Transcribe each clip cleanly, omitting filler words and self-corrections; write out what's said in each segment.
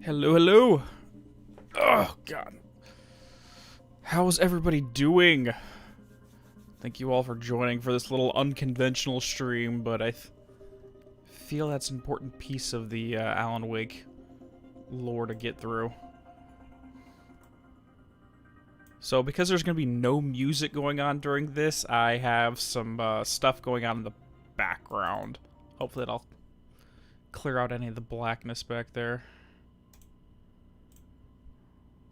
Hello, hello. Oh, God. How's everybody doing? Thank you all for joining for this little unconventional stream, but I feel that's an important piece of the Alan Wake lore to get through. So, because there's going to be no music going on during this, I have some stuff going on in the background. Hopefully that'll clear out any of the blackness back there.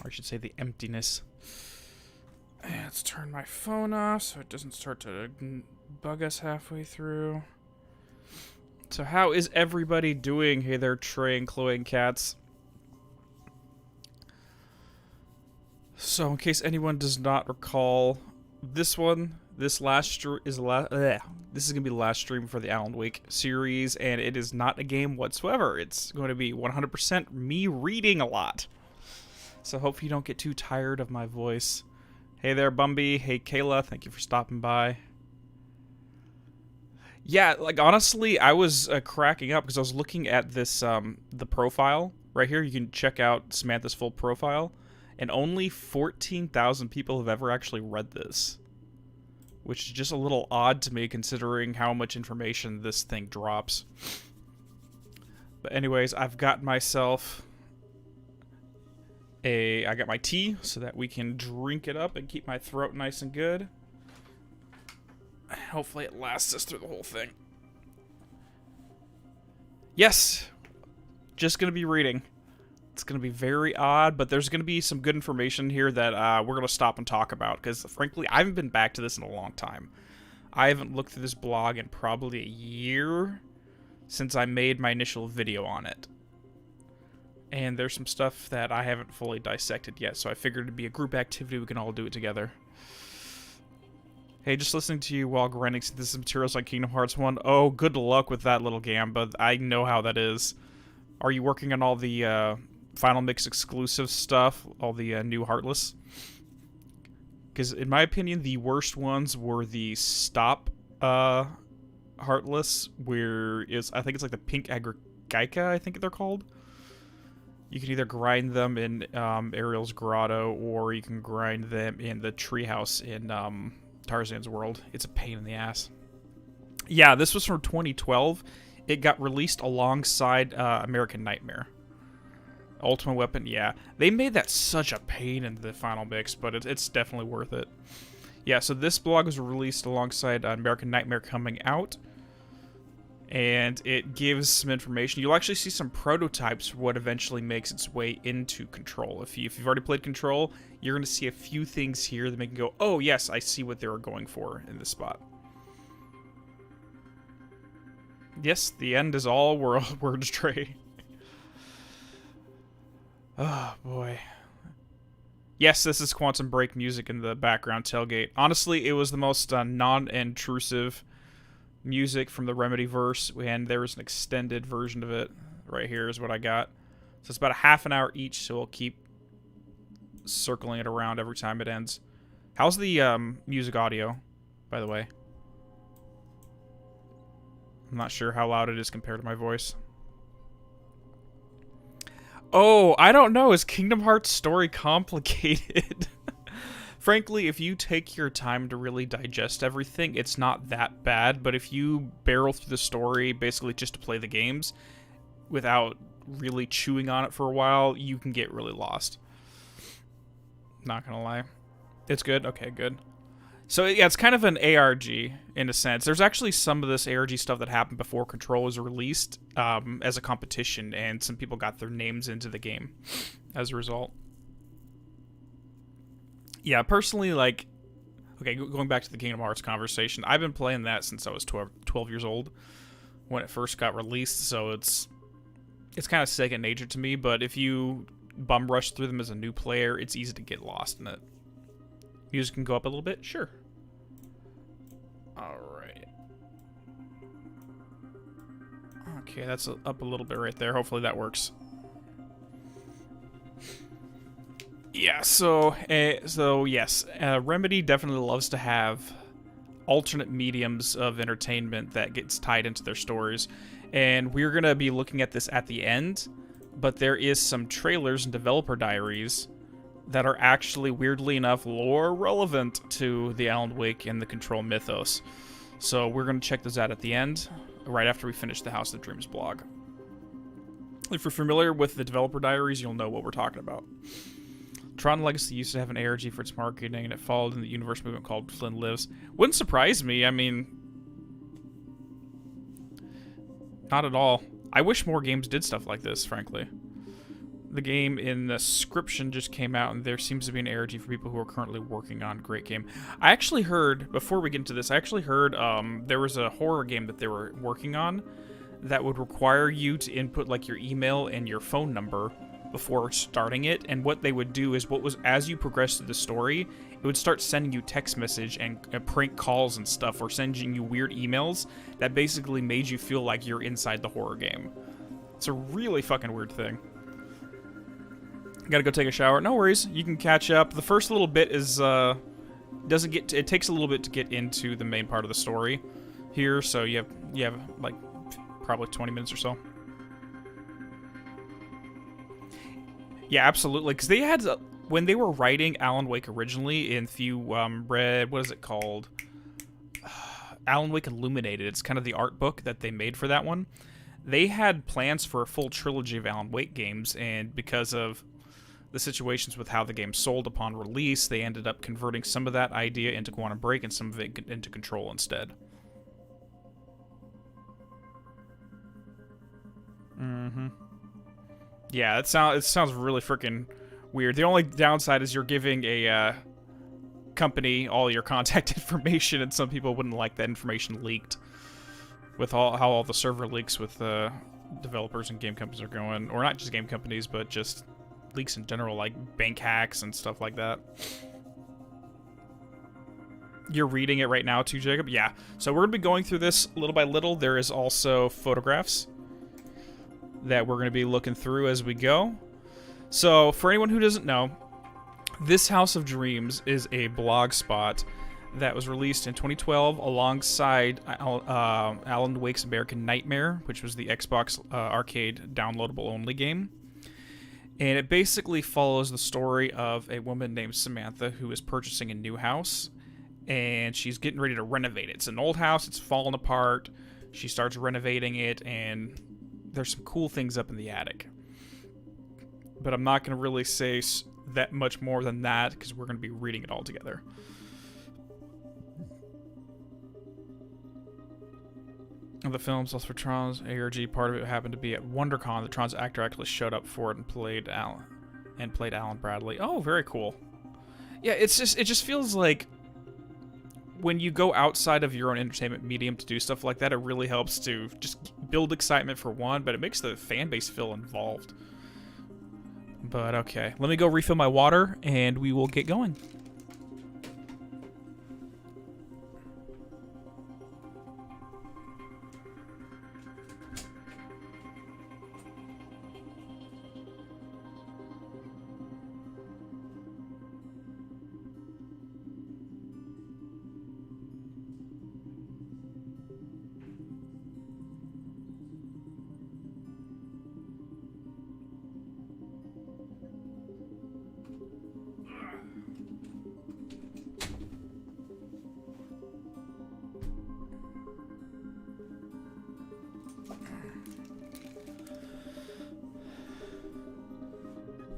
Or I should say the emptiness. Let's turn my phone off so it doesn't start to bug us halfway through. So how is everybody doing? Hey there, Trey and Chloe and Cats. So in case anyone does not recall, this is gonna be the last stream for the Alan Wake series, and it is not a game whatsoever. It's going to be 100% me reading a lot. So hope you don't get too tired of my voice. Hey there, Bumby. Hey, Kayla. Thank you for stopping by. Yeah, like, honestly, I was cracking up because I was looking at this, the profile. Right here, you can check out Samantha's full profile. And only 14,000 people have ever actually read this. Which is just a little odd to me, considering how much information this thing drops. But anyways, I've got myself... I got my tea so that we can drink it up and keep my throat nice and good. Hopefully it lasts us through the whole thing. Yes, just gonna be reading. It's gonna be very odd, but there's gonna be some good information here that we're gonna stop and talk about, because frankly, I haven't been back to this in a long time. I haven't looked through this blog in probably a year since I made my initial video on it. And there's some stuff that I haven't fully dissected yet, so I figured it'd be a group activity, we can all do it together. Hey, just listening to you while grinding synthesis materials on Kingdom Hearts 1. Oh, good luck with that, little Gamba. I know how that is. Are you working on all the Final Mix exclusive stuff? All the new Heartless? Because in my opinion, the worst ones were the Stop Heartless, I think it's like the Pink Agrigaika, I think they're called. You can either grind them in Ariel's Grotto, or you can grind them in the treehouse in Tarzan's World. It's a pain in the ass. Yeah, this was from 2012. It got released alongside American Nightmare. Ultimate Weapon, yeah. They made that such a pain in the Final Mix, but it's definitely worth it. Yeah, so this blog was released alongside American Nightmare coming out. And it gives some information. You'll actually see some prototypes for what eventually makes its way into Control. If you've already played Control, you're going to see a few things here that make you go, oh yes, I see what they were going for in this spot. Yes, the end is all words, Trey. Oh, boy. Yes, this is Quantum Break music in the background tailgate. Honestly, it was the most non-intrusive music from the Remedy-verse, and there was an extended version of it. Right here is what I got. So it's about a half an hour each, so we'll keep circling it around every time it ends. How's the music audio, by the way? I'm not sure how loud it is compared to my voice. Oh, I don't know. Is Kingdom Hearts story complicated? Frankly, if you take your time to really digest everything, it's not that bad, but if you barrel through the story basically just to play the games without really chewing on it for a while, you can get really lost. Not gonna lie. It's good? Okay, good. So, yeah, it's kind of an ARG, in a sense. There's actually some of this ARG stuff that happened before Control was released as a competition, and some people got their names into the game as a result. Yeah, personally, like, okay, going back to the Kingdom Hearts conversation, I've been playing that since I was 12 years old when it first got released, so it's kind of second nature to me, but if you bum rush through them as a new player, it's easy to get lost in it. Music can go up a little bit? Sure. Alright. Okay, that's up a little bit right there. Hopefully that works. Yeah, so yes, Remedy definitely loves to have alternate mediums of entertainment that gets tied into their stories, and we're going to be looking at this at the end, but there is some trailers and developer diaries that are actually, weirdly enough, lore relevant to the Alan Wake and the Control mythos. So we're going to check those out at the end, right after we finish the House of Dreams blog. If you're familiar with the developer diaries, you'll know what we're talking about. Tron Legacy used to have an ARG for its marketing, and it followed in the universe movement called Flynn Lives. Wouldn't surprise me. I mean, not at all. I wish more games did stuff like this, frankly. The game in the description just came out, and there seems to be an ARG for people who are currently working on great game. I actually heard, before we get into this, there was a horror game that they were working on that would require you to input like your email and your phone number before starting it, and what they would do is as you progress through the story, it would start sending you text message and prank calls and stuff, or sending you weird emails that basically made you feel like you're inside the horror game. It's a really fucking weird thing. Gotta go take a shower. No worries, you can catch up. The first little bit is it takes a little bit to get into the main part of the story here, so you have like probably 20 minutes or so. Yeah, absolutely, because they had, when they were writing Alan Wake originally, and if you read, what is it called? Alan Wake Illuminated. It's kind of the art book that they made for that one. They had plans for a full trilogy of Alan Wake games, and because of the situations with how the game sold upon release, they ended up converting some of that idea into Quantum Break and some of it into Control instead. Yeah, it sounds really freaking weird. The only downside is you're giving a company all your contact information, and some people wouldn't like that information leaked. With how all the server leaks with developers and game companies are going, or not just game companies, but just leaks in general, like bank hacks and stuff like that. You're reading it right now too, Jacob? Yeah. So we're going to be going through this little by little. There is also photographs that we're going to be looking through as we go. So for anyone who doesn't know, this House of Dreams is a blog spot that was released in 2012 alongside Alan Wake's American Nightmare, which was the Xbox arcade downloadable only game. And it basically follows the story of a woman named Samantha who is purchasing a new house, and she's getting ready to renovate it. It's an old house, it's fallen apart. She starts renovating it, and there's some cool things up in the attic. But I'm not going to really say that much more than that, because we're going to be reading it all together. The films, also for Tron's ARG, part of it happened to be at WonderCon. The Tron's actor actually showed up for it and played Alan Bradley. Oh, very cool. Yeah, it just feels like when you go outside of your own entertainment medium to do stuff like that, it really helps to just build excitement for one, but it makes the fan base feel involved. But okay, let me go refill my water and we will get going.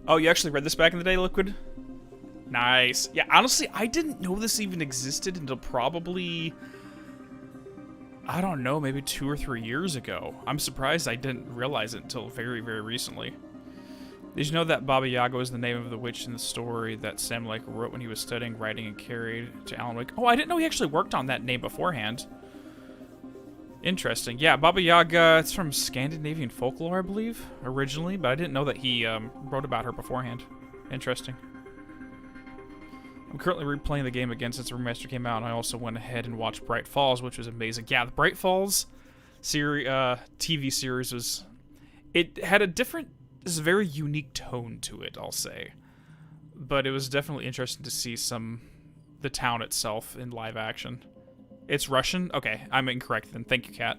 Oh, you actually read this back in the day, Liquid? Nice. Yeah, honestly, I didn't know this even existed until probably, I don't know, maybe 2 or 3 years ago. I'm surprised I didn't realize it until very, very recently. Did you know that Baba Yaga was the name of the witch in the story that Sam Lake wrote when he was studying writing and carried to Alan Wake? Oh, I didn't know he actually worked on that name beforehand. Interesting. Yeah, Baba Yaga, it's from Scandinavian folklore, I believe, originally, but I didn't know that he wrote about her beforehand. Interesting. I'm currently replaying the game again since the remaster came out, and I also went ahead and watched Bright Falls, which was amazing. Yeah, the Bright Falls TV series was... It had a very unique tone to it, I'll say. But it was definitely interesting to see the town itself in live action. It's Russian? Okay, I'm incorrect then. Thank you, Kat.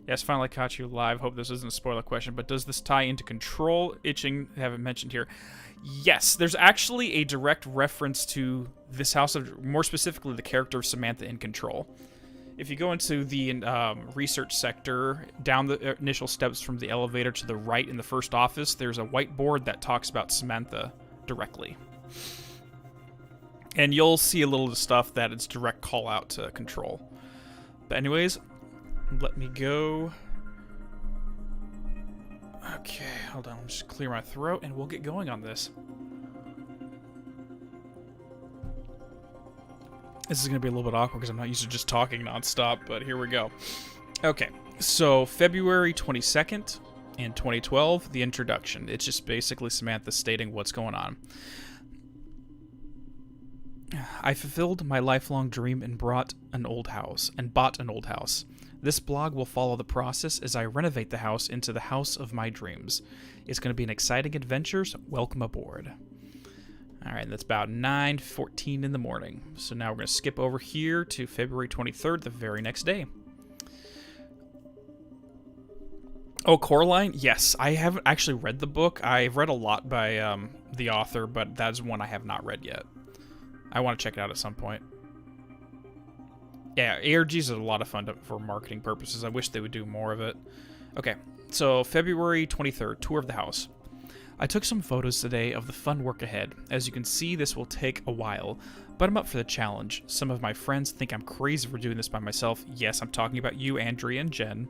Yes, finally caught you live. Hope this isn't a spoiler question, but does this tie into Control? Itching, haven't mentioned here. Yes, there's actually a direct reference to this house, more specifically the character of Samantha in Control. If you go into the research sector, down the initial steps from the elevator to the right in the first office, there's a whiteboard that talks about Samantha directly. And you'll see a little stuff that it's direct call out to Control. But anyways, let me go. Okay, hold on. I'll just clear my throat and we'll get going on this. This is going to be a little bit awkward because I'm not used to just talking nonstop, but here we go. Okay, so February 22nd in 2012, the introduction. It's just basically Samantha stating what's going on. I fulfilled my lifelong dream and bought an old house. This blog will follow the process as I renovate the house into the house of my dreams. It's going to be an exciting adventure, so welcome aboard. Alright, that's about 9:14 in the morning. So now we're going to skip over here to February 23rd, the very next day. Oh, Coraline? Yes, I haven't actually read the book. I've read a lot by the author, but that's one I have not read yet. I want to check it out at some point. Yeah, ARGs are a lot of fun for marketing purposes. I wish they would do more of it. Okay, so February 23rd, tour of the house. I took some photos today of the fun work ahead. As you can see, this will take a while, but I'm up for the challenge. Some of my friends think I'm crazy for doing this by myself. Yes, I'm talking about you, Andrea and Jen.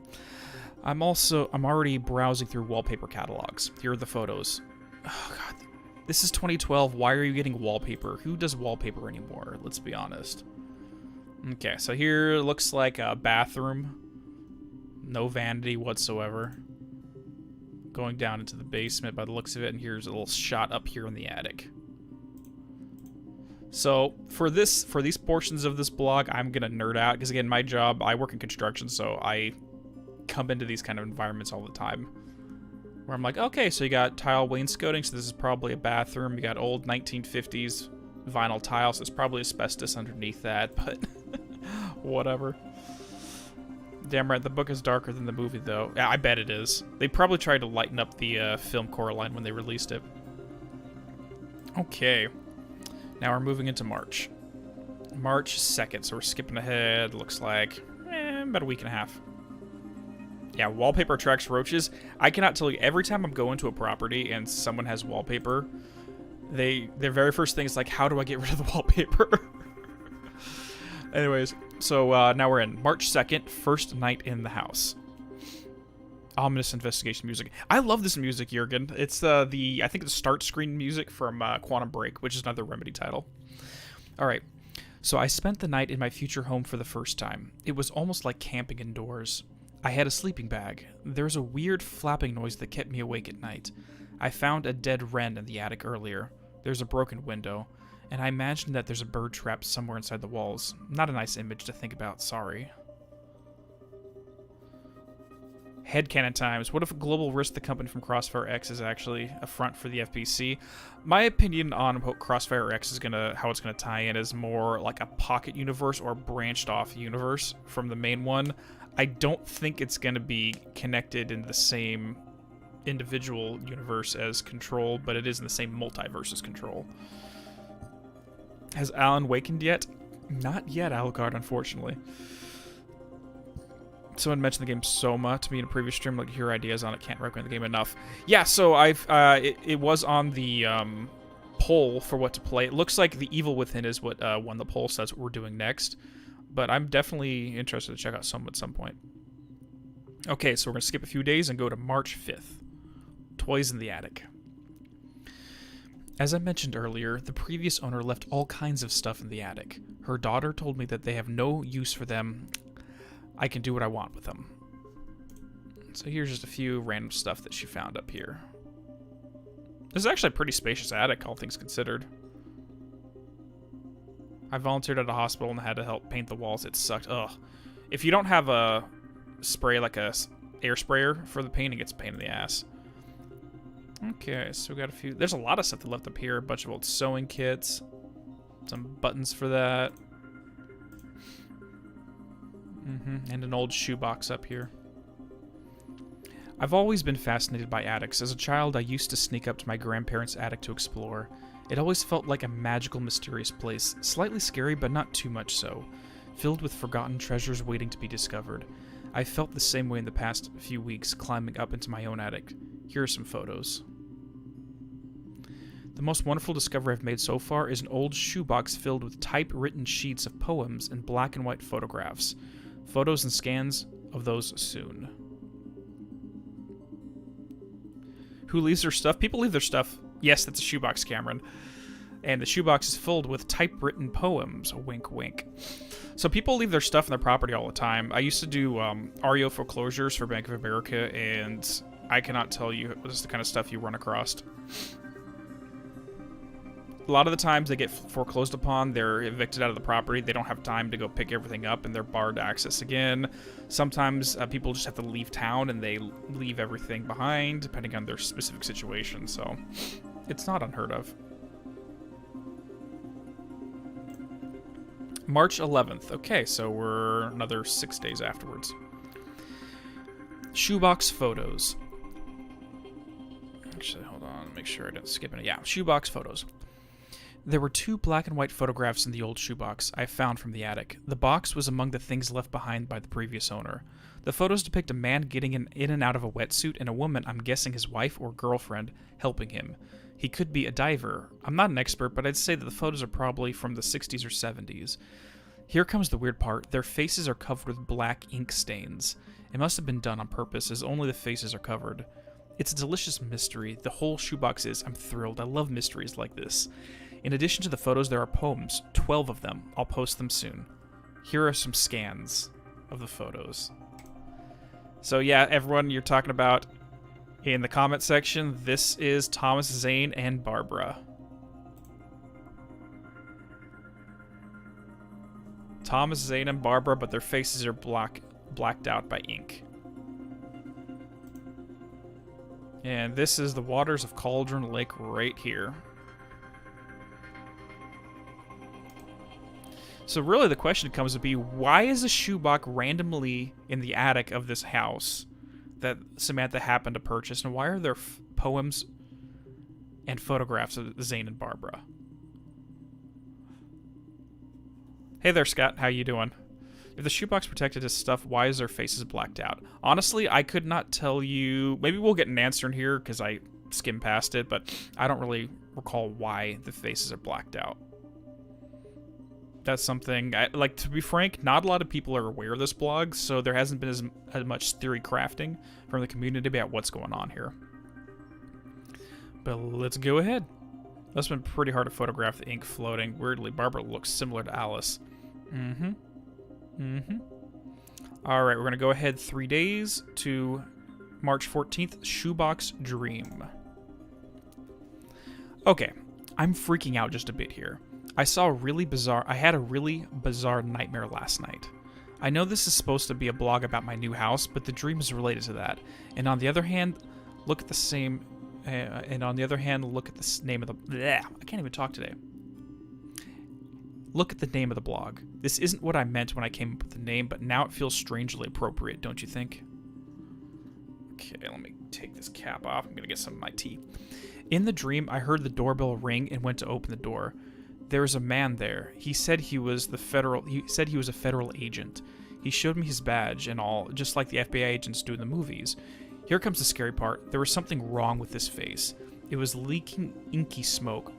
I'm already browsing through wallpaper catalogs. Here are the photos. Oh, God. This is 2012. Why are you getting wallpaper? Who does wallpaper anymore? Let's be honest. Okay, so here it looks like a bathroom. No vanity whatsoever. Going down into the basement by the looks of it, and here's a little shot up here in the attic. So for these portions of this blog, I'm gonna nerd out because again, my job, I work in construction, so I come into these kind of environments all the time. Where I'm like, okay, so you got tile wainscoting, so this is probably a bathroom. You got old 1950s vinyl tile, so it's probably asbestos underneath that, but whatever. Damn right, the book is darker than the movie, though. Yeah, I bet it is. They probably tried to lighten up the film Coraline when they released it. Okay. Now we're moving into March. March 2nd, so we're skipping ahead. Looks like about a week and a half. Yeah, wallpaper attracts roaches. I cannot tell you, every time I'm going to a property and someone has wallpaper, their very first thing is like, how do I get rid of the wallpaper? Anyways, so now we're in March 2nd, first night in the house. Ominous investigation music. I love this music, Jurgen. It's I think the start screen music from Quantum Break, which is another Remedy title. Alright, so I spent the night in my future home for the first time. It was almost like camping indoors. I had a sleeping bag. There's a weird flapping noise that kept me awake at night. I found a dead wren in the attic earlier. There's a broken window, and I imagine that there's a bird trapped somewhere inside the walls. Not a nice image to think about, sorry. Headcanon times. What if Global Risk, the company from Crossfire X, is actually a front for the FPC? My opinion on what Crossfire X is how it's gonna tie in is more like a pocket universe or branched off universe from the main one. I don't think it's gonna be connected in the same individual universe as Control, but it is in the same multiverse as Control. Has Alan wakened yet? Not yet, Alucard, unfortunately. Someone mentioned the game Soma to me in a previous stream. Like, hear ideas on it. Can't recommend the game enough. Yeah, so it was on the poll for what to play. It looks like The Evil Within is what won the poll, so that's what we're doing next. But I'm definitely interested to check out Soma at some point. Okay, so we're going to skip a few days and go to March 5th. Toys in the attic. As I mentioned earlier, the previous owner left all kinds of stuff in the attic. Her daughter told me that they have no use for them. I can do what I want with them. So here's just a few random stuff that she found up here. This is actually a pretty spacious attic, all things considered. I volunteered at a hospital and had to help paint the walls. It sucked. Ugh. If you don't have a spray, like a air sprayer for the painting, it's a pain in the ass. Okay, so we got a few. There's a lot of stuff that left up here. A bunch of old sewing kits. Some buttons for that. And an old shoebox up here. I've always been fascinated by attics. As a child, I used to sneak up to my grandparents' attic to explore. It always felt like a magical, mysterious place, slightly scary but not too much so, filled with forgotten treasures waiting to be discovered. I felt the same way in the past few weeks, climbing up into my own attic. Here are some photos. The most wonderful discovery I've made so far is an old shoebox filled with typewritten sheets of poems and black and white photographs. Photos and scans of those soon. Who leaves their stuff? People leave their stuff. Yes, that's a shoebox, Cameron. And the shoebox is filled with typewritten poems. Wink, wink. So people leave their stuff in their property all the time. I used to do REO foreclosures for Bank of America, and I cannot tell you this is the kind of stuff you run across. A lot of the times they get foreclosed upon, they're evicted out of the property, they don't have time to go pick everything up, and they're barred access again. Sometimes people just have to leave town and they leave everything behind, depending on their specific situation, so it's not unheard of. March 11th. Okay, so we're another 6 days afterwards. Shoebox photos. Actually, hold on, make sure I didn't skip any. Yeah, shoebox photos. There were 2 black and white photographs in the old shoebox I found from the attic. The box was among the things left behind by the previous owner. The photos depict a man getting in and out of a wetsuit and a woman, I'm guessing his wife or girlfriend, helping him. He could be a diver. I'm not an expert, but I'd say that the photos are probably from the 60s or 70s. Here comes the weird part. Their faces are covered with black ink stains. It must have been done on purpose, as only the faces are covered. It's a delicious mystery. The whole shoebox is. I'm thrilled. I love mysteries like this. In addition to the photos, there are poems, 12 of them. I'll post them soon. Here are some scans of the photos. So yeah, everyone you're talking about in the comment section, this is Thomas Zane and Barbara. Thomas Zane and Barbara, but their faces are blacked out by ink. And this is the waters of Cauldron Lake right here. So really the question comes to be, why is a shoebox randomly in the attic of this house that Samantha happened to purchase, and why are there poems and photographs of Zane and Barbara? Hey there, Scott. How you doing? If the shoebox protected his stuff, why is their faces blacked out? Honestly, I could not tell you. Maybe we'll get an answer in here because I skimmed past it, but I don't really recall why the faces are blacked out. That's something, like, to be frank, not a lot of people are aware of this blog, so there hasn't been as much theory crafting from the community about what's going on here. But let's go ahead. Must have been pretty hard to photograph the ink floating. Weirdly, Barbara looks similar to Alice. Alright, we're going to go ahead 3 days to March 14th, Shoebox Dream. Okay, I'm freaking out just a bit here. I had a really bizarre nightmare last night. I know this is supposed to be a blog about my new house, but the dream is related to that. And on the other hand, look at the name of the... Bleh, I can't even talk today. Look at the name of the blog. This isn't what I meant when I came up with the name, but now it feels strangely appropriate, don't you think? Okay, let me take this cap off. I'm gonna get some of my tea. In the dream, I heard the doorbell ring and went to open the door. There was a man there. He said he was a federal agent. He showed me his badge and all, just like the FBI agents do in the movies. Here comes the scary part. There was something wrong with his face. It was leaking inky smoke,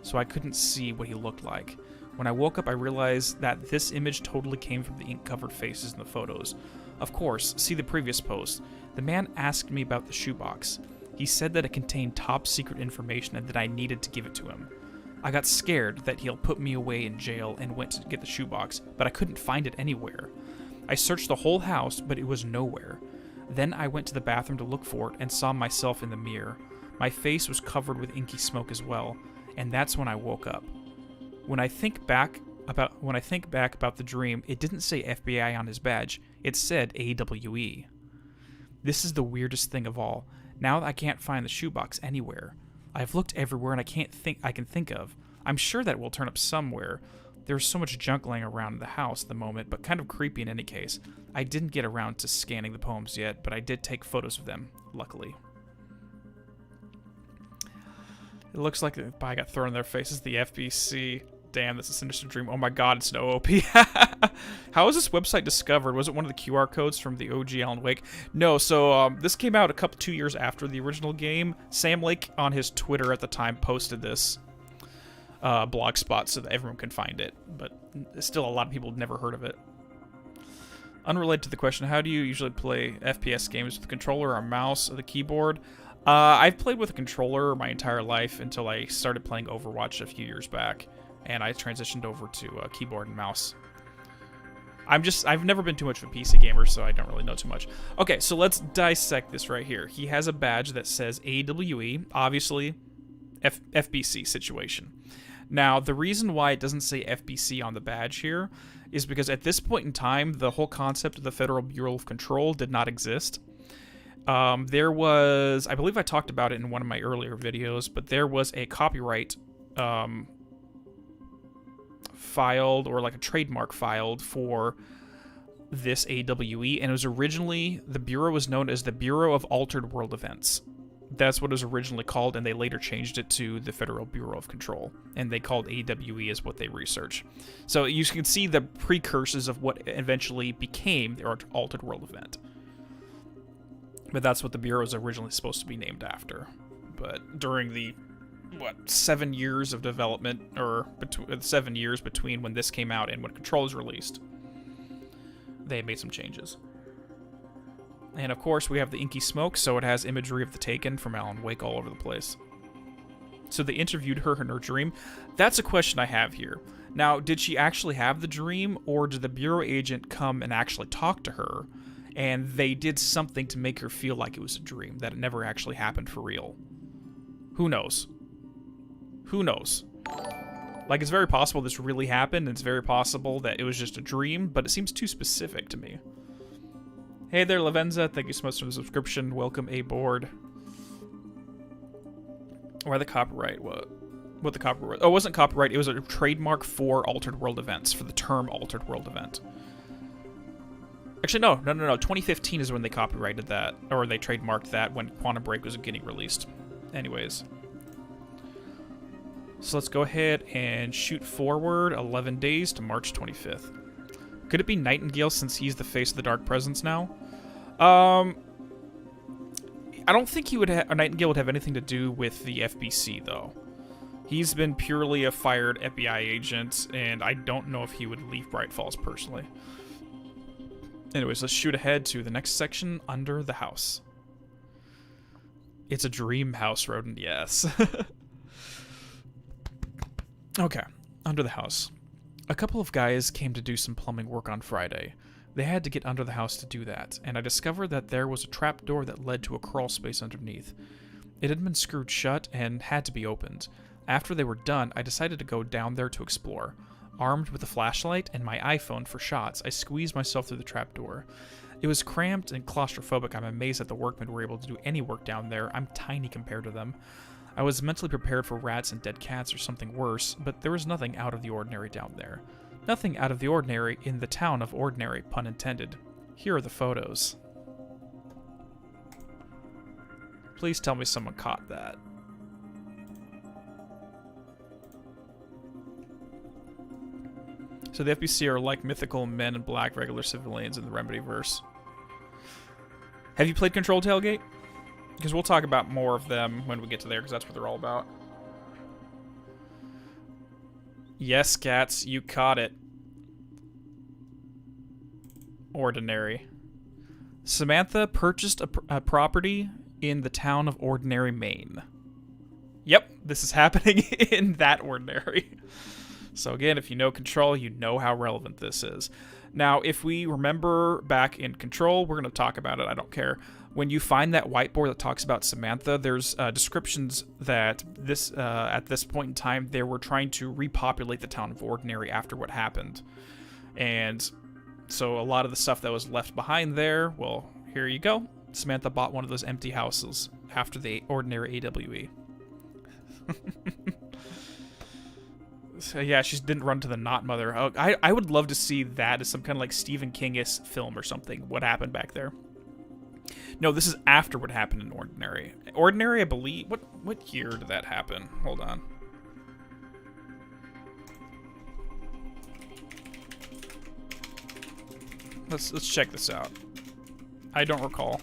so I couldn't see what he looked like. When I woke up, I realized that this image totally came from the ink-covered faces in the photos. Of course, see the previous post. The man asked me about the shoebox. He said that it contained top-secret information and that I needed to give it to him. I got scared that he'll put me away in jail and went to get the shoebox, but I couldn't find it anywhere. I searched the whole house, but it was nowhere. Then I went to the bathroom to look for it and saw myself in the mirror. My face was covered with inky smoke as well, and that's when I woke up. When I think back about the dream, it didn't say FBI on his badge. It said AWE. This is the weirdest thing of all. Now I can't find the shoebox anywhere. I've looked everywhere and I can think of. I'm sure that it will turn up somewhere, There's so much junk laying around the house at the moment, but kind of creepy in any case. I didn't get around to scanning the poems yet, but I did take photos of them, luckily. It looks like the pie got thrown in their faces. The FBC. Damn, that's a sinister dream. Oh my god, it's an OOP. How was this website discovered? Was it one of the QR codes from the OG Alan Wake? No, so this came out 2 years after the original game. Sam Lake on his Twitter at the time posted this blogspot so that everyone can find it. But still, a lot of people have never heard of it. Unrelated to the question, how do you usually play FPS games with a controller or a mouse or the keyboard? I've played with a controller my entire life until I started playing Overwatch a few years back. And I transitioned over to keyboard and mouse. I've never been too much of a PC gamer, so I don't really know too much. Okay, so let's dissect this right here. He has a badge that says AWE, obviously FBC situation. Now, the reason why it doesn't say FBC on the badge here is because at this point in time, the whole concept of the Federal Bureau of Control did not exist. There was, I believe I talked about it in one of my earlier videos, but there was a copyright filed, or like a trademark filed for this AWE, and it was originally, the Bureau was known as the Bureau of Altered World Events. That's what it was originally called, and they later changed it to the Federal Bureau of Control, and they called AWE as what they research. So you can see the precursors of what eventually became the Altered World Event. But that's what the Bureau was originally supposed to be named after. But during the 7 years of development, or 7 years between when this came out and when Control was released, they made some changes. And of course, we have the inky smoke, so it has imagery of the Taken from Alan Wake all over the place. So they interviewed her in her dream. That's a question I have here. Now, did she actually have the dream, or did the Bureau agent come and actually talk to her, and they did something to make her feel like it was a dream, that it never actually happened for real? Who knows? Who knows? Like, it's very possible this really happened, and it's very possible that it was just a dream, but it seems too specific to me. Hey there, Lavenza. Thank you so much for the subscription. Welcome aboard. Why the copyright? What the copyright? Oh, it wasn't copyright. It was a trademark for Altered World Events, for the term Altered World Event. Actually, no. 2015 is when they copyrighted that, or they trademarked that when Quantum Break was getting released. Anyways. So let's go ahead and shoot forward 11 days to March 25th. Could it be Nightingale since he's the face of the Dark Presence now? I don't think Nightingale would have anything to do with the FBC, though. He's been purely a fired FBI agent, and I don't know if he would leave Bright Falls personally. Anyways, let's shoot ahead to the next section, Under the House. It's a dream house, Rodent, yes. Okay, Under the House. A couple of guys came to do some plumbing work on Friday. They had to get under the house to do that, and I discovered that there was a trapdoor that led to a crawl space underneath. It had been screwed shut and had to be opened. After they were done, I decided to go down there to explore. Armed with a flashlight and my iPhone for shots, I squeezed myself through the trapdoor. It was cramped and claustrophobic. I'm amazed that the workmen were able to do any work down there. I'm tiny compared to them. I was mentally prepared for rats and dead cats or something worse, but there was nothing out of the ordinary down there. Nothing out of the ordinary in the town of Ordinary, pun intended. Here are the photos. Please tell me someone caught that. So the FBC are like mythical men in black, regular civilians in the Remedyverse. Have you played Control Tailgate? Because we'll talk about more of them when we get to there, because that's what they're all about. Yes, cats, you caught it. Ordinary. Samantha purchased a property in the town of Ordinary, Maine. Yep, this is happening in that Ordinary. So again, if you know Control, you know how relevant this is. Now, if we remember back in Control, we're going to talk about it, I don't care. When you find that whiteboard that talks about Samantha, there's descriptions that this at this point in time, they were trying to repopulate the town of Ordinary after what happened. And so a lot of the stuff that was left behind there, well, here you go. Samantha bought one of those empty houses after the Ordinary AWE. So yeah, she didn't run to the not mother. Oh, I would love to see that as some kind of like Stephen King-ish film or something. What happened back there? No, this is after what happened in Ordinary. Ordinary, I believe. What year did that happen? Hold on. Let's check this out. I don't recall.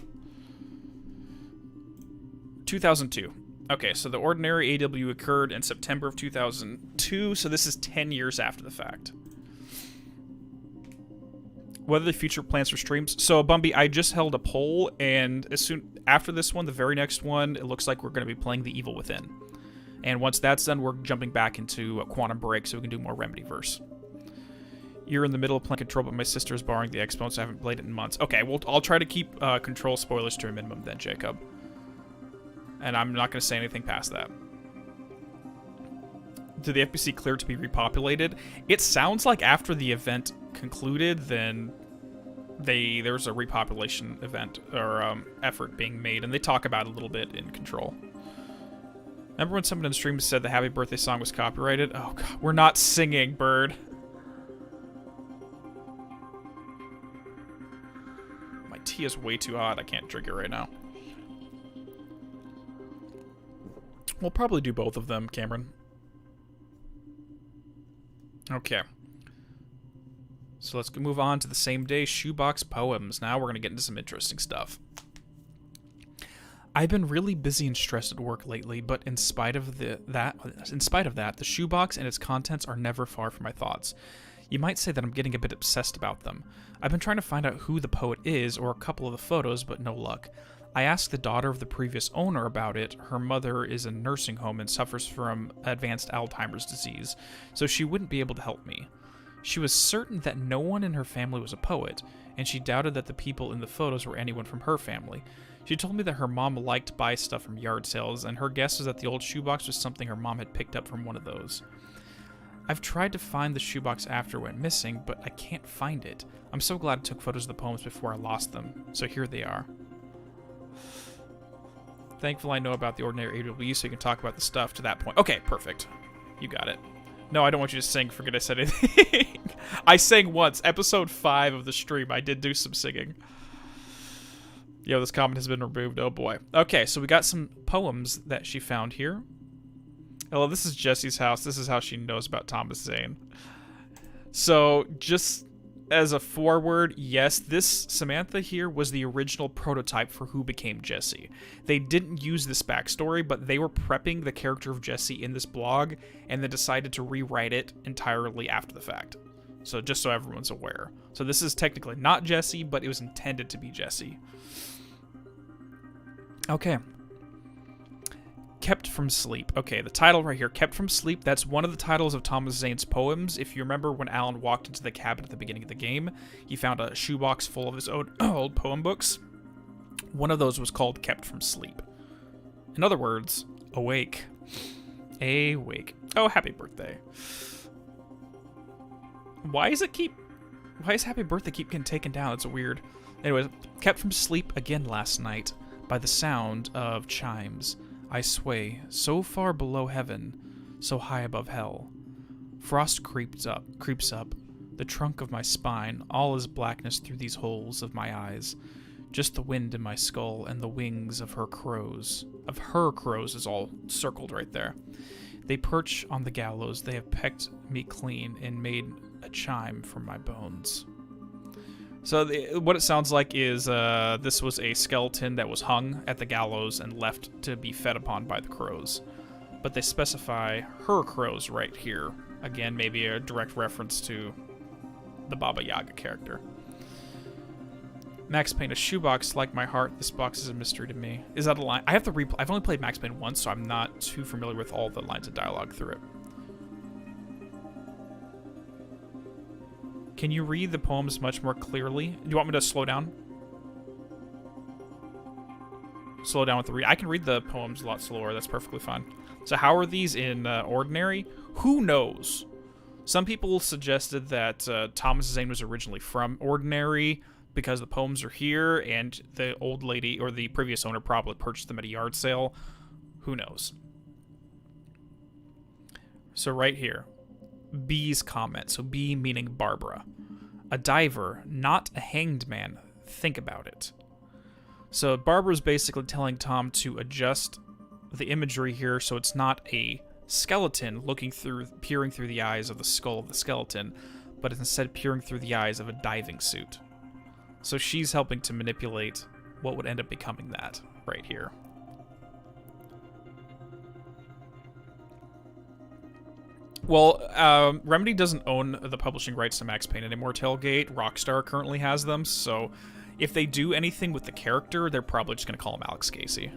2002. Okay, so the Ordinary AW occurred in September of 2002, so this is 10 years after the fact. What are the future plans for streams? So, Bumby, I just held a poll, and as soon after this one, the very next one, it looks like we're going to be playing The Evil Within. And once that's done, we're jumping back into a Quantum Break so we can do more Remedyverse. You're in the middle of playing Control, but my sister is borrowing the Xbox, so I haven't played it in months. Okay, well, I'll try to keep Control spoilers to a minimum then, Jacob. And I'm not going to say anything past that. Did the FBC clear to be repopulated? It sounds like after the event concluded, then there's a repopulation event or effort being made, and they talk about it a little bit in Control. Remember when someone in the stream said the Happy Birthday song was copyrighted? Oh god, we're not singing, Bird. My tea is way too hot. I can't drink it right now. We'll probably do both of them, Cameron. Okay. So let's move on to the same day Shoebox poems. Now we're going to get into some interesting stuff. I've been really busy and stressed at work lately, but in spite of that, the Shoebox and its contents are never far from my thoughts. You might say that I'm getting a bit obsessed about them. I've been trying to find out who the poet is or a couple of the photos, but no luck. I asked the daughter of the previous owner about it. Her mother is in a nursing home and suffers from advanced Alzheimer's disease, so she wouldn't be able to help me. She was certain that no one in her family was a poet, and she doubted that the people in the photos were anyone from her family. She told me that her mom liked to buy stuff from yard sales, and her guess was that the old shoebox was something her mom had picked up from one of those. I've tried to find the shoebox after it went missing, but I can't find it. I'm so glad I took photos of the poems before I lost them, so here they are. Thankfully, I know about the Ordinary AW, so you can talk about the stuff to that point. Okay, perfect. You got it. No, I don't want you to sing. Forget I said anything. I sang once. Episode 5 of the stream. I did do some singing. Yo, this comment has been removed. Oh, boy. Okay, so we got some poems that she found here. Oh, this is Jessie's house. This is how she knows about Thomas Zane. So, just as a forward, yes, this Samantha here was the original prototype for who became Jessie. They didn't use this backstory, but they were prepping the character of Jessie in this blog, and then decided to rewrite it entirely after the fact. So just so everyone's aware. So this is technically not Jessie, but it was intended to be Jessie. Okay. Kept from Sleep. Okay, the title right here, Kept from Sleep, that's one of the titles of Thomas Zane's poems. If you remember when Alan walked into the cabin at the beginning of the game, he found a shoebox full of his old poem books. One of those was called Kept from Sleep. In other words, awake. Awake. Oh, happy birthday. Why is happy birthday keep getting taken down? It's weird. Anyways, kept from sleep again last night by the sound of chimes. I sway, so far below heaven, so high above hell. Frost creeps up, the trunk of my spine, all is blackness through these holes of my eyes. Just the wind in my skull and the wings of her crows. Of her crows is all circled right there. They perch on the gallows, they have pecked me clean and made a chime from my bones. So what it sounds like is this was a skeleton that was hung at the gallows and left to be fed upon by the crows. But they specify her crows right here. Again, maybe a direct reference to the Baba Yaga character. Max Payne, a shoebox like my heart. This box is a mystery to me. Is that a line? I have to replay. I've only played Max Payne once, so I'm not too familiar with all the lines of dialogue through it. Can you read the poems much more clearly? Do you want me to slow down? Slow down with the read. I can read the poems a lot slower. That's perfectly fine. So how are these in Ordinary? Who knows? Some people suggested that Thomas Zane was originally from Ordinary because the poems are here, and the old lady or the previous owner probably purchased them at a yard sale. Who knows? So right here. B's comment. So B meaning Barbara. A diver, not a hanged man. Think about it. So Barbara's basically telling Tom to adjust the imagery here so it's not a skeleton peering through the eyes of the skull of the skeleton, but it's instead peering through the eyes of a diving suit. So she's helping to manipulate what would end up becoming that right here. Well, Remedy doesn't own the publishing rights to Max Payne anymore. Tailgate, Rockstar currently has them, so if they do anything with the character, they're probably just going to call him Alex Casey.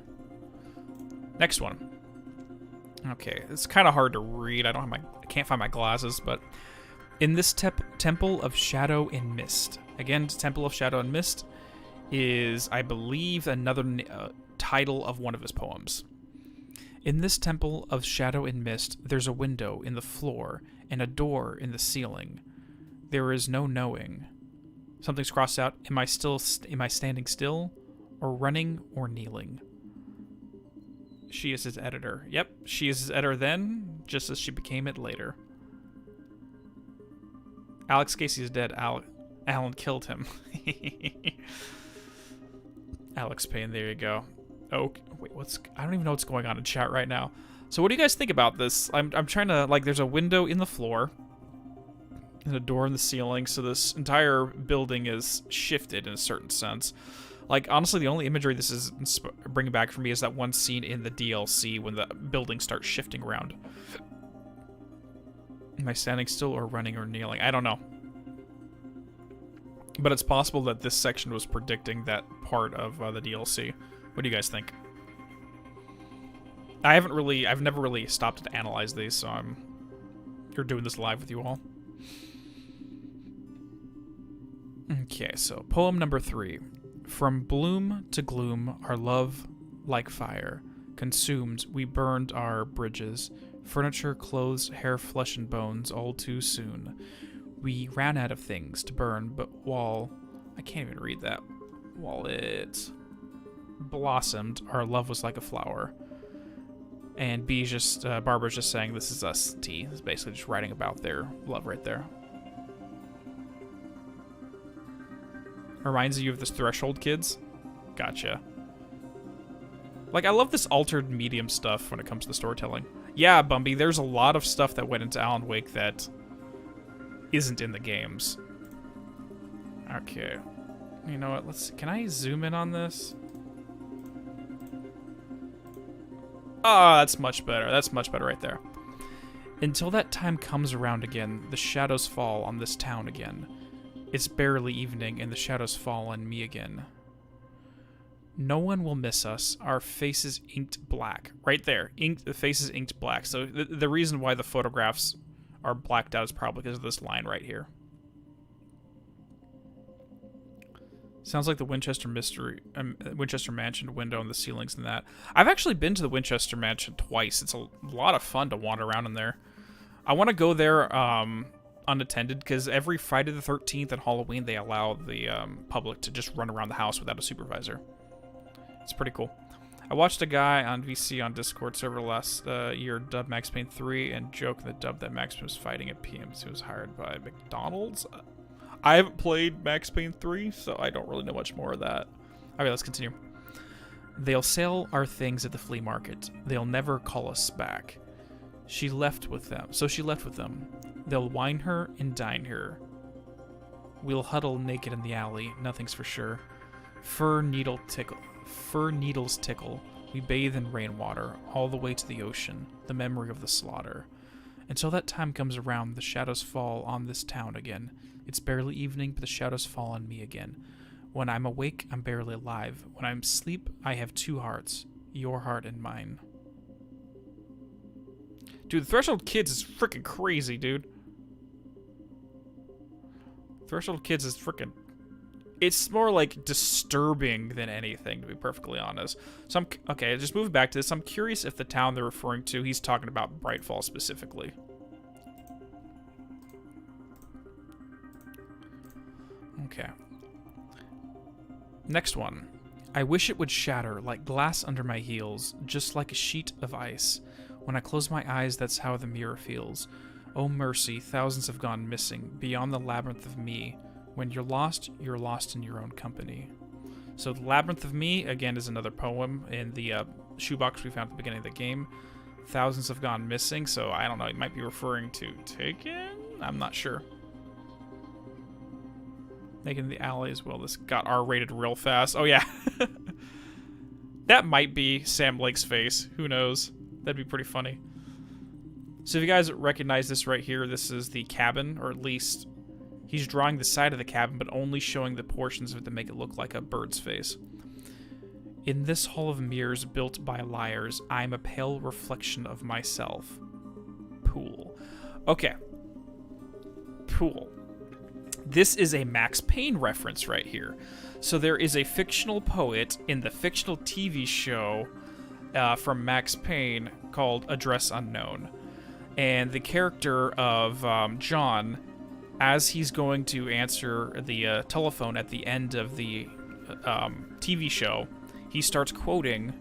Next one. Okay, it's kind of hard to read. I can't find my glasses, but in this Temple of Shadow and Mist. Again, Temple of Shadow and Mist is, I believe, another title of one of his poems. In this Temple of Shadow and Mist, there's a window in the floor and a door in the ceiling. There is no knowing. Something's crossed out. Am I standing still, or running, or kneeling? She is his editor. Yep, she is his editor then, just as she became it later. Alex Casey is dead. Alan killed him. Alex Payne, there you go. Oh, wait, I don't even know what's going on in chat right now. So what do you guys think about this? I'm trying to, like, there's a window in the floor and a door in the ceiling, so this entire building is shifted in a certain sense. Like, honestly, the only imagery this is bringing back for me is that one scene in the DLC when the building starts shifting around. Am I standing still or running or kneeling? I don't know. But it's possible that this section was predicting that part of the DLC. What do you guys think? I've never really stopped to analyze these, so you're doing this live with you all. Okay, so poem number 3. From bloom to gloom, our love, like fire, consumed, we burned our bridges, furniture, clothes, hair, flesh, and bones, all too soon. We ran out of things to burn, but I can't even read that. While it blossomed, our love was like a flower. And Barbara's just saying, this is us, T. It's basically just writing about their love right there. Reminds you of this Threshold Kids? Gotcha. Like, I love this altered medium stuff when it comes to storytelling. Yeah, Bumby, there's a lot of stuff that went into Alan Wake that isn't in the games. Okay. You know what, can I zoom in on this? Ah, that's much better. That's much better right there. Until that time comes around again, the shadows fall on this town again. It's barely evening, and the shadows fall on me again. No one will miss us. Our faces inked black. Right there. The faces inked black. So the reason why the photographs are blacked out is probably because of this line right here. Sounds like the Winchester Mansion window in the ceilings and that. I've actually been to the Winchester Mansion twice. It's a lot of fun to wander around in there. I want to go there unattended, because every Friday the 13th and Halloween they allow the public to just run around the house without a supervisor. It's pretty cool. I watched a guy on VC on Discord server last year dub Max Payne 3 and joke in the dub that Max Payne was fighting at PMs who was hired by McDonald's. I haven't played Max Payne 3, so I don't really know much more of that. Okay, let's continue. They'll sell our things at the flea market. They'll never call us back. She left with them. So she left with them. They'll wine her and dine her. We'll huddle naked in the alley, nothing's for sure. Fur needles tickle. We bathe in rainwater, all the way to the ocean, the memory of the slaughter. Until that time comes around, the shadows fall on this town again. It's barely evening, but the shadows fall on me again. When I'm awake, I'm barely alive. When I'm asleep, I have two hearts, your heart and mine. Dude, Threshold Kids is freaking crazy, dude. Threshold Kids is freaking... It's more like disturbing than anything, to be perfectly honest. So okay, just moving back to this, I'm curious if the town they're referring to, he's talking about Brightfall specifically. Okay. Next one. I wish it would shatter like glass under my heels, just like a sheet of ice. When I close my eyes, that's how the mirror feels. Oh mercy, thousands have gone missing, beyond the labyrinth of me. When you're lost in your own company. So the Labyrinth of Me, again, is another poem in the shoebox we found at the beginning of the game. Thousands have gone missing, so I don't know, it might be referring to Taken? I'm not sure. Making the alley as well. This got R-rated real fast. Oh, yeah. That might be Sam Lake's face. Who knows? That'd be pretty funny. So if you guys recognize this right here, this is the cabin, or at least he's drawing the side of the cabin, but only showing the portions of it to make it look like a bird's face. In this hall of mirrors built by liars, I'm a pale reflection of myself. Pool. Okay. Pool. This is a Max Payne reference right here. So there is a fictional poet in the fictional TV show from Max Payne called Address Unknown. And the character of John, as he's going to answer the telephone at the end of the TV show, he starts quoting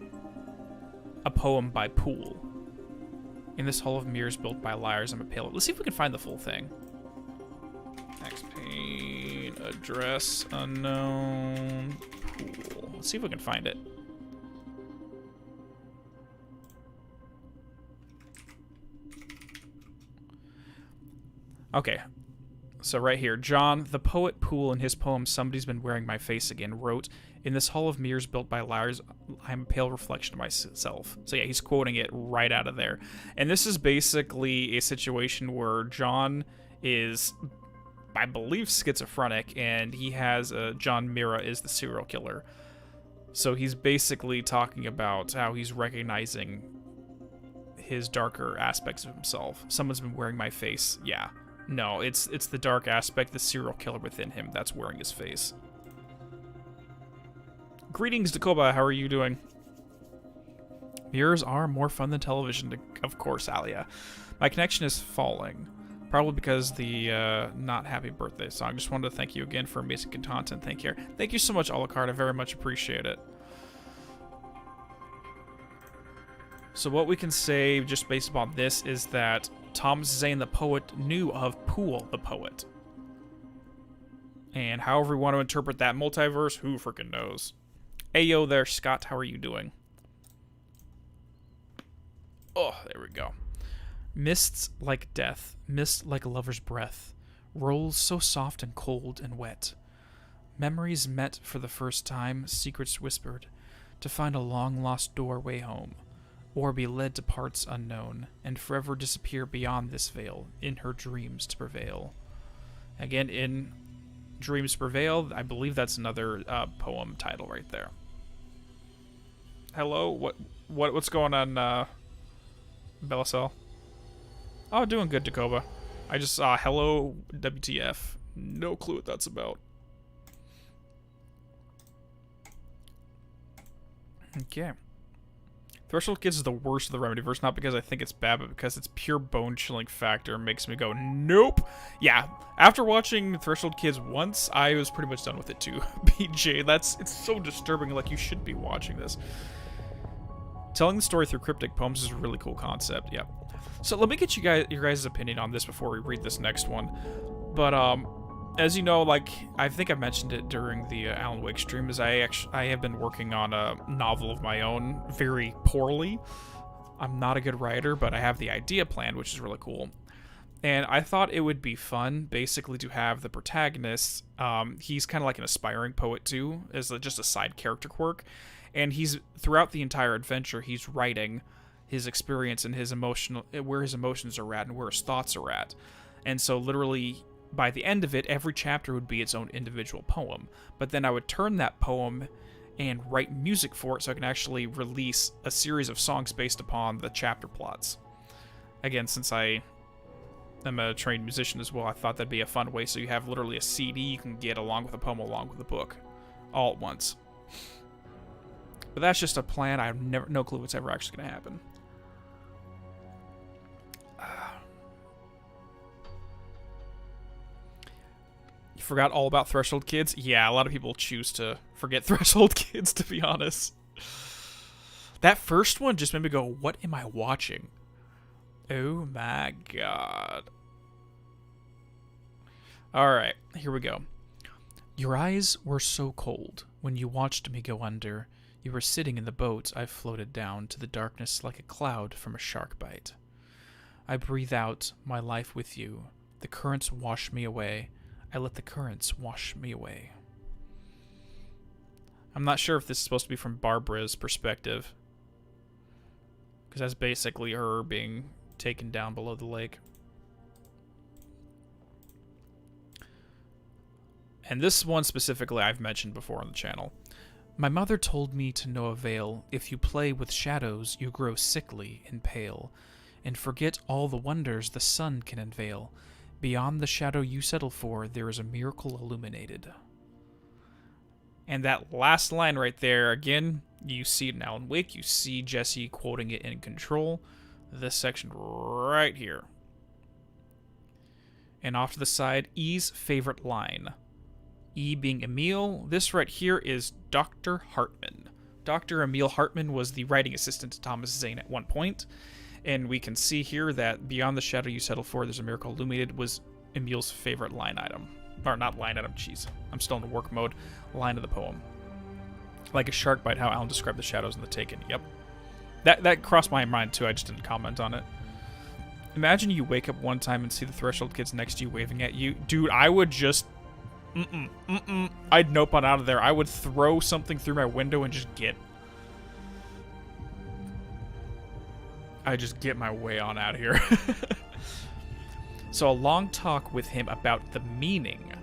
a poem by Poole. In this hall of mirrors built by liars, I'm a pale... Let's see if we can find the full thing. Max Payne, Address Unknown, Poole. Let's see if we can find it. Okay. So right here, John, the poet Poole, in his poem Somebody's Been Wearing My Face Again, wrote, in this hall of mirrors built by liars, I'm a pale reflection of myself. So yeah, he's quoting it right out of there. And this is basically a situation where John is, I believe, schizophrenic, and he has John Mira is the serial killer. So he's basically talking about how he's recognizing his darker aspects of himself. Someone's been wearing my face. Yeah. No, it's the dark aspect, the serial killer within him that's wearing his face. Greetings, Dakoba. How are you doing? Mirrors are more fun than television, of course, Alia. My connection is falling. Probably because the not happy birthday song. Just wanted to thank you again for amazing content. Thank you. Thank you so much, Alucard. I very much appreciate it. So what we can say, just based upon this, is that Thomas Zane, the poet, knew of Poole, the poet. And however we want to interpret that multiverse, who freaking knows? Ayo there, Scott. How are you doing? Oh, there we go. Mists like death, mist like a lover's breath, rolls so soft and cold and wet. Memories met for the first time, secrets whispered, to find a long-lost doorway home, or be led to parts unknown, and forever disappear beyond this veil, in her dreams to prevail. Again, in Dreams Prevail, I believe that's another poem title right there. Hello, what's going on, Belisel? Oh, doing good, Dakoba. I just saw hello, WTF. No clue what that's about. Okay. Threshold Kids is the worst of the Remedyverse, not because I think it's bad, but because its pure bone-chilling factor makes me go, nope. Yeah, after watching Threshold Kids once, I was pretty much done with it too. BJ, it's so disturbing, like you should be watching this. Telling the story through cryptic poems is a really cool concept, yeah. So let me get your guys' opinion on this before we read this next one. But, as you know, like, I think I mentioned it during the Alan Wake stream, is I have been working on a novel of my own, very poorly. I'm not a good writer, but I have the idea planned, which is really cool. And I thought it would be fun, basically, to have the protagonist, he's kind of like an aspiring poet, too, as just a side character quirk. And throughout the entire adventure, he's writing his experience and where his emotions are at and where his thoughts are at. And so, literally, by the end of it, every chapter would be its own individual poem. But then I would turn that poem and write music for it so I can actually release a series of songs based upon the chapter plots. Again, since I am a trained musician as well, I thought that'd be a fun way so you have literally a CD you can get along with a poem, along with a book, all at once. But that's just a plan. I have no clue what's ever actually going to happen. You forgot all about Threshold Kids? Yeah, a lot of people choose to forget Threshold Kids, to be honest. That first one just made me go, what am I watching? Oh my god. Alright, here we go. Your eyes were so cold when you watched me go under. You were sitting in the boat I floated down to the darkness like a cloud from a shark bite. I breathe out my life with you. The currents wash me away. I let the currents wash me away. I'm not sure if this is supposed to be from Barbara's perspective, because that's basically her being taken down below the lake. And this one specifically I've mentioned before on the channel. My mother told me to no avail. If you play with shadows, you grow sickly and pale, and forget all the wonders the sun can unveil. Beyond the shadow you settle for, there is a miracle illuminated. And that last line right there, again, you see it in Alan Wake. You see Jesse quoting it in Control. This section right here. And off to the side, E's favorite line. E being Emil. This right here is Dr. Hartman. Dr. Emil Hartman was the writing assistant to Thomas Zane at one point. And we can see here that Beyond the Shadow You Settle For, There's a Miracle Illuminated was Emil's favorite line item. Or not line item, jeez. I'm still in the work mode. Line of the poem. Like a shark bite, how Alan described the shadows in The Taken. Yep. That crossed my mind too, I just didn't comment on it. Imagine you wake up one time and see the Threshold kids next to you waving at you. Dude, I would just... I'd nope on out of there. I would throw something through my window and just get... I'd just get my way on out of here. So a long talk with him about the meaning.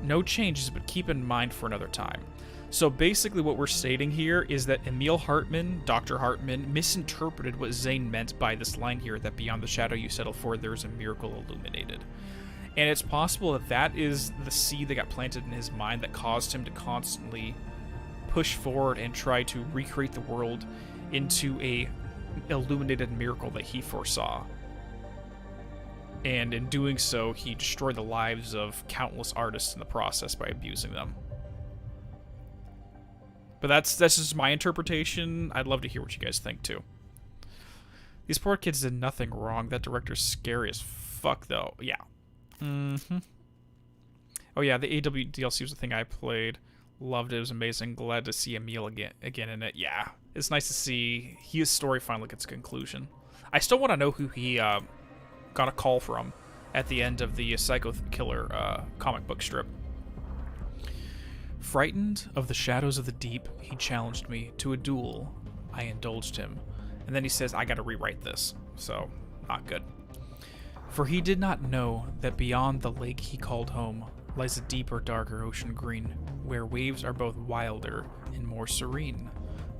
No changes, but keep in mind for another time. So basically what we're stating here is that Emil Hartman, Dr. Hartman, misinterpreted what Zane meant by this line here, that beyond the shadow you settle for, there's a miracle illuminated. And it's possible that that is the seed that got planted in his mind that caused him to constantly push forward and try to recreate the world into a illuminated miracle that he foresaw. And in doing so, he destroyed the lives of countless artists in the process by abusing them. But that's just my interpretation. I'd love to hear what you guys think, too. These poor kids did nothing wrong. That director's scary as fuck, though. Yeah. Oh, yeah, the AW DLC was the thing I played. Loved it. It was amazing. Glad to see Emil again in it. Yeah. It's nice to see his story finally gets a conclusion. I still want to know who he got a call from at the end of the Psycho Killer comic book strip. Frightened of the shadows of the deep, he challenged me to a duel. I indulged him. And then he says, I gotta rewrite this. So, not good. For he did not know that beyond the lake he called home lies a deeper, darker ocean green, where waves are both wilder and more serene.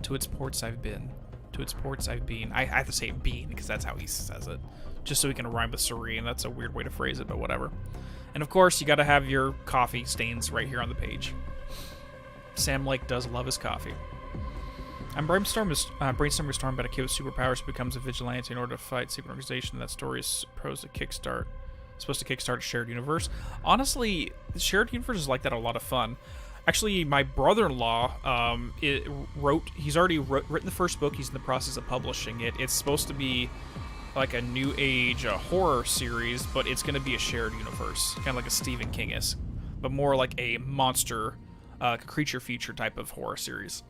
To its ports I've been. To its ports I've been. I have to say been because that's how he says it. Just so he can rhyme with serene. That's a weird way to phrase it, but whatever. And of course, you gotta have your coffee stains right here on the page. Sam Lake does love his coffee. I'm brainstorming a storm about a kid with superpowers who becomes a vigilante in order to fight secret organization. That story is supposed to kickstart a shared universe. Honestly, the shared universe is like that a lot of fun. Actually, my brother-in-law he's already written the first book. He's in the process of publishing it. It's supposed to be like a new age horror series, but it's going to be a shared universe, kind of like a Stephen King-esque, but more like a monster, creature feature type of horror series.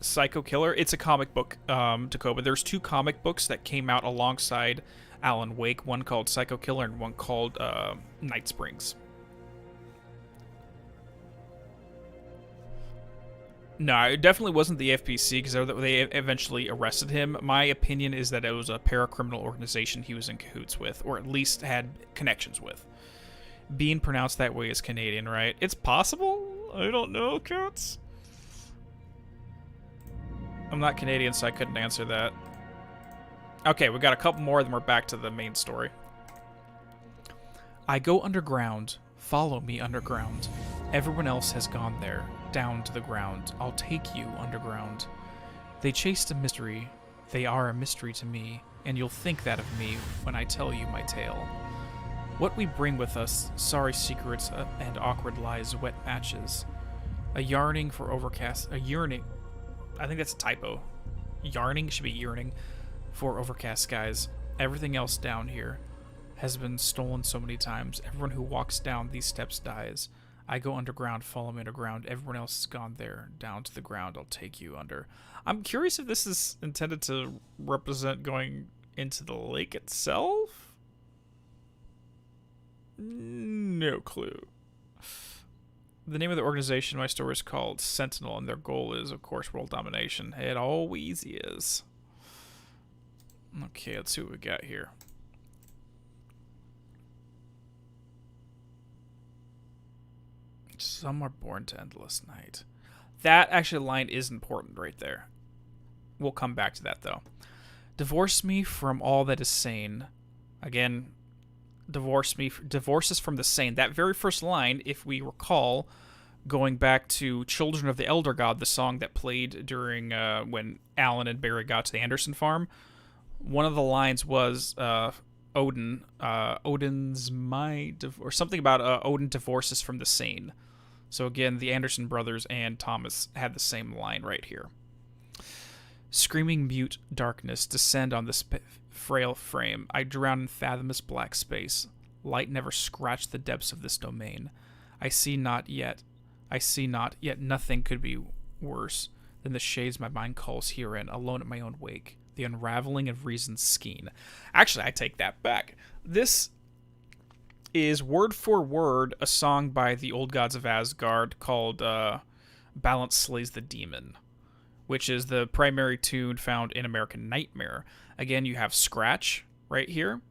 Psycho Killer, it's a comic book, Tacoba. There's two comic books that came out alongside Alan Wake, one called Psycho Killer and one called Night Springs. No, it definitely wasn't the FPC because they eventually arrested him. My opinion is that it was a paracriminal organization he was in cahoots with, or at least had connections with. Being pronounced that way is Canadian, right? It's possible? I don't know, cats. I'm not Canadian, so I couldn't answer that. Okay, we got a couple more, then we're back to the main story. I go underground. Follow me underground. Everyone else has gone there, down to the ground. I'll take you underground. They chased a mystery. They are a mystery to me, and you'll think that of me when I tell you my tale. What we bring with us, sorry secrets and awkward lies, wet matches. A yearning for overcast, a yearning. I think that's a typo. Yarning should be yearning for overcast skies. Everything else down here. has been stolen so many times. Everyone who walks down these steps dies. I go underground, follow me underground. Everyone else has gone there. Down to the ground, I'll take you under. I'm curious if this is intended to represent going into the lake itself? No clue. The name of the organization in my story is called Sentinel, and their goal is, of course, world domination. It always is. Okay, let's see what we got here. Some are born to endless night. That actually line is important right there. We'll come back to that, though. Divorce me from all that is sane. Again, divorces from the sane. That very first line, if we recall, going back to Children of the Elder God, the song that played during when Alan and Barry got to the Anderson farm, one of the lines was Odin, Odin's my or something about Odin divorces from the sane. So again, the Anderson brothers and Thomas had the same line right here. Screaming mute darkness descend on this frail frame. I drown in fathomless black space. Light never scratched the depths of this domain. I see not, yet nothing could be worse than the shades my mind calls herein, alone at my own wake. The unraveling of reason's skein. Actually, I take that back. This is word for word a song by the Old Gods of Asgard called Balance Slays the Demon, which is the primary tune found in American Nightmare. Again, you have scratch right here.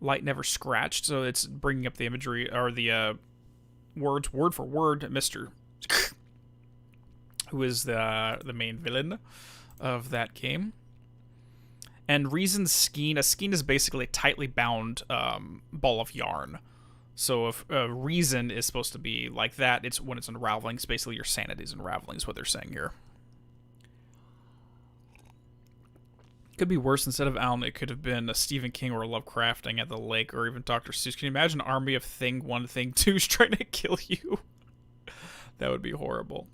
Light never scratched, so it's bringing up the imagery, or the words word for word. Mr. who is the main villain of that game. And Reason's skein. A skein is basically a tightly bound ball of yarn. So if Reason is supposed to be like that, it's when it's unraveling. It's basically your sanity is unraveling, is what they're saying here. Could be worse. Instead of Alan, it could have been a Stephen King or a Lovecrafting at the lake, or even Dr. Seuss. Can you imagine an army of Thing 1, Thing 2's trying to kill you? That would be horrible.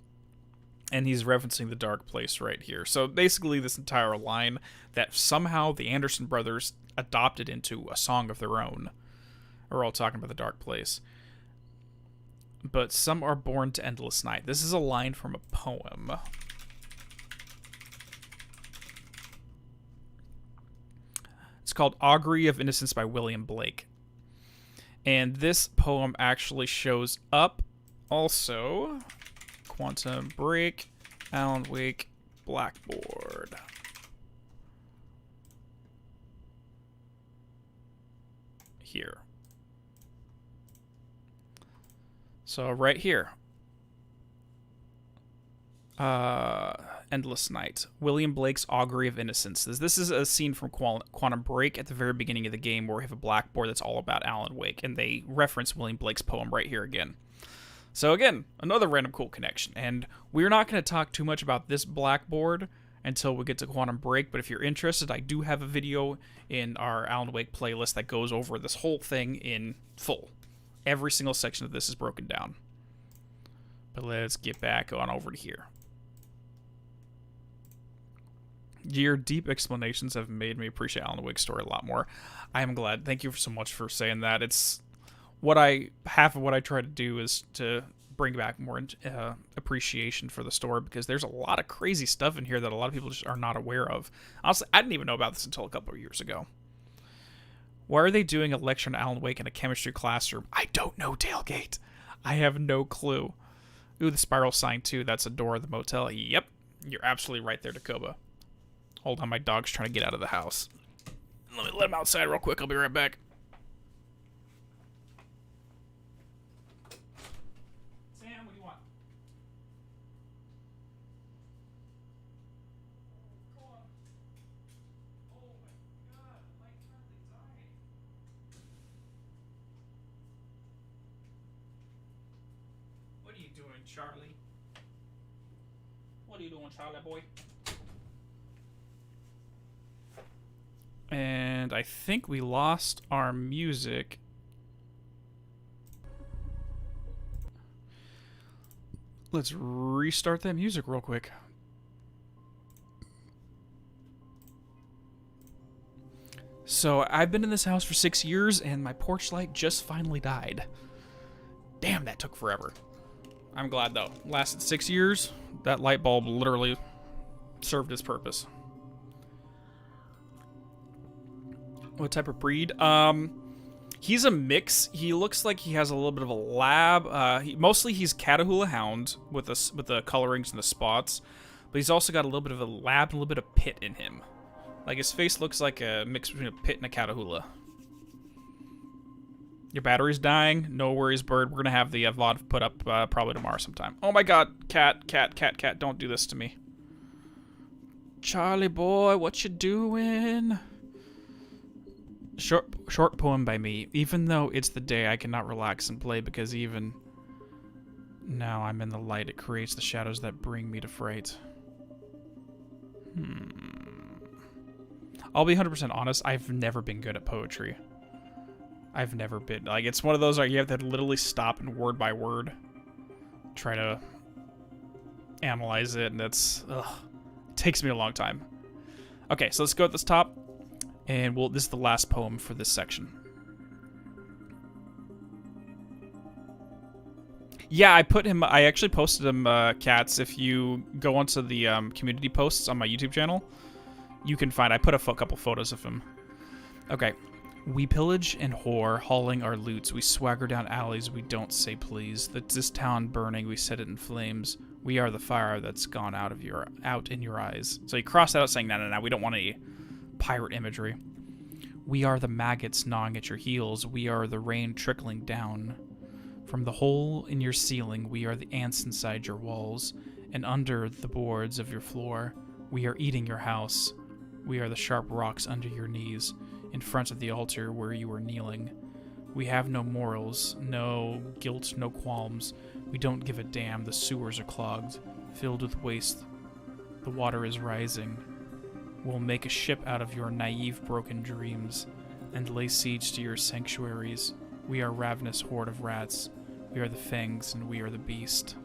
And he's referencing the dark place right here. So basically this entire line that somehow the Anderson brothers adopted into a song of their own. We're all talking about the dark place. But some are born to endless night. This is a line from a poem. It's called Augury of Innocence by William Blake. And this poem actually shows up also... Quantum Break, Alan Wake, Blackboard. Here. So right here. Endless Night. William Blake's Augury of Innocence. This is a scene from Quantum Break at the very beginning of the game where we have a blackboard that's all about Alan Wake, and they reference William Blake's poem right here again. So again, another random cool connection. And we're not going to talk too much about this blackboard until we get to Quantum Break, but if you're interested, I do have a video in our Alan Wake playlist that goes over this whole thing in full. Every single section of this is broken down. But let's get back on over to here. Your deep explanations have made me appreciate Alan Wake's story a lot more. I am glad. Thank you so much for saying that. It's... half of what I try to do is to bring back more appreciation for the story, because there's a lot of crazy stuff in here that a lot of people just are not aware of. Honestly, I didn't even know about this until a couple of years ago. Why are they doing a lecture on Alan Wake in a chemistry classroom? I don't know, Tailgate. I have no clue. Ooh, the spiral sign too. That's a door of the motel. Yep, you're absolutely right there, Takoba. Hold on, my dog's trying to get out of the house. Let me let him outside real quick. I'll be right back. What are you doing, Charlie? What are you doing, Charlie boy? And I think we lost our music. Let's restart that music real quick. So I've been in this house for 6 years, and my porch light just finally died. Damn, that took forever. I'm glad, though. Lasted 6 years. That light bulb literally served its purpose. What type of breed? He's a mix. He looks like he has a little bit of a lab. Mostly he's Catahoula Hound with the colorings and the spots, but he's also got a little bit of a lab and a little bit of pit in him. Like his face looks like a mix between a pit and a Catahoula. Your battery's dying. No worries, bird. We're gonna have the VOD put up probably tomorrow sometime. Oh my God, cat! Don't do this to me, Charlie boy. What you doing? Short poem by me. Even though it's the day, I cannot relax and play because even now I'm in the light. It creates the shadows that bring me to fright. I'll be 100% honest. I've never been good at poetry. I've never been. Like, it's one of those, like, you have to literally stop and word by word try to analyze it, and it's, it takes me a long time. Okay, so let's go at this top. And this is the last poem for this section. Yeah, I actually posted him, cats. If you go onto the community posts on my YouTube channel, you can find, I put a couple photos of him. Okay. We pillage and whore, hauling our loots. We swagger down alleys, we don't say please. This town burning, we set it in flames. We are the fire that's gone out in your eyes. So he crossed that out saying, no, we don't want any pirate imagery. We are the maggots gnawing at your heels. We are the rain trickling down from the hole in your ceiling. We are the ants inside your walls and under the boards of your floor. We are eating your house. We are the sharp rocks under your knees in front of the altar where you are kneeling. We have no morals, no guilt, no qualms. We don't give a damn. The sewers are clogged, filled with waste. The water is rising. We'll make a ship out of your naive, broken dreams and lay siege to your sanctuaries. We are ravenous horde of rats. We are the fangs and we are the beast.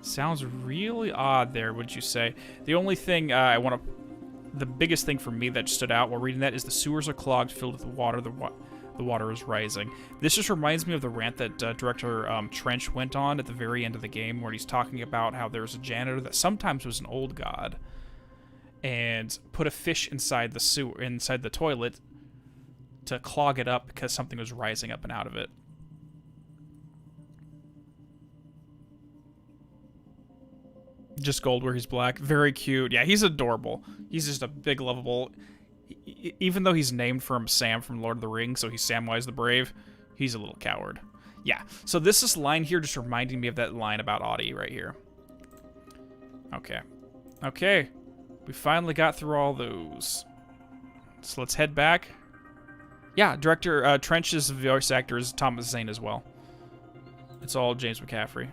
Sounds really odd there, would you say? The only thing the biggest thing for me that stood out while reading that is the sewers are clogged, filled with water. The water is rising. This just reminds me of the rant that director Trench went on at the very end of the game, where he's talking about how there's a janitor that sometimes was an old god and put a fish inside the toilet to clog it up because something was rising up and out of it. Just gold where he's black. Very cute. Yeah, he's adorable. He's just a big, lovable... Even though he's named from Sam from Lord of the Rings, so he's Samwise the Brave, he's a little coward. Yeah, so this line here just reminding me of that line about Audie right here. Okay. Okay. We finally got through all those. So let's head back. Yeah, director Trench's voice actor is Thomas Zane as well. It's all James McCaffrey.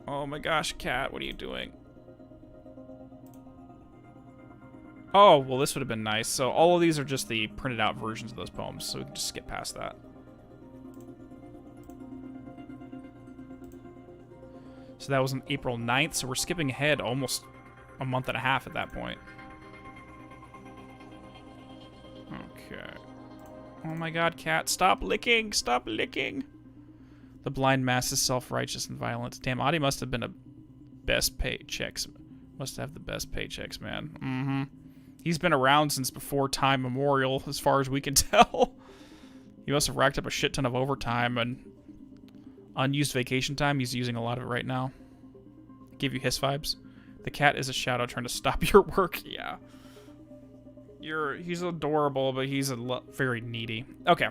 Oh my gosh, cat, what are you doing? Oh, well, this would have been nice. So all of these are just the printed out versions of those poems, so we can just skip past that. So that was on April 9th, so we're skipping ahead almost a month and a half at that point. Okay. Oh my god, cat, stop licking! Stop licking! The blind mass is self-righteous and violent. Damn, Audie must have been a best paychecks. Must have the best paychecks, man. Mm-hmm. He's been around since before time memorial, as far as we can tell. He must have racked up a shit ton of overtime and unused vacation time. He's using a lot of it right now. Give you hiss vibes. The cat is a shadow trying to stop your work. Yeah. He's adorable, but he's very needy. Okay.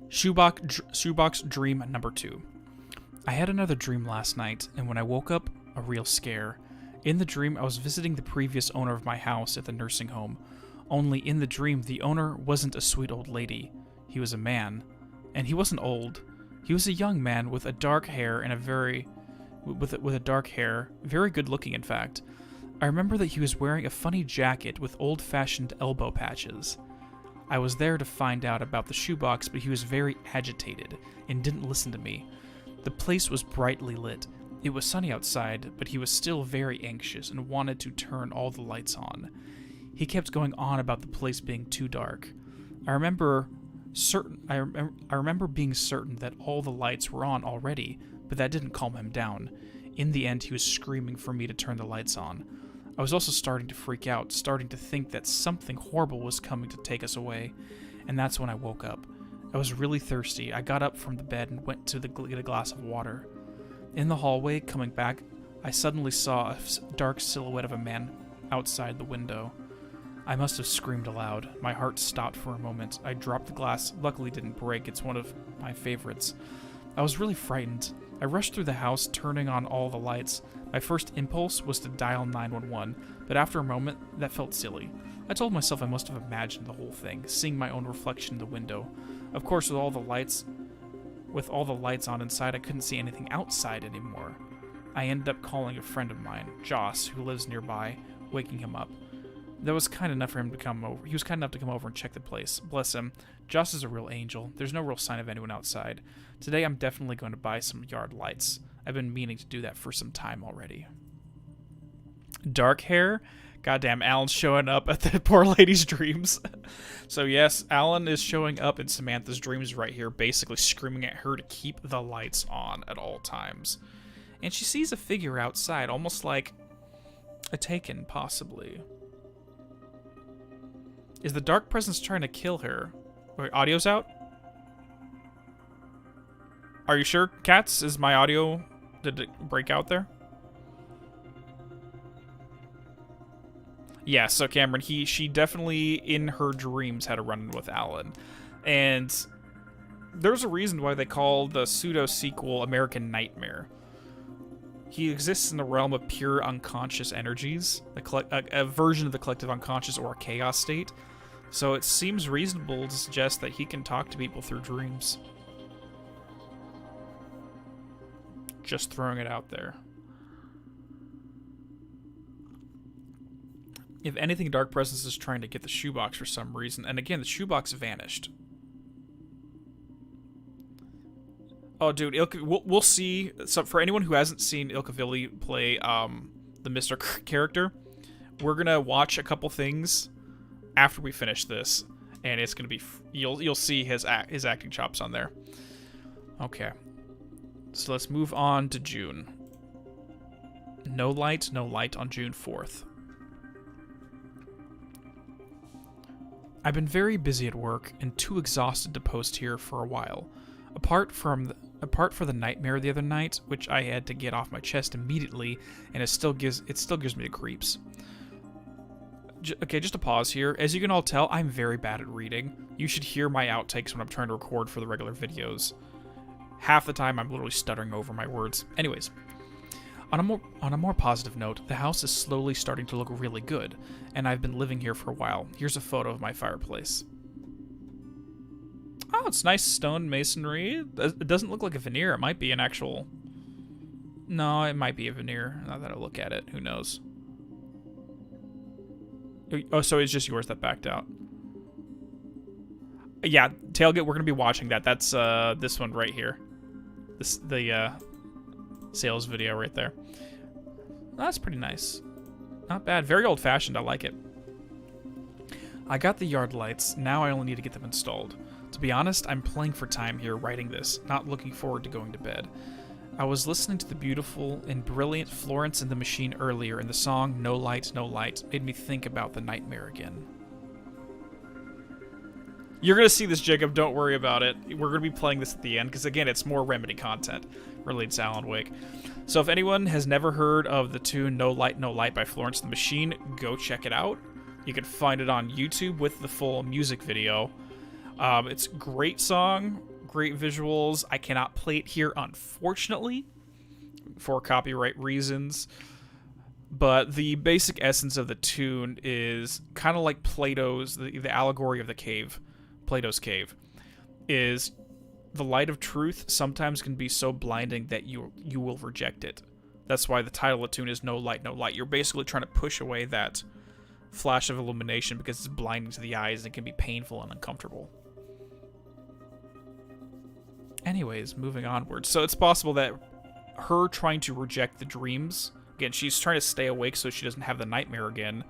Shoebox dream number 2. I had another dream last night, and when I woke up, a real scare. In the dream, I was visiting the previous owner of my house at the nursing home. Only in the dream, the owner wasn't a sweet old lady. He was a man. And he wasn't old. He was a young man with a dark hair and very good looking, in fact. I remember that he was wearing a funny jacket with old-fashioned elbow patches. I was there to find out about the shoebox, but he was very agitated and didn't listen to me. The place was brightly lit. It was sunny outside, but he was still very anxious and wanted to turn all the lights on. He kept going on about the place being too dark. I remember being certain that all the lights were on already, but that didn't calm him down. In the end, he was screaming for me to turn the lights on. I was also starting to freak out, starting to think that something horrible was coming to take us away, and that's when I woke up. I was really thirsty. I got up from the bed and went to get a glass of water. In the hallway, coming back, I suddenly saw a dark silhouette of a man outside the window. I must have screamed aloud. My heart stopped for a moment. I dropped the glass. Luckily, it didn't break. It's one of my favorites. I was really frightened. I rushed through the house, turning on all the lights. My first impulse was to dial 911, but after a moment, that felt silly. I told myself I must have imagined the whole thing, seeing my own reflection in the window. Of course, with all the lights on inside, I couldn't see anything outside anymore. I ended up calling a friend of mine, Joss, who lives nearby, waking him up. That was kind enough for him to come over. He was kind enough to come over and check the place. Bless him. Joss is a real angel. There's no real sign of anyone outside. Today, I'm definitely going to buy some yard lights. I've been meaning to do that for some time already. Dark hair? Goddamn, Alan's showing up at the poor lady's dreams. So yes, Alan is showing up in Samantha's dreams right here, basically screaming at her to keep the lights on at all times. And she sees a figure outside, almost like a Taken, possibly. Is the dark presence trying to kill her? Wait, audio's out? Are you sure, Cats? Is my audio... Did it break out there? Yeah, so Cameron, she definitely, in her dreams, had a run-in with Alan. And there's a reason why they call the pseudo-sequel American Nightmare. He exists in the realm of pure unconscious energies, a version of the collective unconscious or a chaos state. So it seems reasonable to suggest that he can talk to people through dreams. Just throwing it out there. If anything, Dark Presence is trying to get the shoebox for some reason. And again, the shoebox vanished. Oh, dude, we'll see. So for anyone who hasn't seen Ilkavilli play the Mr. character, we're gonna watch a couple things after we finish this, and it's gonna be you'll see his acting chops on there. Okay, so let's move on to June. No light on June 4th. I've been very busy at work and too exhausted to post here for a while. Apart from the nightmare the other night, which I had to get off my chest immediately, and it still gives me the creeps. Okay, just a pause here. As you can all tell, I'm very bad at reading. You should hear my outtakes when I'm trying to record for the regular videos. Half the time, I'm literally stuttering over my words. Anyways, on a more positive note, the house is slowly starting to look really good, and I've been living here for a while. Here's a photo of my fireplace. Oh, it's nice stone masonry. It doesn't look like a veneer. It might be an actual... No, it might be a veneer. Now that I look at it, who knows? Oh, so it's just yours that backed out. Yeah, Tailgate, we're going to be watching that. That's this one right here. The sales video right there. That's pretty nice. Not bad. Very old-fashioned. I like it. I got the yard lights. Now I only need to get them installed. To be honest, I'm playing for time here writing this, not looking forward to going to bed. I was listening to the beautiful and brilliant Florence and the Machine earlier, and the song No Light, No Light made me think about the nightmare again. You're going to see this, Jacob. Don't worry about it. We're going to be playing this at the end, because again, it's more Remedy content related to Alan Wake. So if anyone has never heard of the tune No Light, No Light by Florence and the Machine, go check it out. You can find it on YouTube with the full music video. It's a great song, great visuals. I cannot play it here, unfortunately, for copyright reasons. But the basic essence of the tune is kind of like Plato's, the allegory of the cave, Plato's cave, is the light of truth sometimes can be so blinding that you will reject it. That's why the title of the tune is No Light, No Light. You're basically trying to push away that flash of illumination because it's blinding to the eyes and can be painful and uncomfortable. Anyways, moving onward. So it's possible that her trying to reject the dreams, again, she's trying to stay awake so she doesn't have the nightmare again,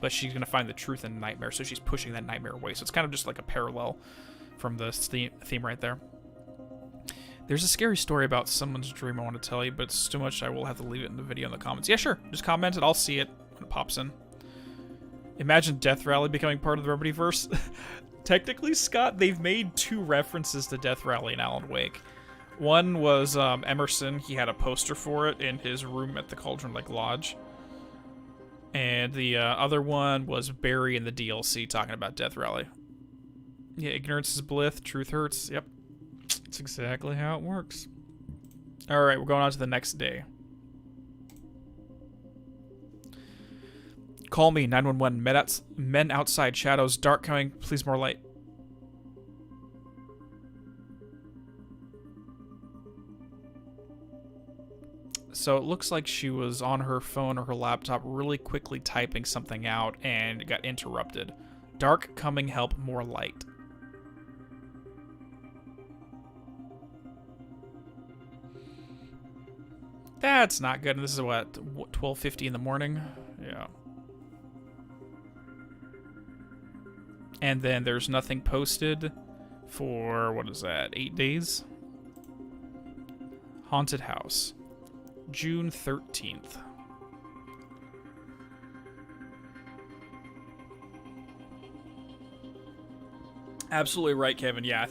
but she's going to find the truth in nightmare, so she's pushing that nightmare away. So it's kind of just like a parallel from the theme right there. There's a scary story about someone's dream I want to tell you, but it's too much. I will have to leave it in the video in the comments. Yeah, sure. Just comment it. I'll see it when it pops in. Imagine Death Rally becoming part of the Remedyverse. Technically, Scott, they've made 2 references to Death Rally in Alan Wake. One was Emerson. He had a poster for it in his room at the Cauldron Lake Lodge. And the other one was Barry in the DLC talking about Death Rally. Yeah, ignorance is bliss, truth hurts. Yep. That's exactly how it works. Alright, we're going on to the next day. Call me, 911. Men outside, shadows, dark coming, please more light. So it looks like she was on her phone or her laptop really quickly typing something out and got interrupted. Dark coming, help, more light. That's not good. And this is what, 12:50 in the morning? Yeah. And then there's nothing posted for, what is that, 8 days? Haunted House. June 13th. Absolutely right, Kevin. Yeah.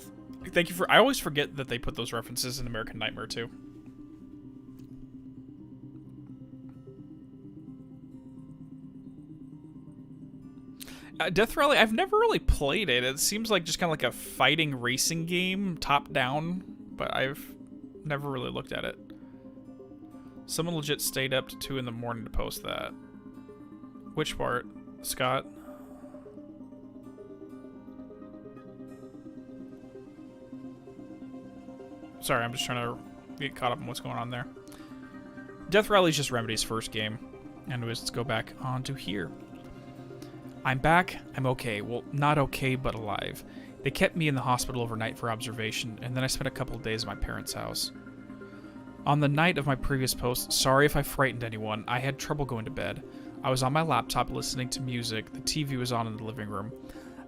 Thank you for... I always forget that they put those references in American Nightmare, too. Death Rally, I've never really played it. It seems like just kind of like a fighting racing game, top-down, but I've never really looked at it. Someone legit stayed up to 2 in the morning to post that. Which part, Scott? Sorry, I'm just trying to get caught up in what's going on there. Death Rally is just Remedy's first game. Anyways, let's go back on to here. I'm back. I'm okay. Well, not okay, but alive. They kept me in the hospital overnight for observation, and then I spent a couple of days at my parents' house. On the night of my previous post, sorry if I frightened anyone, I had trouble going to bed. I was on my laptop listening to music. The TV was on in the living room.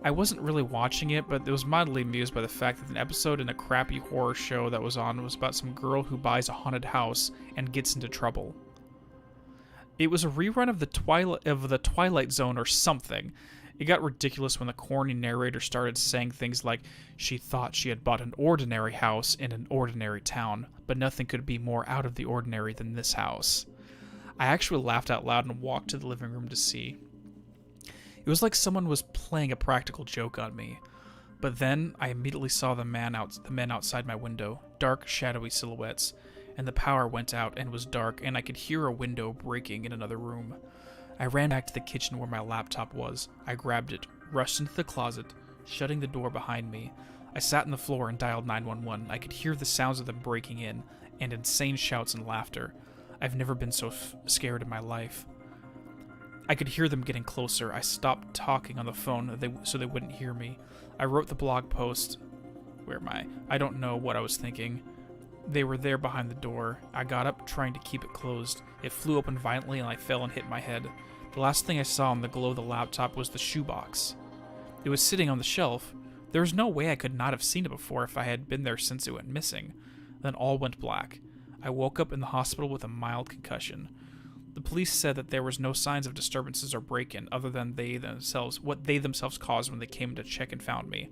I wasn't really watching it, but I was mildly amused by the fact that an episode in a crappy horror show that was on was about some girl who buys a haunted house and gets into trouble. It was a rerun of the Twilight Zone or something. It got ridiculous when the corny narrator started saying things like, she thought she had bought an ordinary house in an ordinary town, but nothing could be more out of the ordinary than this house. I actually laughed out loud and walked to the living room to see. It was like someone was playing a practical joke on me. But then I immediately saw the men outside my window, dark, shadowy silhouettes, and the power went out and was dark, and I could hear a window breaking in another room. I ran back to the kitchen where my laptop was. I grabbed it, rushed into the closet, shutting the door behind me. I sat on the floor and dialed 911. I could hear the sounds of them breaking in, and insane shouts and laughter. I've never been so scared in my life. I could hear them getting closer. I stopped talking on the phone so they wouldn't hear me. I wrote the blog post. Where am I? I don't know what I was thinking. They were there behind the door. I got up, trying to keep it closed. It flew open violently, and I fell and hit my head. The last thing I saw on the glow of the laptop was the shoebox. It was sitting on the shelf. There was no way I could not have seen it before if I had been there since it went missing. Then all went black. I woke up in the hospital with a mild concussion. The police said that there was no signs of disturbances or break-in other than what they themselves caused when they came to check and found me.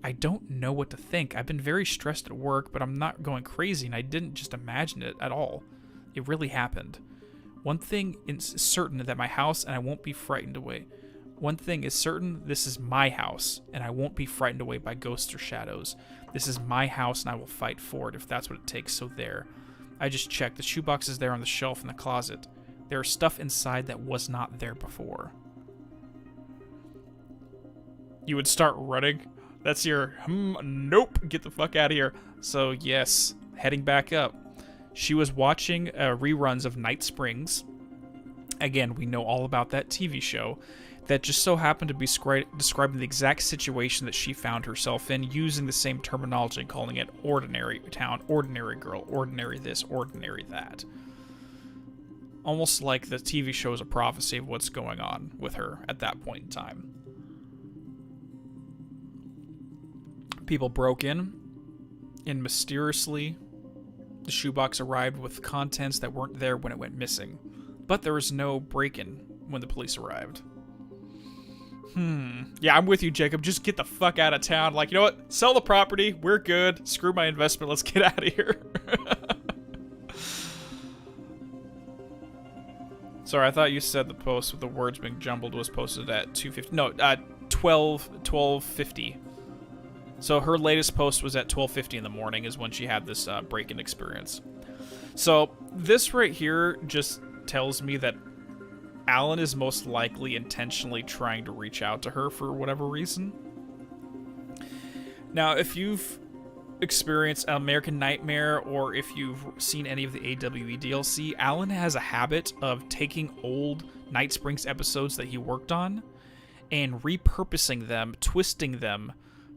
I don't know what to think. I've been very stressed at work, but I'm not going crazy, and I didn't just imagine it at all. It really happened. One thing is certain, that my house, and I won't be frightened away. One thing is certain, this is my house, and I won't be frightened away by ghosts or shadows. This is my house, and I will fight for it if that's what it takes, so there. I just checked. The shoebox is there on the shelf in the closet. There is stuff inside that was not there before. You would start running? That's your, nope, get the fuck out of here. So, yes, heading back up. She was watching reruns of Night Springs. Again, we know all about that TV show that just so happened to be describing the exact situation that she found herself in, using the same terminology, calling it ordinary town, ordinary girl, ordinary this, ordinary that. Almost like the TV show is a prophecy of what's going on with her at that point in time. People broke in, and mysteriously, the shoebox arrived with contents that weren't there when it went missing. But there was no break-in when the police arrived. Yeah, I'm with you, Jacob. Just get the fuck out of town. Like, you know what? Sell the property. We're good. Screw my investment. Let's get out of here. Sorry, I thought you said the post with the words being jumbled was posted at 2:50. No, 12:50. So her latest post was at 12:50 in the morning is when she had this break-in experience. So this right here just tells me that Alan is most likely intentionally trying to reach out to her for whatever reason. Now, if you've experienced American Nightmare or if you've seen any of the AWE DLC, Alan has a habit of taking old Night Springs episodes that he worked on and repurposing them, twisting them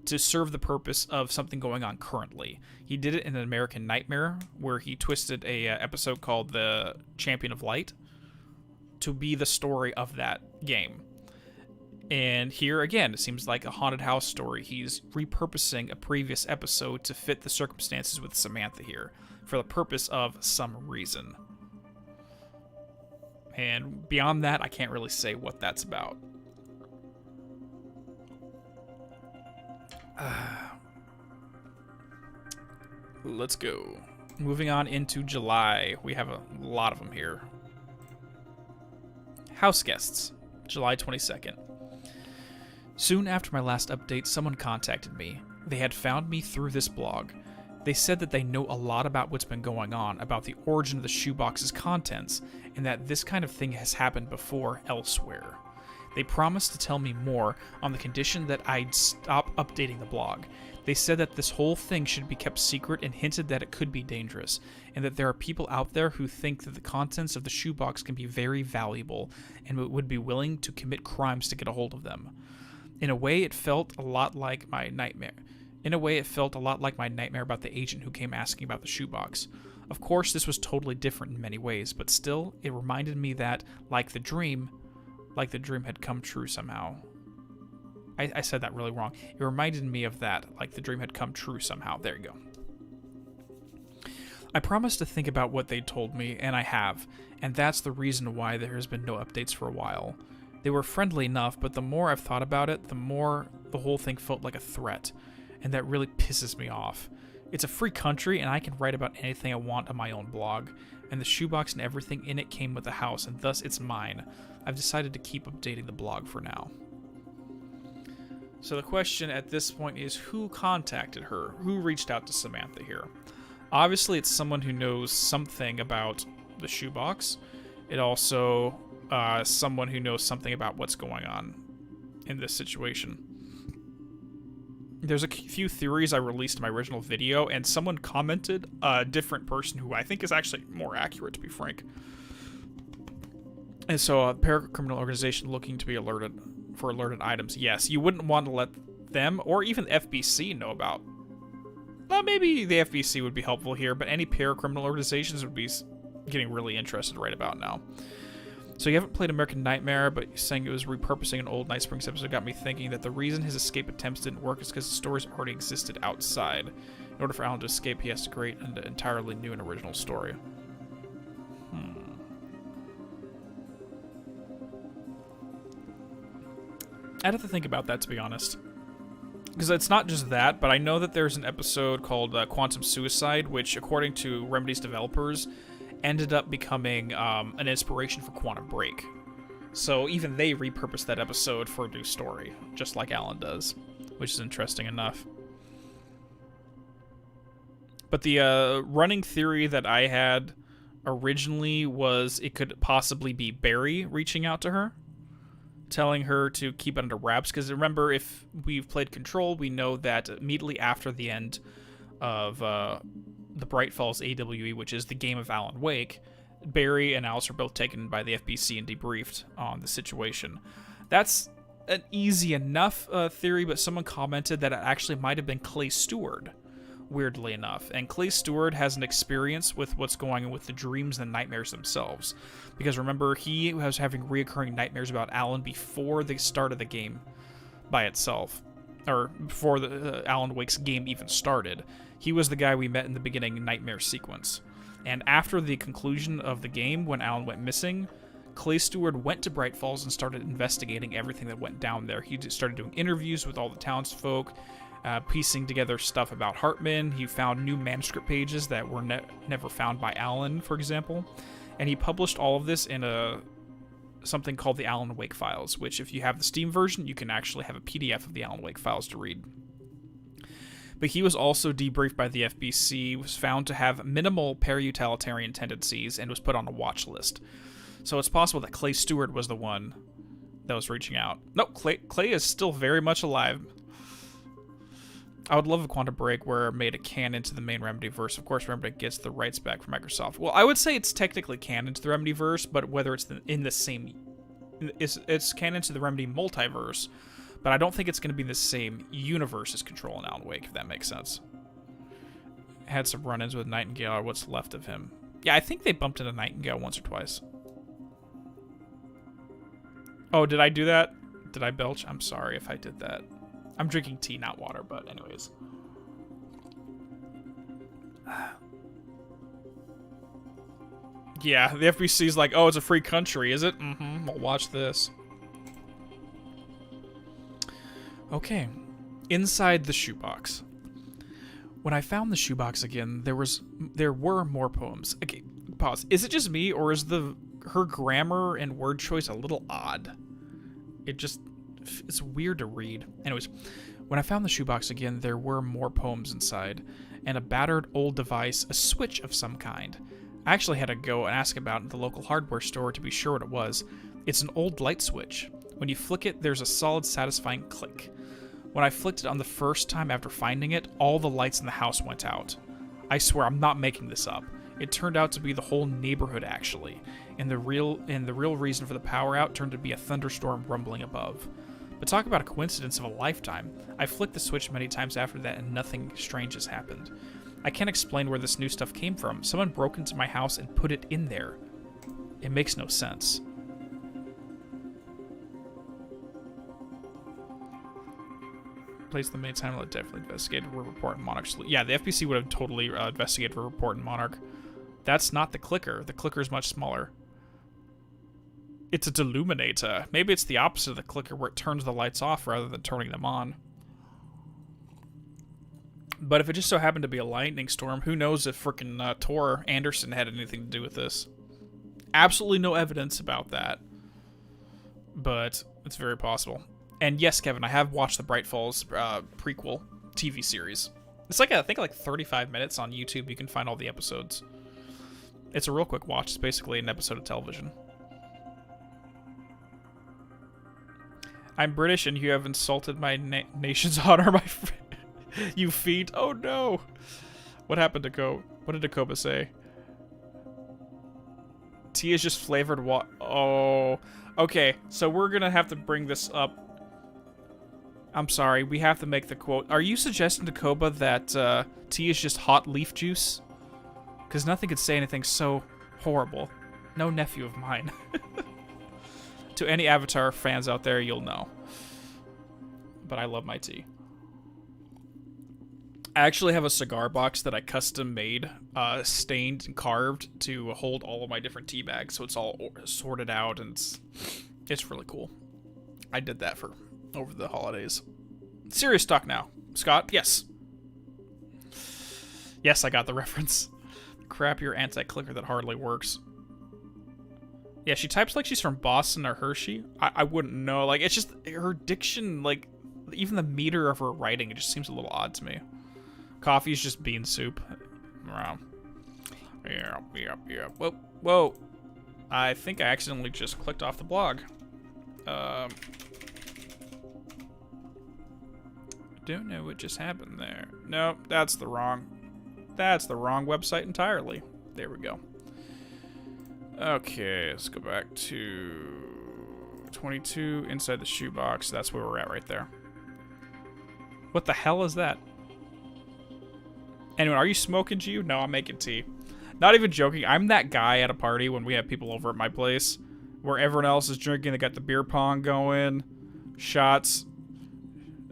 to serve the purpose of something going on currently. He did it in an American Nightmare where he twisted a episode called The Champion of Light to be the story of that game. And here again, it seems like a haunted house story. He's repurposing a previous episode to fit the circumstances with Samantha here for the purpose of some reason. And beyond that, I can't really say what that's about. Let's go. Moving on into July. We have a lot of them here. House guests, July 22nd. Soon after my last update, someone contacted me. They had found me through this blog. They said that they know a lot about what's been going on, about the origin of the shoebox's contents, and that this kind of thing has happened before elsewhere. They promised to tell me more on the condition that I'd stop updating the blog. They said that this whole thing should be kept secret and hinted that it could be dangerous, and that there are people out there who think that the contents of the shoebox can be very valuable and would be willing to commit crimes to get a hold of them. In a way, it felt a lot like my nightmare. About the agent who came asking about the shoebox. Of course, this was totally different in many ways, but still, it reminded me that, like the dream had come true somehow. I said that really wrong. It reminded me of that, like the dream had come true somehow. There you go. I promised to think about what they told me, and I have, and that's the reason why there has been no updates for a while. They were friendly enough, but the more I've thought about it, the more the whole thing felt like a threat, and that really pisses me off. It's a free country, and I can write about anything I want on my own blog, and the shoebox and everything in it came with the house, and thus it's mine. I've decided to keep updating the blog for now. So the question at this point is, who contacted her? Who reached out to Samantha here? Obviously, it's someone who knows something about the shoebox. It also someone who knows something about what's going on in this situation. There's a few theories I released in my original video, and someone commented, a different person who I think is actually more accurate, to be frank. And so a paracriminal organization looking to be alerted for alerted items. Yes, you wouldn't want to let them or even the FBC know about. Well, maybe the FBC would be helpful here, but any paracriminal organizations would be getting really interested right about now. So you haven't played American Nightmare, but saying it was repurposing an old Night Springs episode got me thinking that the reason his escape attempts didn't work is because the stories already existed outside. In order for Alan to escape, he has to create an entirely new and original story. I'd have to think about that, to be honest. Because it's not just that, but I know that there's an episode called Quantum Suicide, which, according to Remedy's developers, ended up becoming an inspiration for Quantum Break. So even they repurposed that episode for a new story, just like Alan does, which is interesting enough. But the running theory that I had originally was it could possibly be Barry reaching out to her, telling her to keep it under wraps. Because remember, if we've played Control, we know that immediately after the end of the Bright Falls AWE, which is the game of Alan Wake, Barry and Alice are both taken by the FBC and debriefed on the situation. That's an easy enough theory, but someone commented that it actually might have been Clay Stewart, weirdly enough. And Clay Stewart has an experience with what's going on with the dreams and nightmares themselves. Because remember, he was having reoccurring nightmares about Alan before the start of the game by itself. Or before the Alan Wake's game even started. He was the guy we met in the beginning nightmare sequence. And after the conclusion of the game, when Alan went missing, Clay Stewart went to Bright Falls and started investigating everything that went down there. He started doing interviews with all the townsfolk, piecing together stuff about Hartman. He found new manuscript pages that were never found by Alan, for example. And he published all of this in something called the Alan Wake Files, which if you have the Steam version, you can actually have a PDF of the Alan Wake Files to read. But he was also debriefed by the FBC, was found to have minimal para-utilitarian tendencies, and was put on a watch list. So it's possible that Clay Stewart was the one that was reaching out. No, Clay is still very much alive. I would love a Quantum Break where it made a canon to the main Remedyverse. Of course, Remedy gets the rights back from Microsoft. Well, I would say it's technically canon to the Remedyverse, but whether it's in the same... It's canon to the Remedy multiverse, but I don't think it's going to be the same universe as Control and Alan Wake, if that makes sense. Had some run-ins with Nightingale, or what's left of him. Yeah, I think they bumped into Nightingale once or twice. Oh, did I do that? Did I belch? I'm sorry if I did that. I'm drinking tea, not water, but anyways. Yeah, the FBC's like, oh, it's a free country, is it? Mm-hmm, well, watch this. Okay, inside the shoebox. When I found the shoebox again, there were more poems. Okay, pause. Is it just me, or is her grammar and word choice a little odd? It's weird to read. Anyways, when I found the shoebox again, there were more poems inside, and a battered old device, a switch of some kind. I actually had to go and ask about it at the local hardware store to be sure what it was. It's an old light switch. When you flick it, there's a solid, satisfying click. When I flicked it on the first time after finding it, all the lights in the house went out. I swear, I'm not making this up. It turned out to be the whole neighborhood, actually, and the real reason for the power out turned to be a thunderstorm rumbling above. But talk about a coincidence of a lifetime. I flicked the switch many times after that and nothing strange has happened. I can't explain where this new stuff came from. Someone broke into my house and put it in there. It makes no sense. Place the main time, definitely investigated for report and Monarch. Yeah, the FBC would have totally investigated for report and Monarch. That's not the clicker. The clicker is much smaller. It's a deluminator. Maybe it's the opposite of the clicker where it turns the lights off rather than turning them on. But if it just so happened to be a lightning storm, who knows if frickin' Tor Anderson had anything to do with this. Absolutely no evidence about that. But it's very possible. And yes, Kevin, I have watched the Bright Falls prequel TV series. It's like, I think, like 35 minutes on YouTube. You can find all the episodes. It's a real quick watch. It's basically an episode of television. I'm British and you have insulted my nation's honor, my friend. You feet. Oh no. What happened to Kobe? What did Dakoba say? Tea is just flavored water. Oh. Okay, so we're gonna have to bring this up. I'm sorry, we have to make the quote. Are you suggesting, Dakoba, that tea is just hot leaf juice? Because nothing could say anything so horrible. No nephew of mine. To any Avatar fans out there, you'll know. But I love my tea. I actually have a cigar box that I custom made, stained and carved to hold all of my different tea bags, so it's all sorted out, and it's really cool. I did that for over the holidays. Serious talk now. Scott, yes. Yes, I got the reference. Crap, your anti-clicker that hardly works. Yeah, she types like she's from Boston or Hershey. I wouldn't know. Like, it's just her diction, like, even the meter of her writing, it just seems a little odd to me. Coffee's just bean soup. Yeah. Whoa, whoa. I think I accidentally just clicked off the blog. Don't know what just happened there. Nope, that's the wrong website entirely. There we go. Okay, let's go back to 22 inside the shoebox. That's where we're at right there. What the hell is that? Anyone, are you smoking, Gio? No, I'm making tea. Not even joking. I'm that guy at a party when we have people over at my place where everyone else is drinking. They got the beer pong going, shots,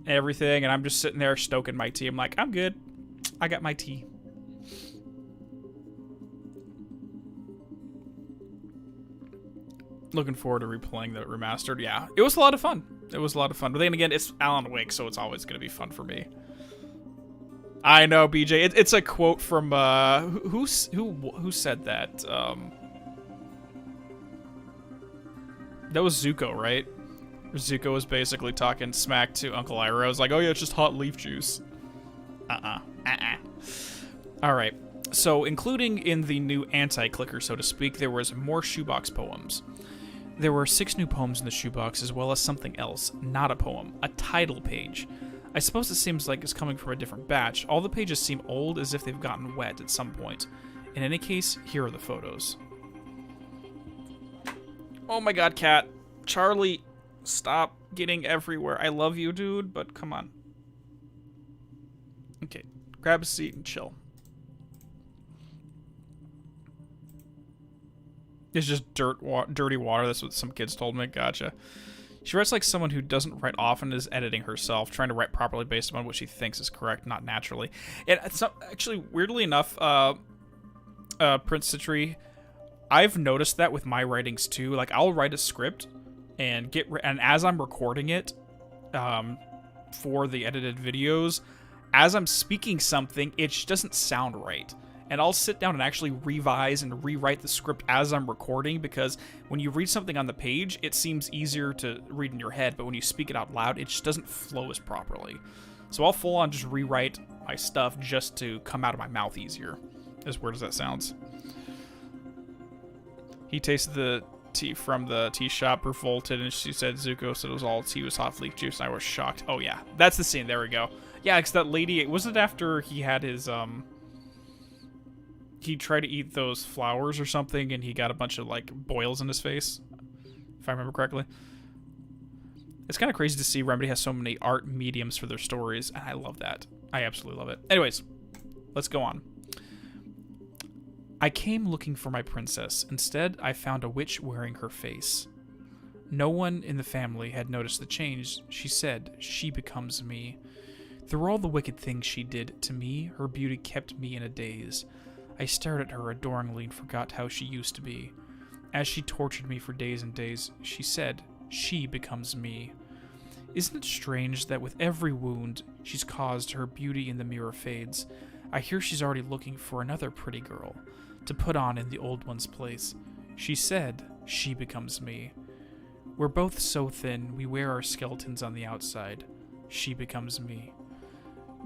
everything, and I'm just sitting there stoking my tea. I'm like, I'm good. I got my tea. Looking forward to replaying the remastered. Yeah, it was a lot of fun. It was a lot of fun. But then again, it's Alan Wake, so it's always going to be fun for me. I know, BJ. It's a quote from who said that? That was Zuko, right? Zuko was basically talking smack to Uncle Iroh. I was like, oh yeah, it's just hot leaf juice. All right. So, including in the new anti-clicker, so to speak, there was more Shoebox poems. There were 6 new poems in the Shoebox, as well as something else, not a poem, a title page. I suppose it seems like it's coming from a different batch. All the pages seem old, as if they've gotten wet at some point. In any case, here are the photos. Oh my god, Cat. Charlie, stop getting everywhere. I love you, dude, but come on. Okay, grab a seat and chill. It's just dirty water. That's what some kids told me. Gotcha. She writes like someone who doesn't write often, is editing herself, trying to write properly based on what she thinks is correct, not naturally. And it's not, actually, weirdly enough, Prince Citri, I've noticed that with my writings too. Like, I'll write a script and as I'm recording it for the edited videos, as I'm speaking something, it just doesn't sound right. And I'll sit down and actually revise and rewrite the script as I'm recording, because when you read something on the page, it seems easier to read in your head, but when you speak it out loud, it just doesn't flow as properly. So I'll full on just rewrite my stuff just to come out of my mouth easier. As weird as that sounds. He tasted the tea from the tea shop, revolted, and she said Zuko said it was all tea was hot leaf juice, and I was shocked. Oh yeah, that's the scene, there we go. Yeah, because that lady, wasn't it after he had his, he tried to eat those flowers or something, and he got a bunch of, like, boils in his face, if I remember correctly. It's kind of crazy to see Remedy has so many art mediums for their stories, and I love that. I absolutely love it. Anyways, let's go on. I came looking for my princess. Instead, I found a witch wearing her face. No one in the family had noticed the change. She said, she becomes me. Through all the wicked things she did to me, her beauty kept me in a daze. I stared at her adoringly and forgot how she used to be. As she tortured me for days and days, she said, she becomes me. Isn't it strange that with every wound she's caused, her beauty in the mirror fades? I hear she's already looking for another pretty girl to put on in the old one's place. She said, she becomes me. We're both so thin, we wear our skeletons on the outside. She becomes me.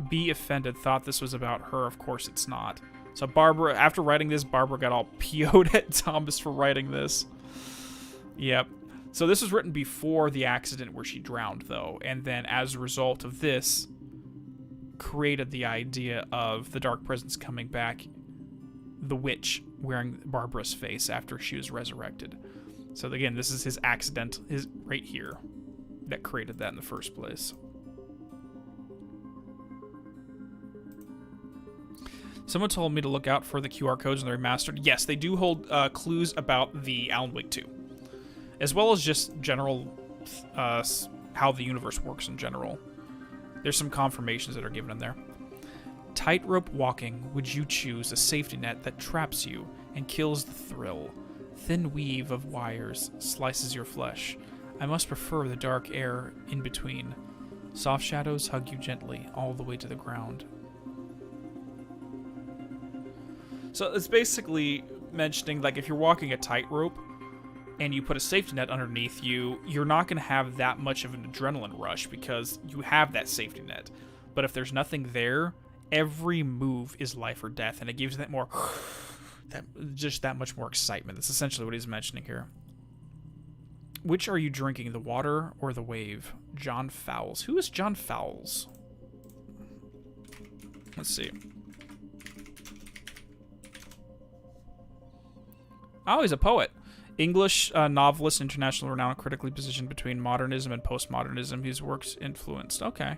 B offended, thought this was about her. Of course it's not. So Barbara, after writing this, Barbara got all PO'd at Thomas for writing this. Yep. So this was written before the accident where she drowned, though. And then as a result of this, created the idea of the Dark Presence coming back, the witch wearing Barbara's face after she was resurrected. So again, this is his accident, his right here, that created that in the first place. Someone told me to look out for the QR codes in the remastered. Yes, they do hold clues about the Alan Wake 2. As well as just general, how the universe works in general. There's some confirmations that are given in there. Tightrope walking, would you choose a safety net that traps you and kills the thrill? Thin weave of wires slices your flesh. I must prefer the dark air in between. Soft shadows hug you gently all the way to the ground. So it's basically mentioning, like, if you're walking a tightrope and you put a safety net underneath you, you're not going to have that much of an adrenaline rush because you have that safety net. But if there's nothing there, every move is life or death, and it gives you that more, just that much more excitement. That's essentially what he's mentioning here. Which are you drinking, the water or the wave? John Fowles. Who is John Fowles? Let's see. Oh, he's a poet. English novelist, international renown, critically positioned between modernism and postmodernism. His works influenced. Okay.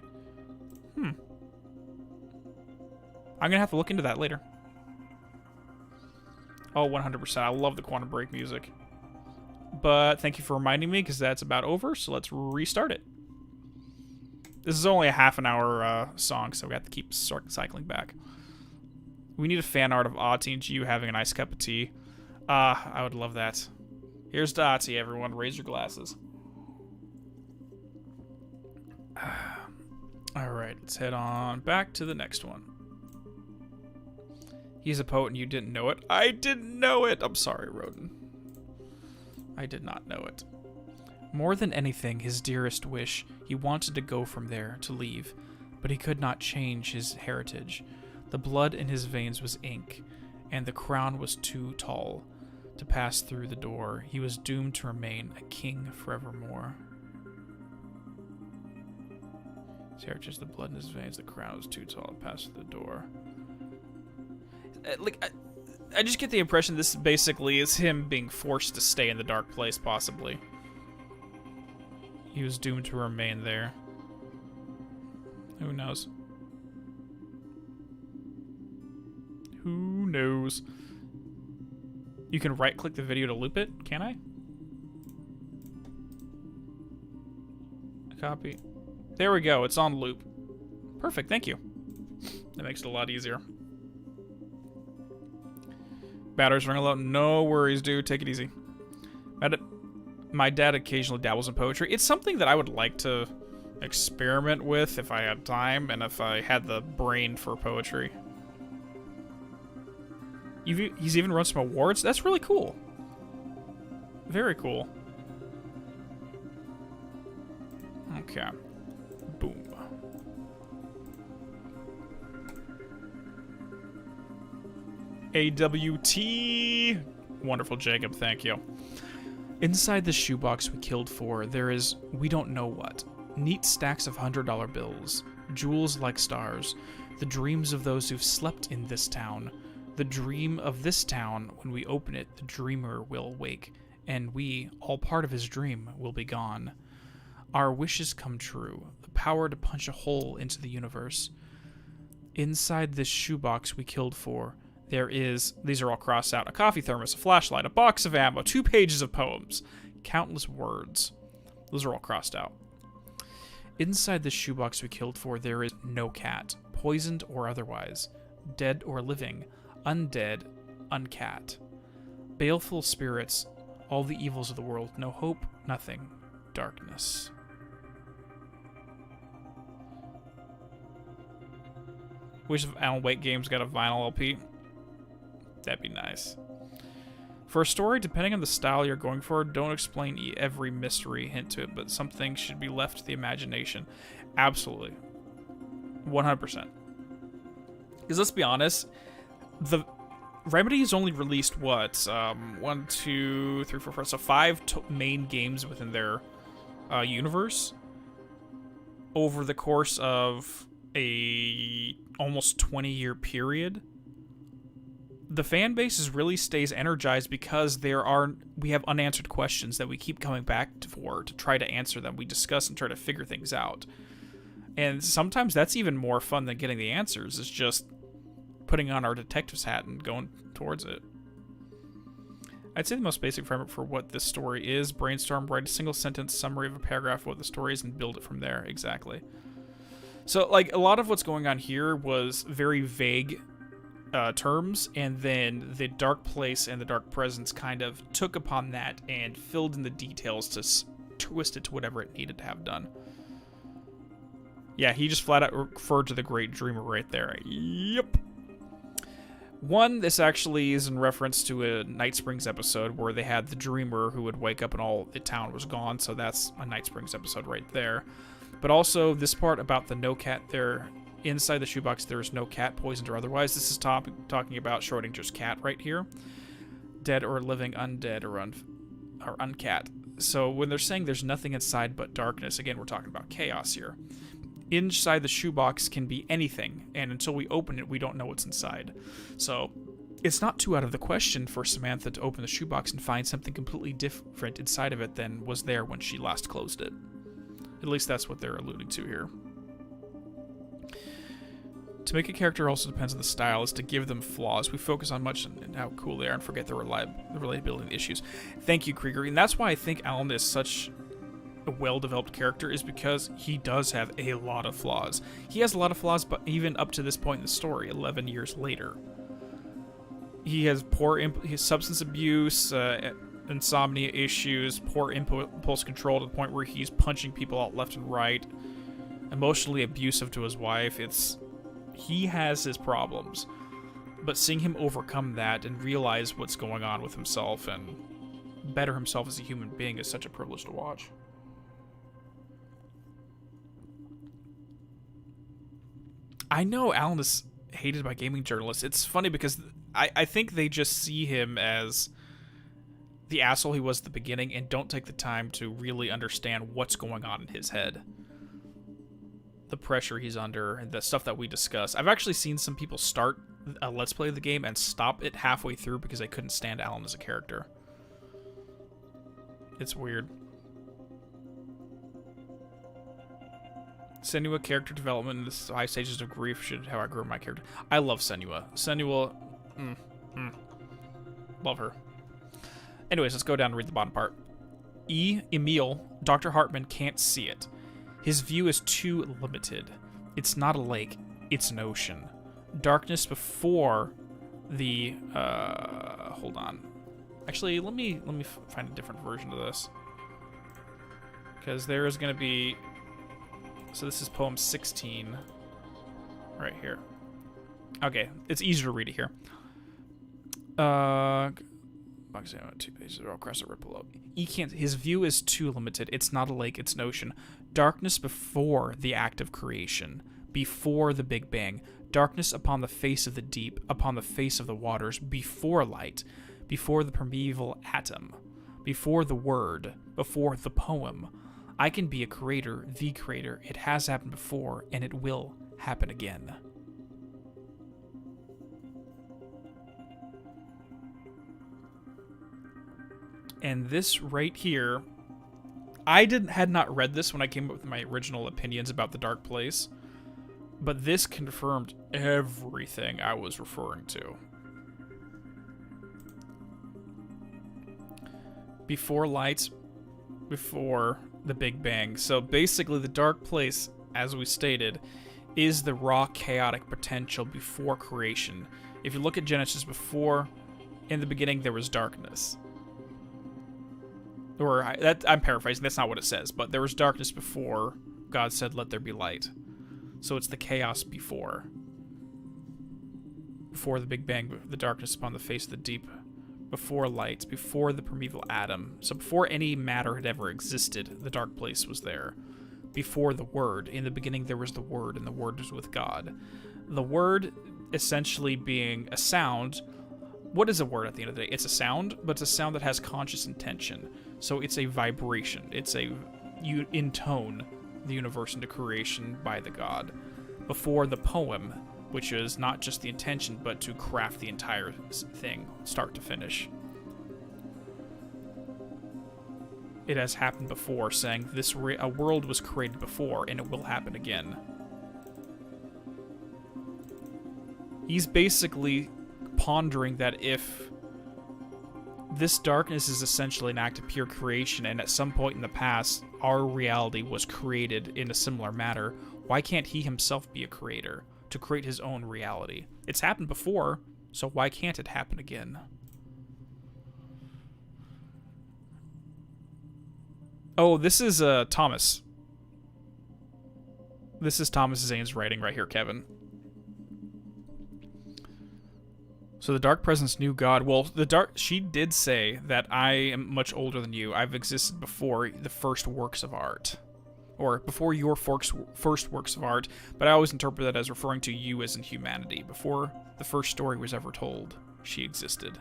I'm going to have to look into that later. Oh, 100%. I love the Quantum Break music. But thank you for reminding me, because that's about over, so let's restart it. This is only a half an hour song, so we have to keep cycling back. We need a fan art of Ati and Gyu having a nice cup of tea. I would love that. Here's to Ati, everyone. Raise your glasses. Alright, let's head on back to the next one. He's a poet and you didn't know it. I didn't know it! I'm sorry, Rodin. I did not know it. More than anything, his dearest wish, he wanted to go from there, to leave, but he could not change his heritage. The blood in his veins was ink, and the crown was too tall to pass through the door. He was doomed to remain a king forevermore. His heritage, the blood in his veins, the crown was too tall to pass through the door. I just get the impression this basically is him being forced to stay in the dark place, possibly. He was doomed to remain there. Who knows? Who knows? You can right-click the video to loop it, can I? Copy. There we go, it's on loop. Perfect, thank you. That makes it a lot easier. Batteries running low. No worries, dude. Take it easy. My dad occasionally dabbles in poetry. It's something that I would like to experiment with if I had time and if I had the brain for poetry. He's even run some awards. That's really cool. Very cool. Okay. Boom. AWT. Wonderful, Jacob. Thank you. Inside the shoebox we killed for, there is we don't know what. Neat stacks of $100 bills. Jewels like stars. The dreams of those who've slept in this town. The dream of this town, when we open it, the dreamer will wake. And we, all part of his dream, will be gone. Our wishes come true. The power to punch a hole into the universe. Inside this shoebox we killed for, there is, these are all crossed out, a coffee thermos, a flashlight, a box of ammo, 2 pages of poems, countless words. Those are all crossed out. Inside the shoebox we killed for, there is no cat, poisoned or otherwise, dead or living, undead, uncat. Baleful spirits, all the evils of the world, no hope, nothing, darkness. Wish if Alan Wake Games got a vinyl LP. That'd be nice. For a story, depending on the style you're going for, don't explain every mystery hint to it, but some things should be left to the imagination. Absolutely. 100%. Because let's be honest, the Remedy has only released, what, 1, 2, 3, 4, 5, so 5 main games within their universe over the course of a almost 20-year period. The fan base really stays energized because we have unanswered questions that we keep coming back for to try to answer them. We discuss and try to figure things out. And sometimes that's even more fun than getting the answers. It's just putting on our detective's hat and going towards it. I'd say the most basic framework for what this story is, brainstorm, write a single sentence summary of a paragraph of what the story is, and build it from there. Exactly. So, like, a lot of what's going on here was very vague terms, and then the Dark Place and the Dark Presence kind of took upon that and filled in the details to twist it to whatever it needed to have done. Yeah, he just flat out referred to the Great Dreamer right there. Yep. One, this actually is in reference to a Night Springs episode where they had the Dreamer who would wake up and all the town was gone, so that's a Night Springs episode right there. But also, this part about the no cat there. Inside the shoebox, there is no cat, poisoned or otherwise. This is talking about Schrodinger's cat right here. Dead or living, undead or uncat. So when they're saying there's nothing inside but darkness, again, we're talking about chaos here. Inside the shoebox can be anything, and until we open it, we don't know what's inside. So it's not too out of the question for Samantha to open the shoebox and find something completely different inside of it than was there when she last closed it. At least that's what they're alluding to here. To make a character also depends on the style, is to give them flaws. We focus on much and how cool they are and forget the relatability issues. Thank you, Krieger. And that's why I think Alan is such a well-developed character, is because he does have a lot of flaws. He has a lot of flaws, but even up to this point in the story, 11 years later. He has his substance abuse, insomnia issues, poor impulse control to the point where he's punching people out left and right, emotionally abusive to his wife. He has his problems, but seeing him overcome that and realize what's going on with himself and better himself as a human being is such a privilege to watch. I know Alan is hated by gaming journalists. It's funny because I think they just see him as the asshole he was at the beginning and don't take the time to really understand what's going on in his head. The pressure he's under and the stuff that we discuss. I've actually seen some people start a Let's Play of the game and stop it halfway through because they couldn't stand Alan as a character. It's weird. Senua character development in the 5 stages of grief should how I grew my character. I love Senua. Senua, love her. Anyways, let's go down and read the bottom part. Emil, Dr. Hartman can't see it. His view is too limited. It's not a lake, it's an ocean. Darkness before the, hold on. Actually, let me find a different version of this. Because there is going to be, so this is poem 16, right here. Okay, it's easier to read it here. 2 pages across the ripple below. His view is too limited. It's not a lake, it's an ocean. Darkness before the act of creation, before the Big Bang. Darkness upon the face of the deep, upon the face of the waters, before light, before the primeval atom, before the word, before the poem. I can be a creator, the creator. It has happened before, and it will happen again. And this right here, I had not read this when I came up with my original opinions about the Dark Place, but this confirmed everything I was referring to. Before light, before the Big Bang. So basically the Dark Place, as we stated, is the raw chaotic potential before creation. If you look at Genesis, before, in the beginning there was darkness. Or, I'm paraphrasing, that's not what it says, but there was darkness before God said, let there be light. So it's the chaos before. Before the Big Bang, the darkness upon the face of the deep. Before light, before the primeval atom. So before any matter had ever existed, the Dark Place was there. Before the Word. In the beginning there was the Word, and the Word was with God. The Word essentially being a sound. What is a word at the end of the day? It's a sound, but it's a sound that has conscious intention. So it's a vibration. It's you intone the universe into creation by the God. Before the poem, which is not just the intention, but to craft the entire thing, start to finish. It has happened before, saying a world was created before, and it will happen again. He's basically pondering that if this darkness is essentially an act of pure creation, and at some point in the past, our reality was created in a similar manner, why can't he himself be a creator to create his own reality? It's happened before, so why can't it happen again? Oh, this is Thomas. This is Thomas Zane's writing right here, Kevin. So the Dark Presence knew God. Well, she did say that I am much older than you. I've existed before the first works of art. Or before your first works of art, but I always interpret that as referring to you as in humanity. Before the first story was ever told, she existed.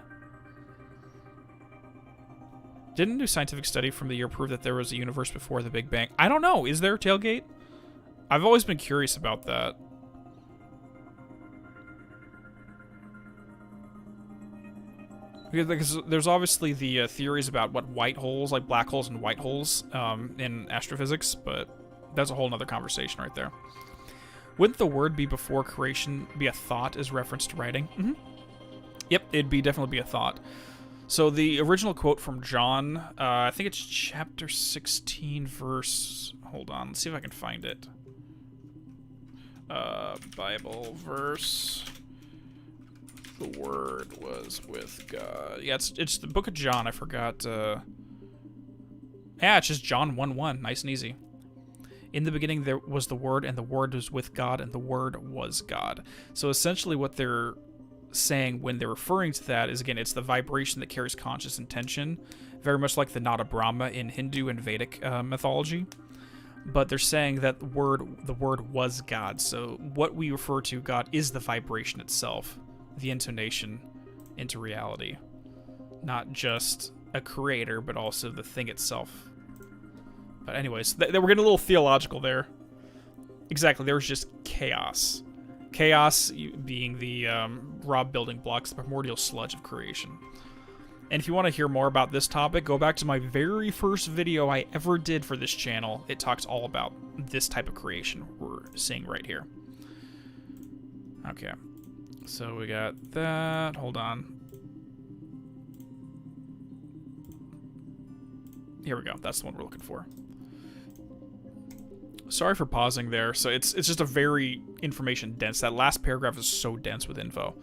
Didn't a new scientific study from the year prove that there was a universe before the Big Bang? I don't know. Is there a tailgate? I've always been curious about that. Because there's obviously the theories about what white holes, like black holes and white holes in astrophysics, but that's a whole nother conversation right there. Wouldn't the word be before creation be a thought as reference to writing? Mm-hmm. Yep, it'd definitely be a thought. So the original quote from John, I think it's chapter 16, verse... Hold on, let's see if I can find it. Bible verse... The Word was with God. Yeah, it's the book of John. I forgot. Yeah, it's just John 1:1. Nice and easy. In the beginning there was the Word, and the Word was with God, and the Word was God. So essentially what they're saying when they're referring to that is, again, it's the vibration that carries conscious intention, very much like the Nada Brahma in Hindu and Vedic mythology. But they're saying that the Word was God. So what we refer to God is the vibration itself, the intonation into reality, not just a creator, but also the thing itself. But anyways, we're getting a little theological there. Exactly, there was just chaos. Chaos being the raw building blocks, the primordial sludge of creation. And if you want to hear more about this topic, go back to my very first video I ever did for this channel. It talks all about this type of creation we're seeing right here. Okay. So we got that. Hold on. Here we go. That's the one we're looking for. Sorry for pausing there. So it's just a very information dense. That last paragraph is so dense with info.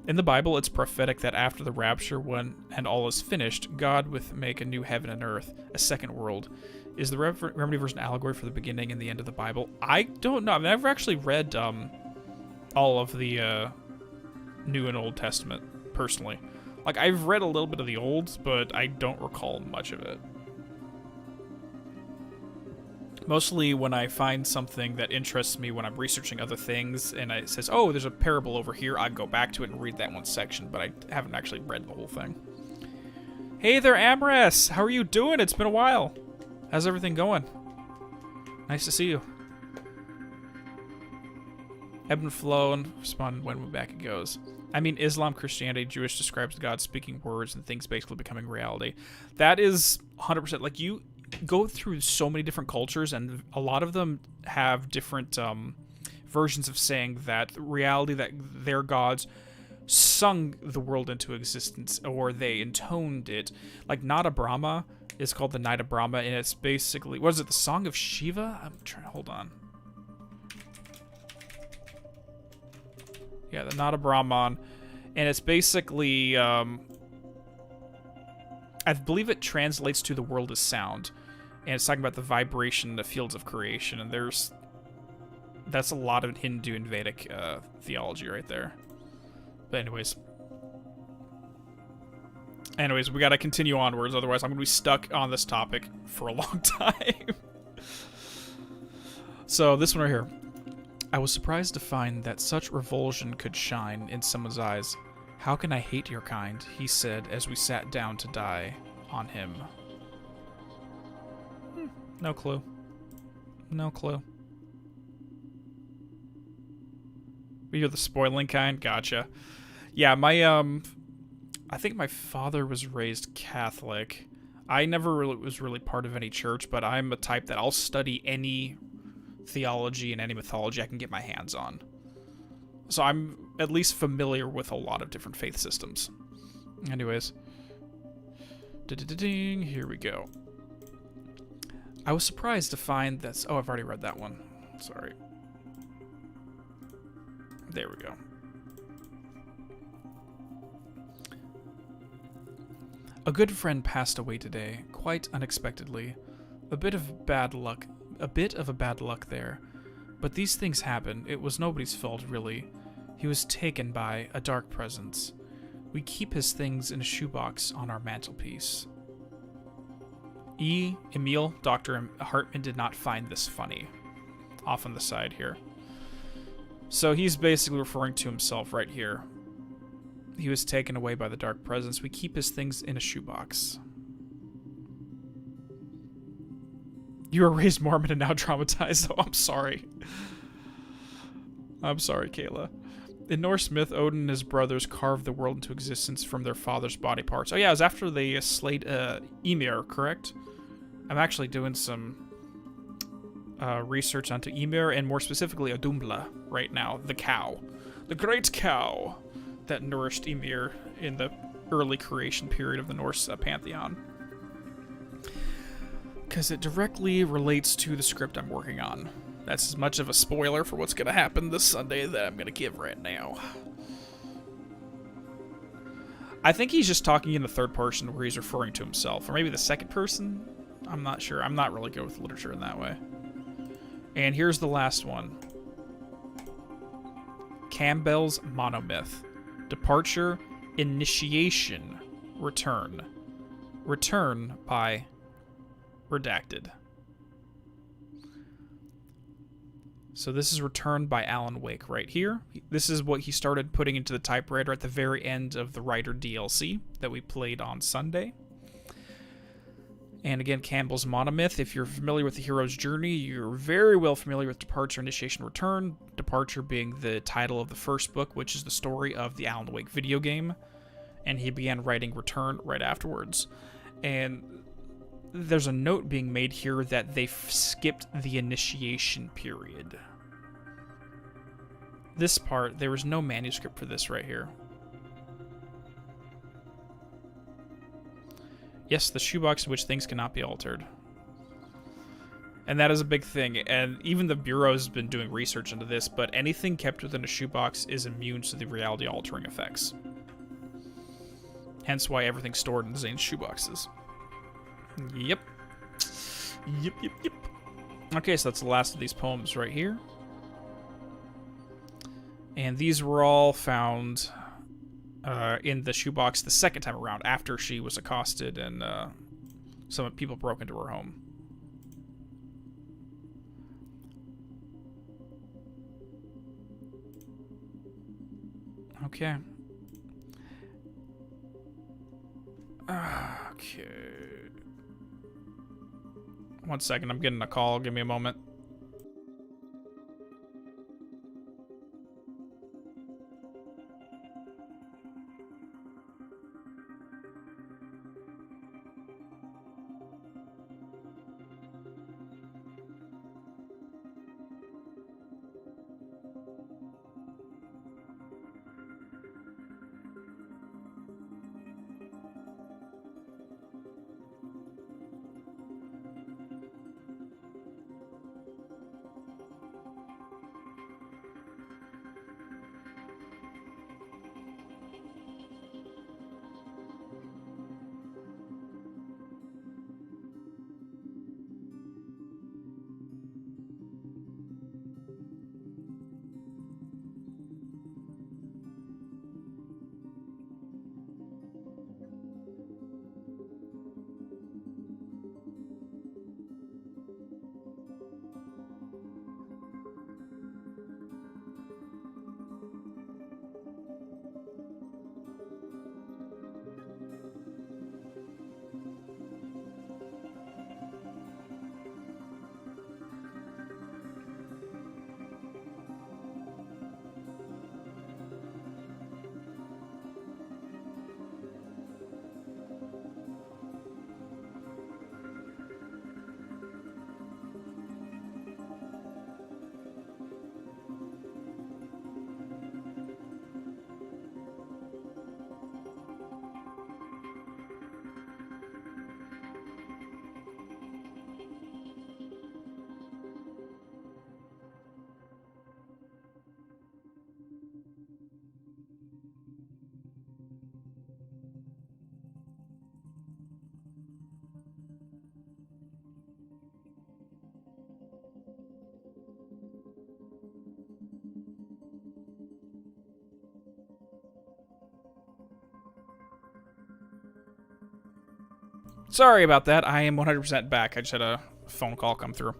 In the Bible, it's prophetic that after the rapture, when and all is finished, God would make a new heaven and earth, a second world. Is the Remedy version allegory for the beginning and the end of the Bible? I don't know. I've never actually read all of the New and Old Testament, personally. Like, I've read a little bit of the Old, but I don't recall much of it. Mostly when I find something that interests me when I'm researching other things, and it says, oh, there's a parable over here, I go back to it and read that one section, but I haven't actually read the whole thing. Hey there, Amras! How are you doing? It's been a while. How's everything going? Nice to see you. Ebb and flow, and respond when back it goes. I mean, Islam, Christianity, Jewish describes God speaking words and things basically becoming reality. That is 100%. Like, you go through so many different cultures, and a lot of them have different versions of saying that reality, that their gods sung the world into existence, or they intoned it. Like, Nada Brahma is called the Nada Brahma, and it's basically, what is it, the Song of Shiva? I'm trying to, hold on. Yeah, the Nada Brahman, and it's basically, I believe it translates to the world as sound, and it's talking about the vibration, the fields of creation, and that's a lot of Hindu and Vedic theology right there. But anyways, we gotta continue onwards, otherwise I'm gonna be stuck on this topic for a long time. So this one right here. I was surprised to find that such revulsion could shine in someone's eyes. How can I hate your kind? He said as we sat down to die on him. No clue. No clue. You're the spoiling kind? Gotcha. Yeah, my, I think my father was raised Catholic. I never really was really part of any church, but I'm a type that I'll study any theology and any mythology I can get my hands on. So I'm at least familiar with a lot of different faith systems. Anyways. Ding, here we go. I was surprised to find that... Oh, I've already read that one. Sorry. There we go. A good friend passed away today, quite unexpectedly. A bit of a bad luck there. But these things happen. It was nobody's fault, really. He was taken by a dark presence. We keep his things in a shoebox on our mantelpiece. Emil, Dr. Hartman did not find this funny. Off on the side here. So he's basically referring to himself right here. He was taken away by the dark presence. We keep his things in a shoebox. You were raised Mormon and now traumatized. Oh, I'm sorry. I'm sorry, Kayla. In Norse myth, Odin and his brothers carved the world into existence from their father's body parts. Oh yeah, it was after they slayed Ymir, correct? I'm actually doing some research onto Ymir, and more specifically Adumbla right now, the cow. The great cow that nourished Ymir in the early creation period of the Norse pantheon. Because it directly relates to the script I'm working on. That's as much of a spoiler for what's going to happen this Sunday that I'm going to give right now. I think he's just talking in the third person where he's referring to himself. Or maybe the second person? I'm not sure. I'm not really good with literature in that way. And here's the last one. Campbell's Monomyth. Departure, Initiation, Return. Return by Redacted. So this is Return by Alan Wake right here. This is what he started putting into the typewriter at the very end of the Writer DLC that we played on Sunday. And again, Campbell's Monomyth. If you're familiar with the hero's journey, you're very well familiar with Departure, Initiation, Return. Departure being the title of the first book, which is the story of the Alan Wake video game. And he began writing Return right afterwards. And there's a note being made here that they skipped the initiation period. This part, there was no manuscript for this right here. Yes, the shoebox in which things cannot be altered. And that is a big thing, and even the Bureau has been doing research into this, but anything kept within a shoebox is immune to the reality-altering effects. Hence why everything's stored in Zane's shoeboxes. Yep. Yep. Okay, so that's the last of these poems right here. And these were all found in the shoebox the second time around, after she was accosted and some people broke into her home. Okay. Okay. 1 second, I'm getting a call. Give me a moment. Sorry about that. I am 100% back. I just had a phone call come through.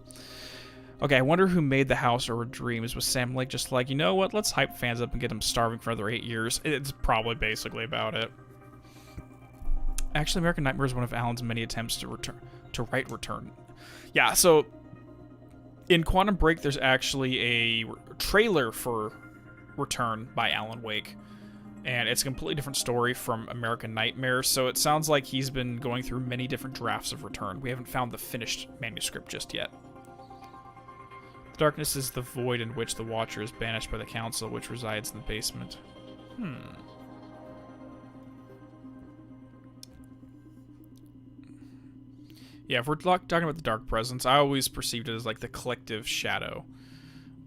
Okay, I wonder who made the house over dreams. Was Sam Lake just like, you know what, let's hype fans up and get them starving for another 8 years? It's probably basically about it. Actually, American Nightmare is one of Alan's many attempts to write Return. Yeah, so in Quantum Break, there's actually a trailer for Return by Alan Wake. And it's a completely different story from American Nightmare, so it sounds like he's been going through many different drafts of Return. We haven't found the finished manuscript just yet. The darkness is the void in which the Watcher is banished by the Council, which resides in the basement. Yeah, if we're talking about the Dark Presence, I always perceived it as like the collective shadow.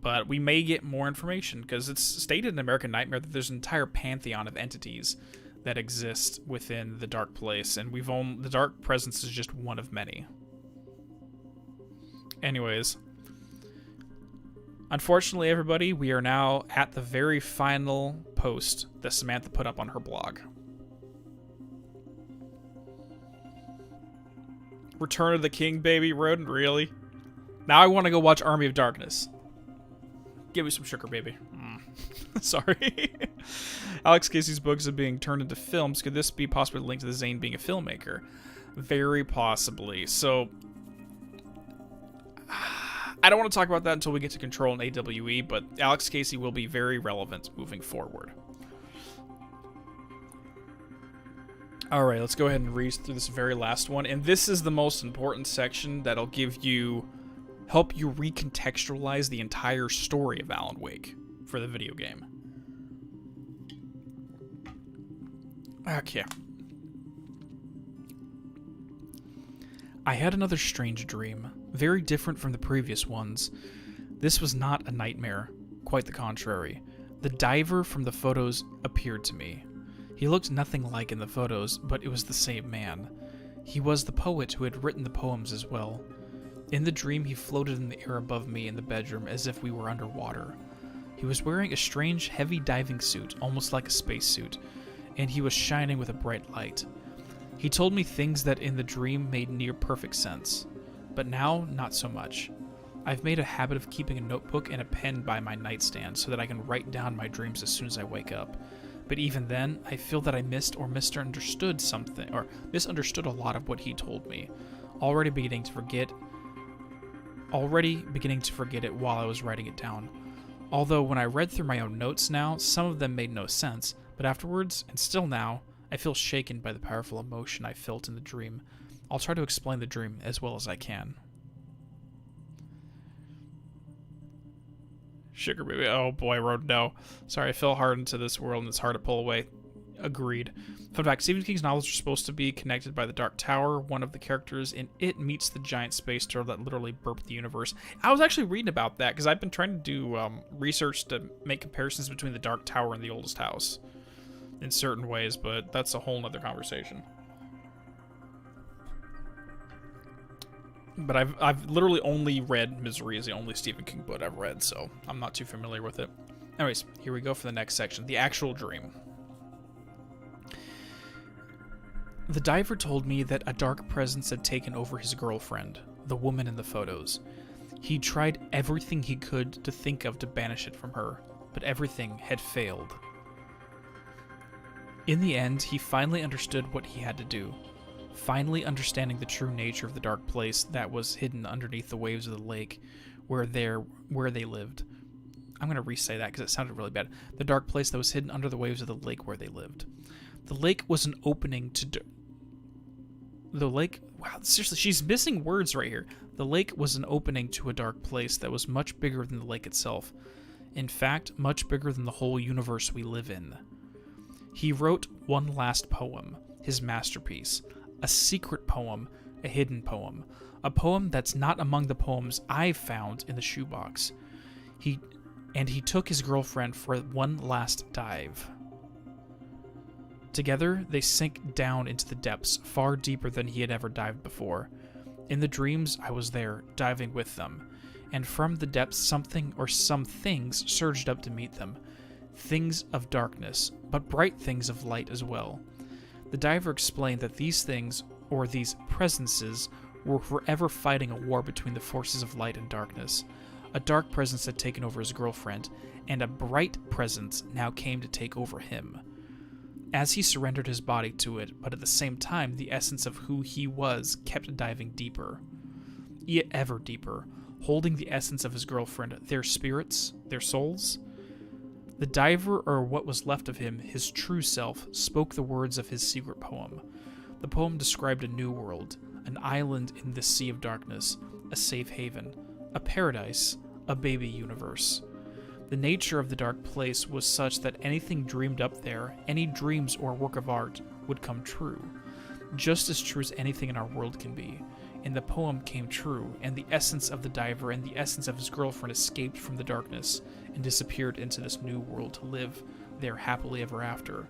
But we may get more information, because it's stated in American Nightmare that there's an entire pantheon of entities that exist within the Dark Place, and the Dark Presence is just one of many. Anyways, unfortunately, everybody, we are now at the very final post that Samantha put up on her blog. Return of the King, baby. Rodent, really? Now I want to go watch Army of Darkness. Give me some sugar, baby. Sorry. Alex Casey's books are being turned into films. Could this be possibly linked to the Zane being a filmmaker? Very possibly. So, I don't want to talk about that until we get to Control and AWE, but Alex Casey will be very relevant moving forward. Alright, let's go ahead and read through this very last one. And this is the most important section that'll help you recontextualize the entire story of Alan Wake for the video game. Okay. I had another strange dream, very different from the previous ones. This was not a nightmare, quite the contrary. The diver from the photos appeared to me. He looked nothing like in the photos, but it was the same man. He was the poet who had written the poems as well. In the dream, he floated in the air above me in the bedroom as if we were underwater. He was wearing a strange, heavy diving suit, almost like a spacesuit, and he was shining with a bright light. He told me things that in the dream made near perfect sense, but now, not so much. I've made a habit of keeping a notebook and a pen by my nightstand so that I can write down my dreams as soon as I wake up. But even then, I feel that I missed or misunderstood something, or misunderstood a lot of what he told me. Already beginning to forget it while I was writing it down. Although when I read through my own notes now, some of them made no sense, but afterwards, and still now, I feel shaken by the powerful emotion I felt in the dream. I'll try to explain the dream as well as I can. Sugar baby. Oh boy, I wrote no. Sorry, I fell hard into this world and it's hard to pull away. Agreed. Fun fact, Stephen King's novels are supposed to be connected by the Dark Tower. One of the characters in it meets the giant space turtle that literally burped the universe. I was actually reading about that because I've been trying to do research to make comparisons between the Dark Tower and the Oldest House in certain ways, but that's a whole nother conversation. But I've literally only read Misery is the only Stephen King book I've read, so I'm not too familiar with it. Anyways, here we go for the next section, the actual dream. The diver told me that a dark presence had taken over his girlfriend, the woman in the photos. He tried everything he could to think of to banish it from her, but everything had failed. In the end, he finally understood what he had to do. Finally understanding the true nature of the dark place that was hidden underneath the waves of the lake where they lived. I'm going to re-say that because it sounded really bad. The dark place that was hidden under the waves of the lake where they lived. The lake was an opening to... Wow, seriously, she's missing words right here. The lake was an opening to a dark place that was much bigger than the lake itself. In fact, much bigger than the whole universe we live in. He wrote one last poem, his masterpiece. A secret poem, a hidden poem. A poem that's not among the poems I've found in the shoebox. He took his girlfriend for one last dive. Together, they sank down into the depths, far deeper than he had ever dived before. In the dreams, I was there, diving with them. And from the depths, something or some things surged up to meet them. Things of darkness, but bright things of light as well. The diver explained that these things, or these presences, were forever fighting a war between the forces of light and darkness. A dark presence had taken over his girlfriend, and a bright presence now came to take over him. As he surrendered his body to it, but at the same time, the essence of who he was kept diving deeper. Yet ever deeper, holding the essence of his girlfriend, their spirits, their souls. The diver, or what was left of him, his true self, spoke the words of his secret poem. The poem described a new world, an island in the sea of darkness, a safe haven, a paradise, a baby universe. The nature of the dark place was such that anything dreamed up there, any dreams or work of art, would come true. Just as true as anything in our world can be. And the poem came true, and the essence of the diver and the essence of his girlfriend escaped from the darkness and disappeared into this new world to live there happily ever after.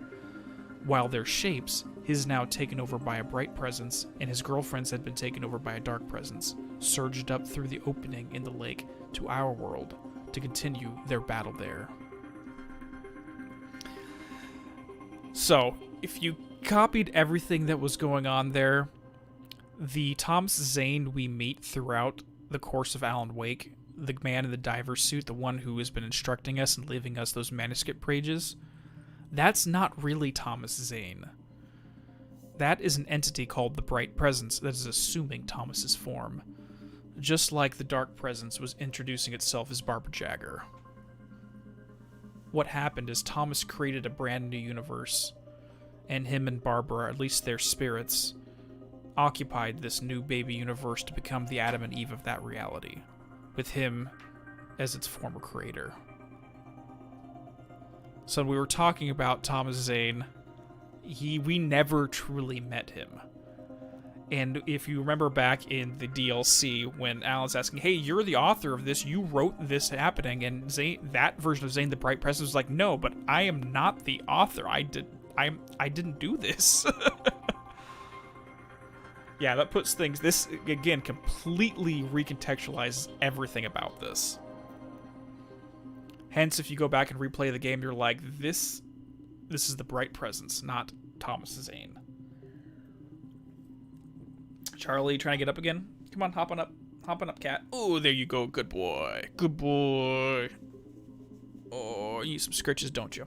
While their shapes, his now taken over by a bright presence, and his girlfriend's had been taken over by a dark presence, surged up through the opening in the lake to our world to continue their battle there. So, if you copied everything that was going on there, the Thomas Zane we meet throughout the course of Alan Wake, the man in the diver suit, the one who has been instructing us and leaving us those manuscript pages, that's not really Thomas Zane. That is an entity called the Bright Presence that is assuming Thomas's form, just like the Dark Presence was introducing itself as Barbara Jagger. What happened is Thomas created a brand new universe, and him and Barbara, at least their spirits, occupied this new baby universe to become the Adam and Eve of that reality, with him as its former creator. So we were talking about Thomas Zane. We never truly met him. And if you remember back in the DLC when Alan's asking, hey, you're the author of this, you wrote this happening, and Zane, that version of Zane the Bright Presence was like, no, but I am not the author. I didn't do this. Yeah, that puts things, this, again, completely recontextualizes everything about this. Hence, if you go back and replay the game, you're like, this is the Bright Presence, not Thomas Zane. Charlie, trying to get up again? Come on, hop on up. Hop on up, cat. Oh, there you go. Good boy. Good boy. Oh, you need some scritches, don't you?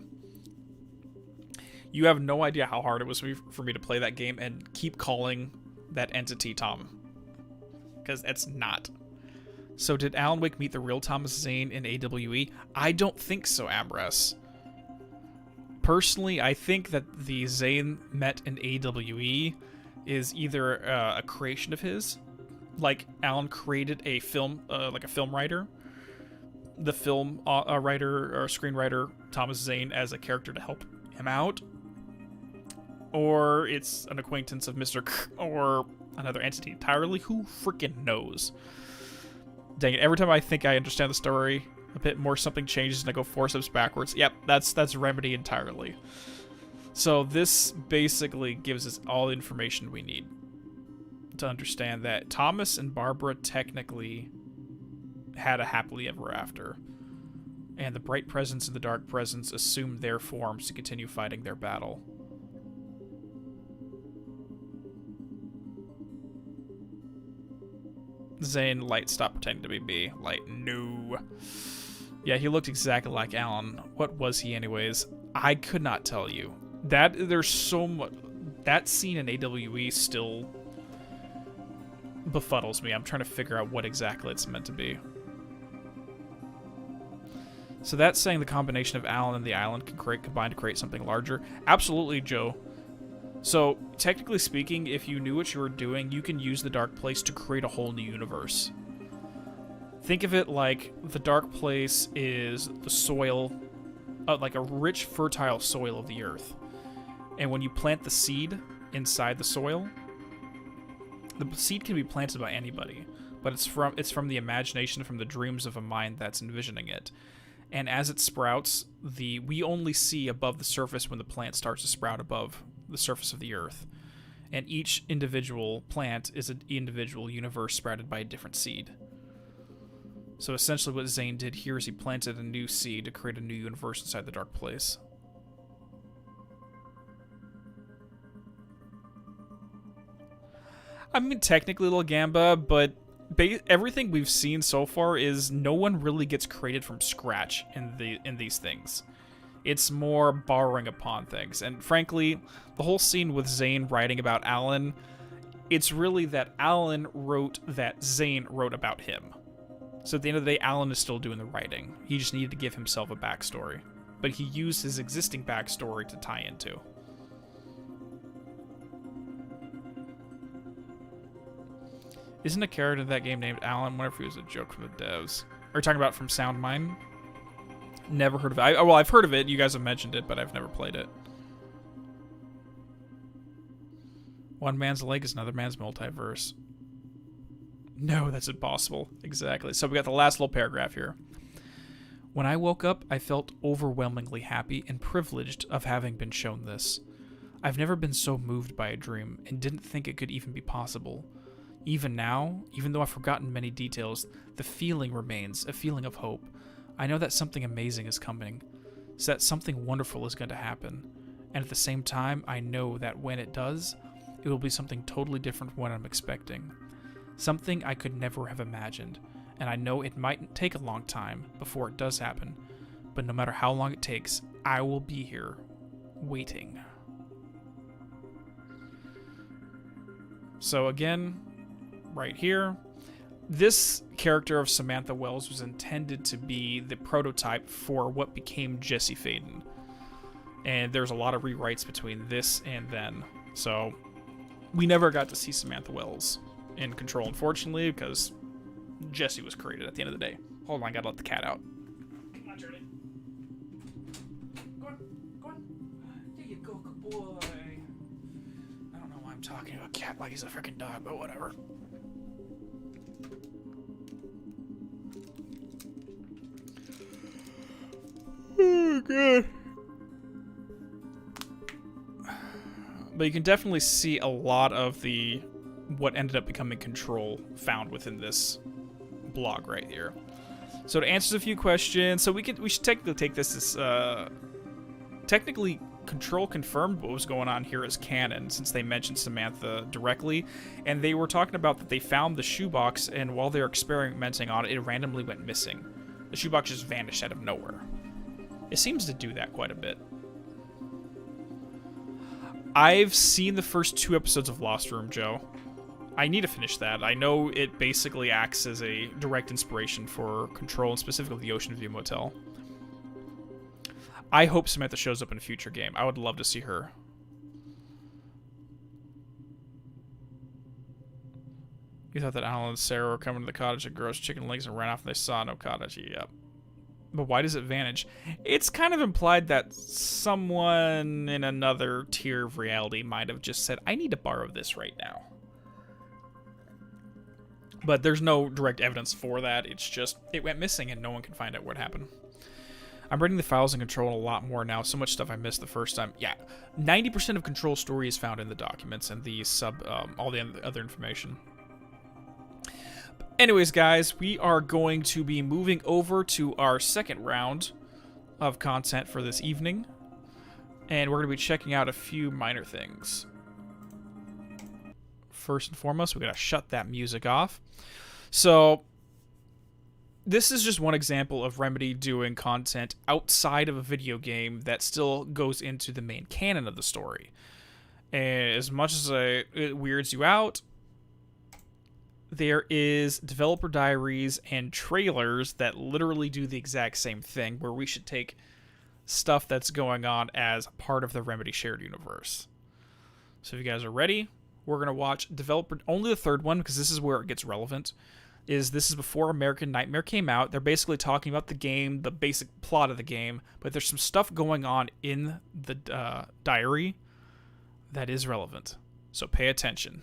You have no idea how hard it was for me to play that game and keep calling that entity Tom. Because it's not. So did Alan Wake meet the real Thomas Zane in AWE? I don't think so, Ambrose. Personally, I think that the Zane met in AWE is either a creation of his, like Alan created a film, like a film writer, the film writer or screenwriter Thomas Zane as a character to help him out, or it's an acquaintance of Mr. K or another entity entirely. Who freaking knows? Dang it! Every time I think I understand the story a bit more, something changes and I go 4 steps backwards. Yep, that's Remedy entirely. So this basically gives us all the information we need to understand that Thomas and Barbara technically had a happily ever after, and the Bright Presence and the Dark Presence assumed their forms to continue fighting their battle. Zane, Light, stop pretending to be me. Light, no. Yeah, he looked exactly like Alan. What was he anyways? I could not tell you. There's so much. That scene in AWE still befuddles me. I'm trying to figure out what exactly it's meant to be. So that's saying the combination of Alan and the island can combine to create something larger? Absolutely, Joe. So, technically speaking, if you knew what you were doing, you can use the Dark Place to create a whole new universe. Think of it like the Dark Place is the soil, like a rich, fertile soil of the earth. And when you plant the seed inside the soil, the seed can be planted by anybody, but it's from the imagination, from the dreams of a mind that's envisioning it. And as it sprouts, we only see above the surface when the plant starts to sprout above the surface of the earth. And each individual plant is an individual universe sprouted by a different seed. So essentially what Zane did here is he planted a new seed to create a new universe inside the Dark Place. I mean, technically Little Gamba, but everything we've seen so far is no one really gets created from scratch in these things. It's more borrowing upon things. And frankly, the whole scene with Zane writing about Alan, it's really that Alan wrote that Zane wrote about him. So at the end of the day, Alan is still doing the writing. He just needed to give himself a backstory. But he used his existing backstory to tie into. Isn't a character in that game named Alan? I wonder if he was a joke from the devs. Are you talking about from Sound Mine? Never heard of it. Well, I've heard of it. You guys have mentioned it, but I've never played it. One man's leg is another man's multiverse. No, that's impossible. Exactly. So we got the last little paragraph here. When I woke up, I felt overwhelmingly happy and privileged of having been shown this. I've never been so moved by a dream and didn't think it could even be possible. Even now, even though I've forgotten many details, the feeling remains, a feeling of hope. I know that something amazing is coming, so that something wonderful is going to happen. And at the same time, I know that when it does, it will be something totally different from what I'm expecting. Something I could never have imagined, and I know it might take a long time before it does happen, but no matter how long it takes, I will be here, waiting. So again, right here, this character of Samantha Wells was intended to be the prototype for what became Jesse Faden. And there's a lot of rewrites between this and then. So we never got to see Samantha Wells in Control, unfortunately, because Jesse was created at the end of the day. Hold on, I gotta let the cat out. Come on, Journey. Go on, go on. There you go, good boy. I don't know why I'm talking to a cat like he's a freaking dog, but whatever. Oh, God. But you can definitely see a lot of the what ended up becoming Control found within this blog right here. So it answers a few questions. So we should technically take this as technically Control confirmed what was going on here as canon, since they mentioned Samantha directly, and they were talking about that they found the shoebox, and while they were experimenting on it, it randomly went missing. The shoebox just vanished out of nowhere. It seems to do that quite a bit. I've seen the first 2 episodes of Lost Room, Joe. I need to finish that. I know it basically acts as a direct inspiration for Control, and specifically the Ocean View Motel. I hope Samantha shows up in a future game. I would love to see her. You thought that Alan and Sarah were coming to the cottage to gross chicken legs and ran off and they saw no cottage. Yep. But why does it vanish? It's kind of implied that someone in another tier of reality might have just said, I need to borrow this right now. But there's no direct evidence for that. It's just, it went missing and no one can find out what happened. I'm reading the files in Control a lot more now. So much stuff I missed the first time. Yeah, 90% of Control story is found in the documents and the all the other information. Anyways, guys, we are going to be moving over to our second round of content for this evening. And we're going to be checking out a few minor things. First and foremost, we got to shut that music off. So, this is just one example of Remedy doing content outside of a video game that still goes into the main canon of the story. And as much as it weirds you out, there is developer diaries and trailers that literally do the exact same thing, where we should take stuff that's going on as part of the Remedy shared universe. So if you guys are ready, we're going to watch developer, only the third one, because this is where it gets relevant. This is before American Nightmare came out. They're basically talking about the game, the basic plot of the game, but there's some stuff going on in the diary that is relevant. So pay attention.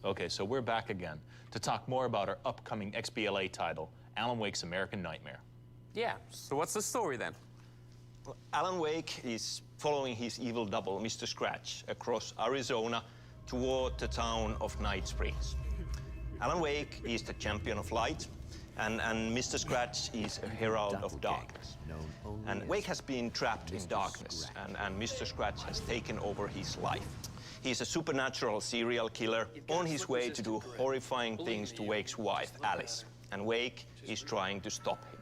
Okay, so we're back again to talk more about our upcoming XBLA title, Alan Wake's American Nightmare. Yeah, so what's the story then? Well, Alan Wake is following his evil double, Mr. Scratch, across Arizona toward the town of Night Springs. Alan Wake is the champion of light, and Mr. Scratch is a herald of darkness. And Wake has been trapped in darkness, and Mr. Scratch has taken over his life. He's a supernatural serial killer on his way to do horrifying things to Wake's wife, Alice. And Wake is trying to stop him.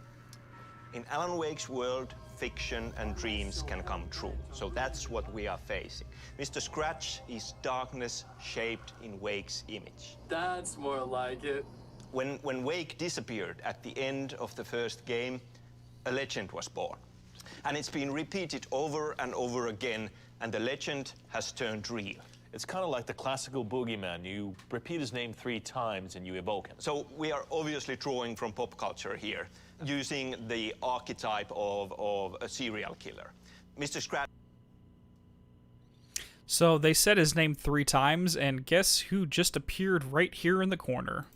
In Alan Wake's world, fiction and dreams can come true. So that's what we are facing. Mr. Scratch is darkness shaped in Wake's image. That's more like it. When Wake disappeared at the end of the first game, a legend was born. And it's been repeated over and over again, and the legend has turned real. It's kind of like the classical boogeyman. You repeat his name 3 times and you evoke him. So we are obviously drawing from pop culture here, using the archetype of a serial killer. Mr. Scratch. So they said his name 3 times, and guess who just appeared right here in the corner?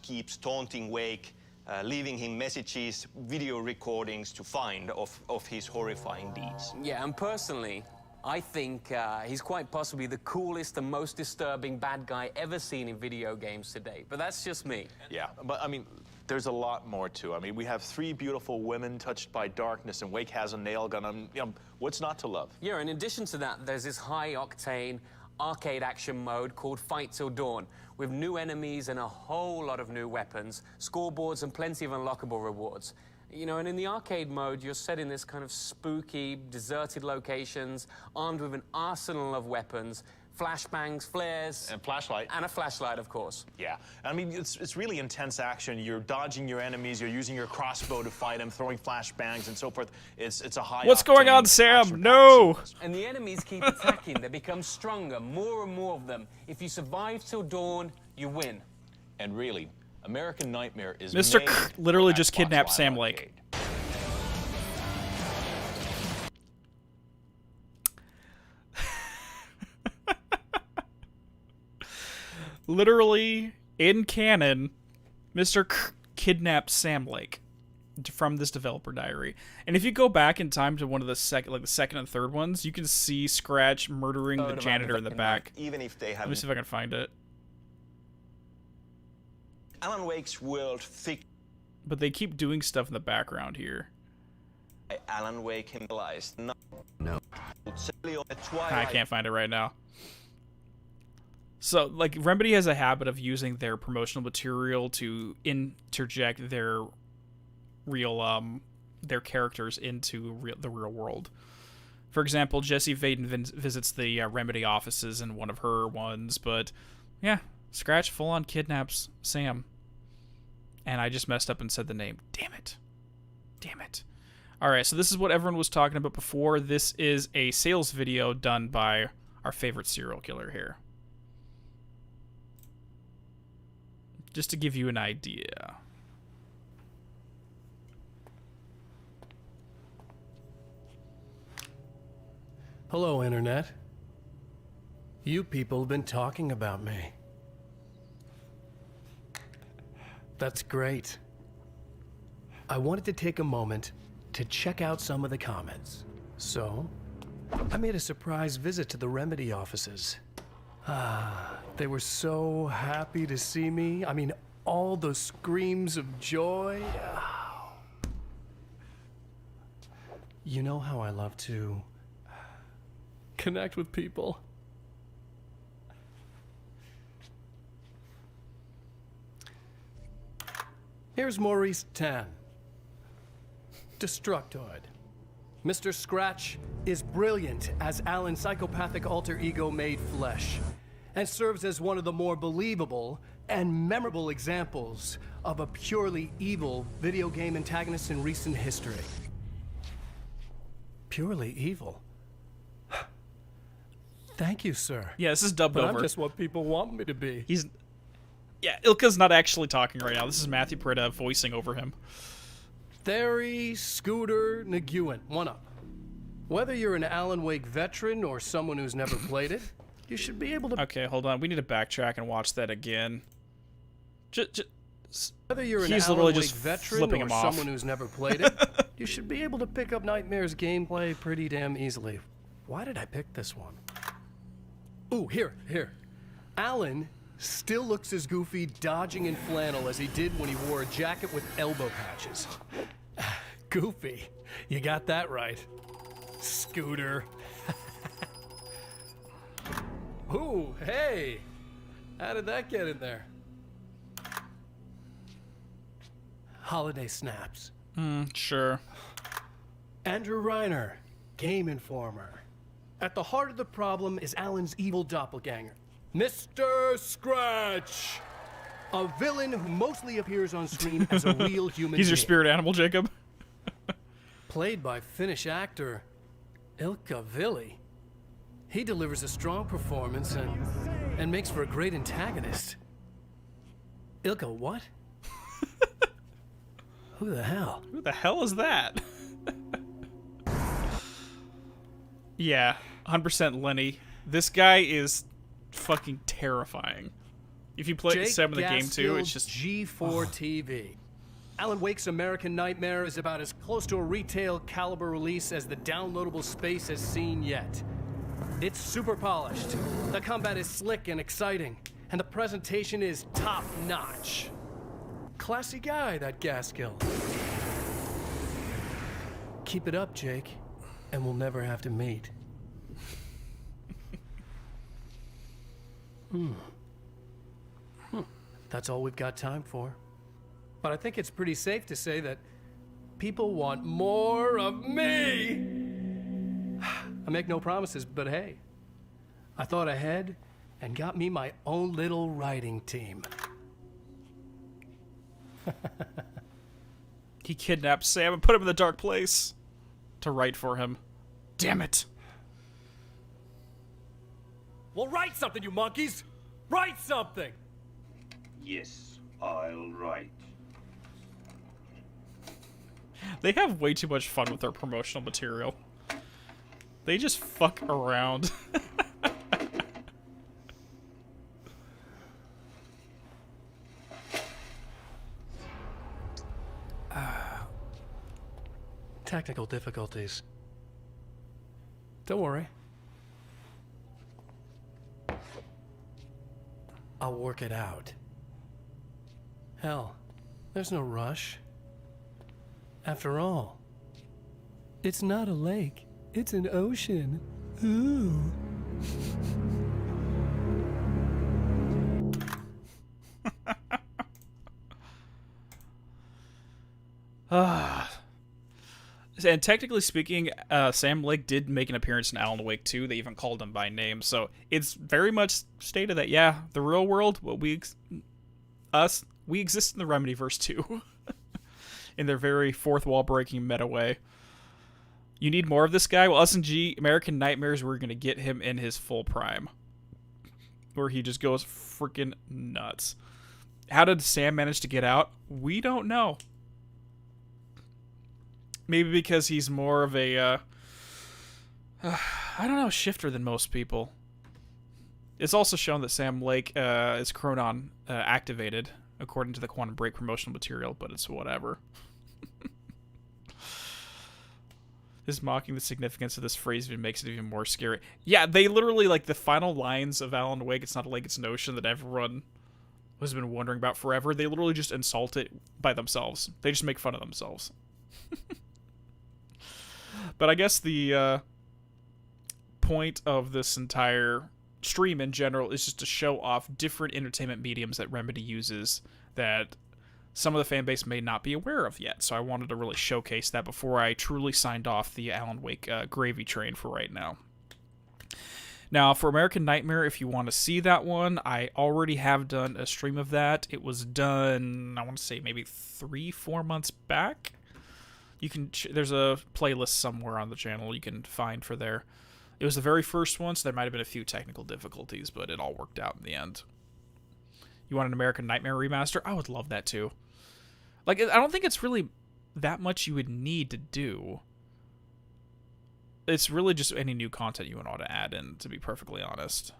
Keeps taunting Wake, leaving him messages, video recordings to find of his horrifying deeds. Yeah, and personally, I think he's quite possibly the coolest and most disturbing bad guy ever seen in video games today. But that's just me. Yeah, but I mean, there's a lot more too. I mean, we have 3 beautiful women touched by darkness, and Wake has a nail gun. What's not to love? Yeah, in addition to that, there's this high-octane arcade action mode called Fight Till Dawn, with new enemies and a whole lot of new weapons, scoreboards, and plenty of unlockable rewards. You know, and in the arcade mode, you're set in this kind of spooky, deserted locations, armed with an arsenal of weapons, flashbangs, flares... And flashlight. And a flashlight, of course. Yeah. I mean, it's really intense action. You're dodging your enemies, you're using your crossbow to fight them, throwing flashbangs and so forth. It's a high... What's going on, Sam? No! And the enemies keep attacking. They become stronger, more and more of them. If you survive till dawn, you win. And really, American Nightmare is Mr. made K literally for just Xbox kidnapped Live Sam Arcade. Lake. Literally, in canon, Mr. K kidnapped Sam Lake from this developer diary. And if you go back in time to one of the second and third ones, you can see Scratch murdering the janitor in the back. Even if they Let me haven't. see if I can find it. Alan Wake's world But they keep doing stuff in the background here. Alan Wake himself. No. I can't find it right now. So, like, Remedy has a habit of using their promotional material to interject their real, their characters into the real world. For example, Jessie Vaden visits the Remedy offices in one of her ones, but, yeah, Scratch full-on kidnaps Sam. And I just messed up and said the name. Damn it. Damn it. Alright, so this is what everyone was talking about before. This is a sales video done by our favorite serial killer here. Just to give you an idea. Hello, Internet. You people have been talking about me. That's great. I wanted to take a moment to check out some of the comments. So, I made a surprise visit to the Remedy offices. They were so happy to see me. I mean, all the screams of joy. You know how I love to connect with people. Here's Maurice Tan. Destructoid. Mr. Scratch is brilliant as Alan's psychopathic alter ego made flesh, and serves as one of the more believable and memorable examples of a purely evil video game antagonist in recent history. Purely evil? Thank you, sir. Yeah, this is dubbed But over. I'm just what people want me to be. Yeah, Ilka's not actually talking right now. This is Matthew Peretta voicing over him. Theory, Scooter, Nguyen, one up. Whether you're an Alan Wake veteran or someone who's never played it, you should be able to... Okay, hold on. We need to backtrack and watch that again. Whether you're an He's Alan literally Wake just veteran flipping or him off. someone who's never played it, you should be able to pick up Nightmare's gameplay pretty damn easily. Why did I pick this one? Ooh, here. Alan still looks as goofy dodging in flannel as he did when he wore a jacket with elbow patches. Goofy. You got that right. Scooter. Ooh, hey! How did that get in there? Holiday snaps. Sure. Andrew Reiner, Game Informer. At the heart of the problem is Alan's evil doppelganger, Mr. Scratch. A villain who mostly appears on screen as a real human He's your being. spirit animal, Jacob. Played by Finnish actor Ilkka Ville. He delivers a strong performance and makes for a great antagonist. Ilkka what? Who the hell? Who the hell is that? Yeah, 100% Lenny. This guy is fucking terrifying. If you play Sam in the game too, it's just G4 TV. Alan Wake's American Nightmare is about as close to a retail caliber release as the downloadable space has seen yet. It's super polished. The combat is slick and exciting, and the presentation is top-notch. Classy guy, that Gaskill. Keep it up, Jake, and we'll never have to meet. That's all we've got time for. But I think it's pretty safe to say that people want more of me. I make no promises, but hey, I thought ahead and got me my own little writing team. he kidnapped Sam and put him in the dark place to write for him. Damn it. Well, write something, you monkeys! Write something! Yes, I'll write. They have way too much fun with their promotional material. They just fuck around. Technical difficulties. Don't worry. I'll work it out. Hell, there's no rush. After all, it's not a lake, it's an ocean. Ooh. And technically speaking, Sam Lake did make an appearance in Alan Wake 2. They even called him by name. So it's very much stated that, yeah, the real world, we exist in the Remedyverse too. In their very fourth wall breaking meta way. You need more of this guy? Well, S&G American Nightmares, we're going to get him in his full prime. Where he just goes freaking nuts. How did Sam manage to get out? We don't know. Maybe because he's more of a, I don't know, shifter than most people. It's also shown that Sam Lake is Chronon activated, according to the Quantum Break promotional material, but it's whatever. Just mocking the significance of this phrase even makes it even more scary. Yeah, they literally, like, the final lines of Alan Wake, it's not a lake, it's an ocean, that everyone has been wondering about forever. They literally just insult it by themselves. They just make fun of themselves. But I guess the point of this entire stream in general is just to show off different entertainment mediums that Remedy uses that some of the fan base may not be aware of yet. So I wanted to really showcase that before I truly signed off the Alan Wake gravy train for right now. Now, for American Nightmare, if you want to see that one, I already have done a stream of that. It was done, I want to say, maybe 3-4 months back. You can there's a playlist somewhere on the channel you can find for there. It was the very first one, so there might have been a few technical difficulties, but it all worked out in the end. You want an American Nightmare remaster? I would love that too. Like, I don't think it's really that much you would need to do. It's really just any new content you want to add in, to be perfectly honest.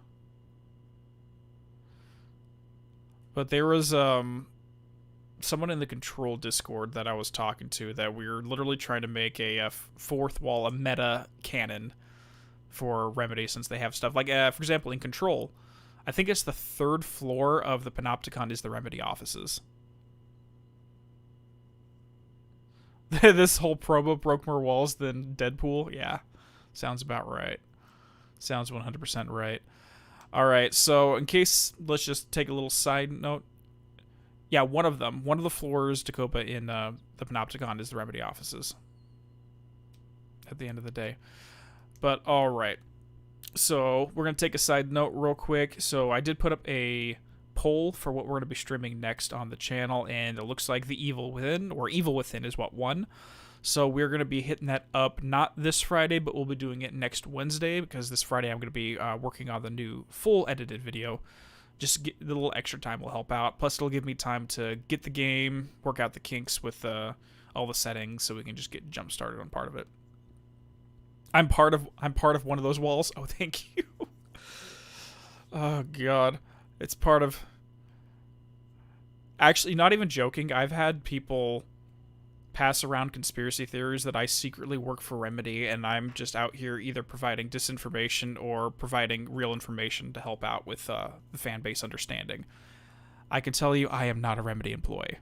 But there was someone in the Control Discord that I was talking to that we were literally trying to make a fourth wall, a meta canon for Remedy, since they have stuff. Like, for example, in Control, I think it's the 3rd floor of the Panopticon is the Remedy offices. This whole promo broke more walls than Deadpool? Yeah, sounds about right. Sounds 100% right. Alright, so in case, let's just take a little side note. Yeah, one of the floors, Tacopa, in the Panopticon is the Remedy offices. At the end of the day. But, alright. So, we're going to take a side note real quick. So, I did put up a poll for what we're going to be streaming next on the channel, and it looks like the Evil Within, or Evil Within, is what won. So we're going to be hitting that up not this Friday, but we'll be doing it next Wednesday, because this Friday I'm going to be working on the new full edited video. Just get the little extra time will help out. Plus, it'll give me time to get the game, work out the kinks with all the settings, so we can just get jump started on part of it. I'm part of one of those walls. Oh, thank you. Oh God, it's part of. Actually, not even joking. I've had people pass around conspiracy theories that I secretly work for Remedy, and I'm just out here either providing disinformation or providing real information to help out with the fan base understanding. I can tell you, I am not a Remedy employee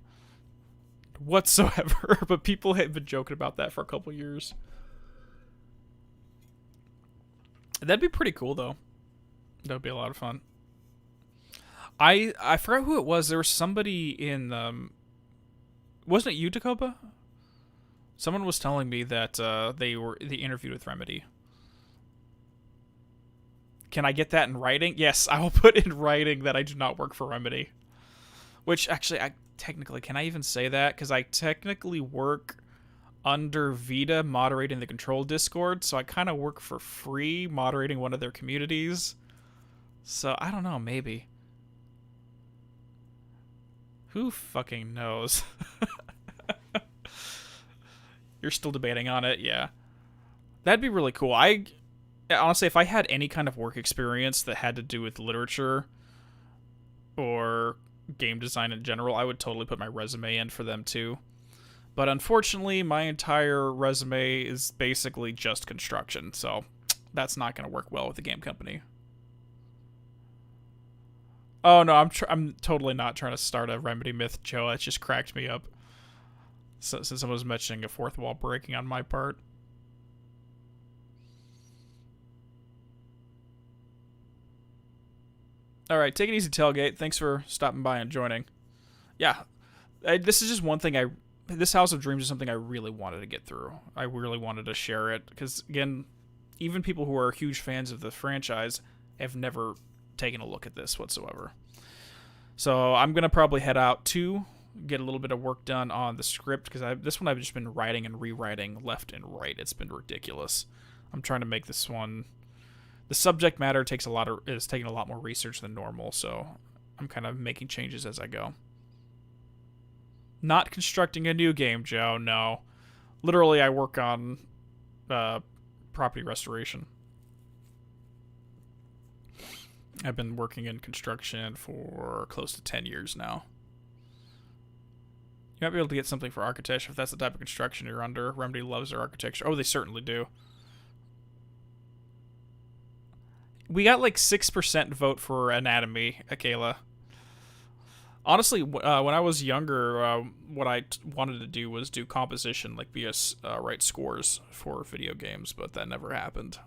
whatsoever, but people have been joking about that for a couple years. That'd be pretty cool, though. That would be a lot of fun. I forgot who it was. There was somebody in wasn't it you, Tacopa? Someone was telling me that they interviewed with Remedy. Can I get that in writing? Yes, I will put in writing that I do not work for Remedy. Which actually, can I even say that? Because I technically work under Vita moderating the Control Discord, so I kind of work for free moderating one of their communities. So I don't know, maybe. Who fucking knows? You're still debating on it? Yeah. That'd be really cool. Honestly, if I had any kind of work experience that had to do with literature or game design in general, I would totally put my resume in for them too. But unfortunately, my entire resume is basically just construction, so that's not going to work well with the game company. Oh no, I'm totally not trying to start a Remedy myth, Joe. It just cracked me up. So, since someone was mentioning a fourth wall breaking on my part. Alright, take it easy, Tailgate. Thanks for stopping by and joining. Yeah, this is just one thing this House of Dreams is something I really wanted to get through. I really wanted to share it, because, again, even people who are huge fans of the franchise have never taken a look at this whatsoever. So I'm going to probably head out to get a little bit of work done on the script, because this one I've just been writing and rewriting left and right. It's been ridiculous. I'm trying to make this one... The subject matter is taking a lot more research than normal, so I'm kind of making changes as I go. Not constructing a new game, Joe, no. Literally, I work on property restoration. I've been working in construction for close to 10 years now. You might be able to get something for architecture if that's the type of construction you're under. Remedy loves their architecture. Oh, they certainly do. We got like 6% vote for anatomy, Akela. Honestly, when I was younger, what I wanted to do was do composition, like write scores for video games, but that never happened.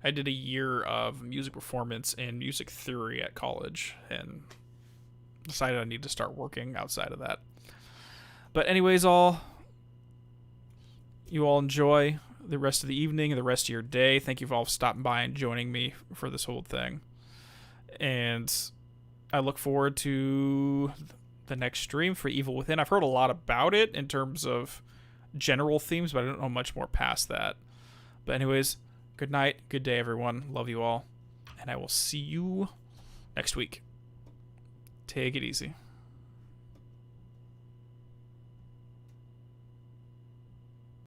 I did a year of music performance and music theory at college, and decided I need to start working outside of that. But anyways, you all enjoy the rest of the evening and the rest of your day. Thank you for all stopping by and joining me for this whole thing. And I look forward to the next stream for Evil Within. I've heard a lot about it in terms of general themes, but I don't know much more past that. But anyways, good night, good day, everyone. Love you all. And I will see you next week. Take it easy.